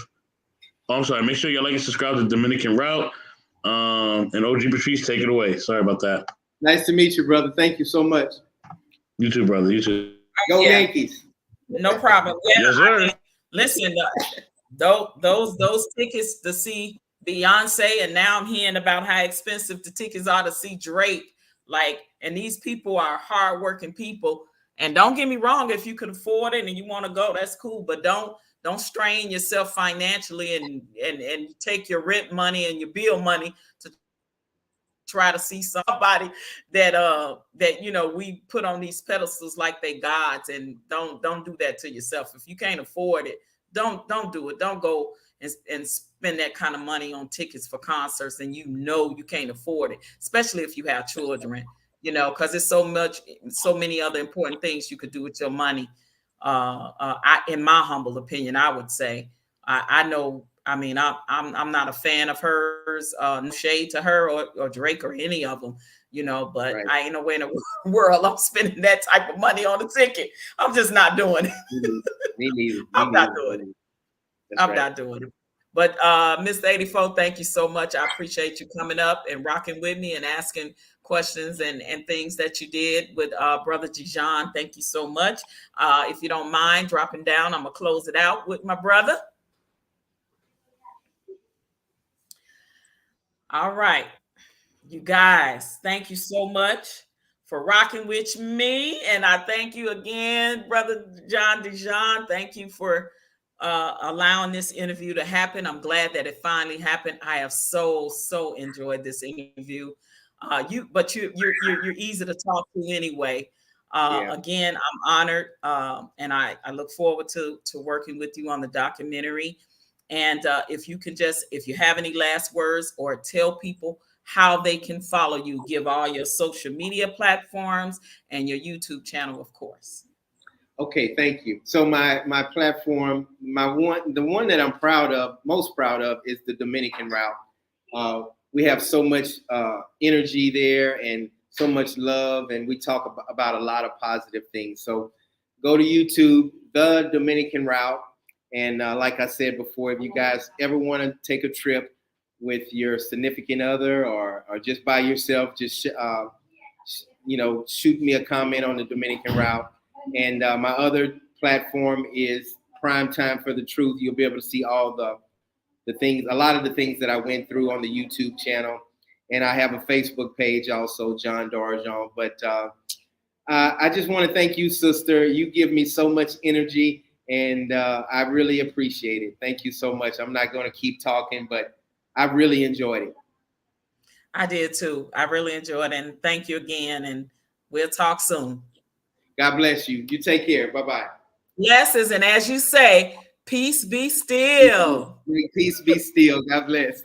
Make sure you like and subscribe to Dominican Route. And OG Patrice, take it away. Sorry about that. Nice to meet you, brother. Thank you so much. You too, brother. You too. Go Yankees. No problem. Yeah, yes, sir. Listen, those tickets to see Beyonce, and now I'm hearing about how expensive the tickets are to see Drake. And these people are hardworking people. And don't get me wrong, if you can afford it and you want to go, that's cool. But don't strain yourself financially and take your rent money and your bill money to try to see somebody that we put on these pedestals like they gods. And don't do that to yourself. If you can't afford it, don't do it. Don't go and spend that kind of money on tickets for concerts and you can't afford it, especially if you have children, because there's so many other important things you could do with your money. In my humble opinion, I would say, I'm not a fan of hers, no shade to her or Drake or any of them, but I ain't no way in the world I'm spending that type of money on a ticket. I'm just not doing it. Me neither. I'm not doing it. I'm not doing it. But Mr. 84, thank you so much. I appreciate you coming up and rocking with me and asking questions and things that you did with Brother Dijon. Thank you so much. If you don't mind dropping down, I'm going to close it out with my brother. All right. You guys, thank you so much for rocking with me. And I thank you again, Brother John Dijon. Thank you for allowing this interview to happen. I'm glad that it finally happened. I have so enjoyed this interview. You're easy to talk to anyway. Again, I'm honored, and I look forward to working with you on the documentary. And if you have any last words or tell people how they can follow you, give all your social media platforms and your YouTube channel, of course. Okay, thank you. So my platform, the one that I'm most proud of is the Dominican Route. We have so much energy there and so much love, and we talk about a lot of positive things. So go to YouTube, The Dominican Route, And like I said before, if you guys ever want to take a trip with your significant other or just by yourself, just shoot me a comment on the Dominican route. And my other platform is Prime Time for the Truth. You'll be able to see all the things, a lot of the things that I went through on the YouTube channel. And I have a Facebook page also, John Darjean. But I just want to thank you, sister. You give me so much energy, and I really appreciate it. Thank you so much. I'm not going to keep talking, but I really enjoyed it. I did too. I really enjoyed it. And thank you again. And we'll talk soon. God bless you. You take care. Bye-bye. Yes, and as you say, peace be still. Peace be still. God bless.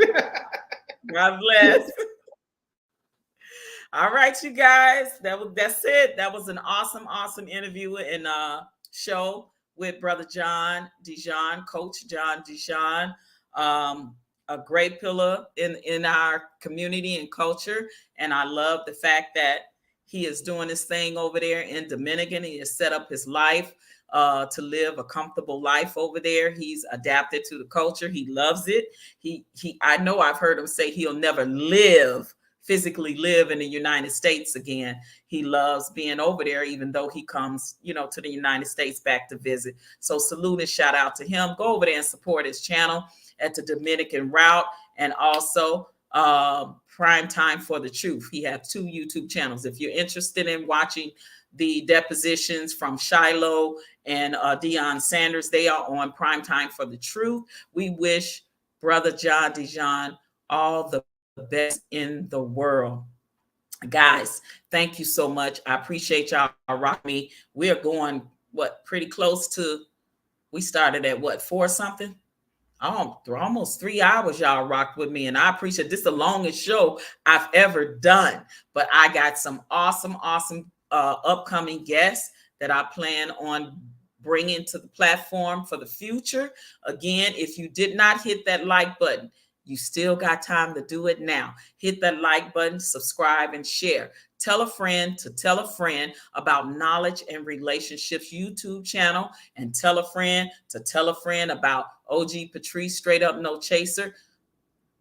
God bless. All right, you guys. That's it. That was an awesome interview and show with Brother John Darjean, Coach John Darjean. A great pillar in our community and culture. And I love the fact that he is doing his thing over there in Dominican. He has set up his life to live a comfortable life over there. He's adapted to the culture. He loves it. I know I've heard him say he'll never physically live in the United States again. He loves being over there, even though he comes, to the United States back to visit. So salute and shout out to him. Go over there and support his channel at the Dominican route, and also Prime Time for the Truth. He has 2 YouTube channels. If you're interested in watching the depositions from Shiloh and Deion Sanders, they are on Prime Time for the Truth. We wish Brother John Darjean all the best in the world. Guys, thank you so much. I appreciate y'all rocking me. We are going, pretty close to, we started at 4 something? Almost 3 hours y'all rocked with me, and I appreciate this. The longest show I've ever done, but I got some awesome upcoming guests that I plan on bringing to the platform for the future. Again, if you did not hit that like button, you still got time to do it now. Hit that like button, subscribe, and share. Tell a friend to tell a friend about Knowledge and Relationships YouTube channel, and tell a friend to tell a friend about OG Patrice Straight Up No Chaser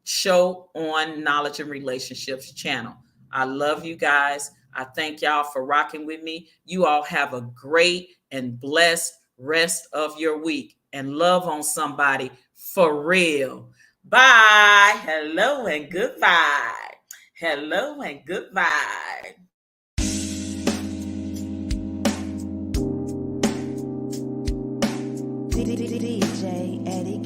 show on Knowledge and Relationships channel. I love you guys. I thank y'all for rocking with me. You all have a great and blessed rest of your week, and love on somebody for real. Bye. Hello and goodbye. Hello and goodbye. DJ Eddie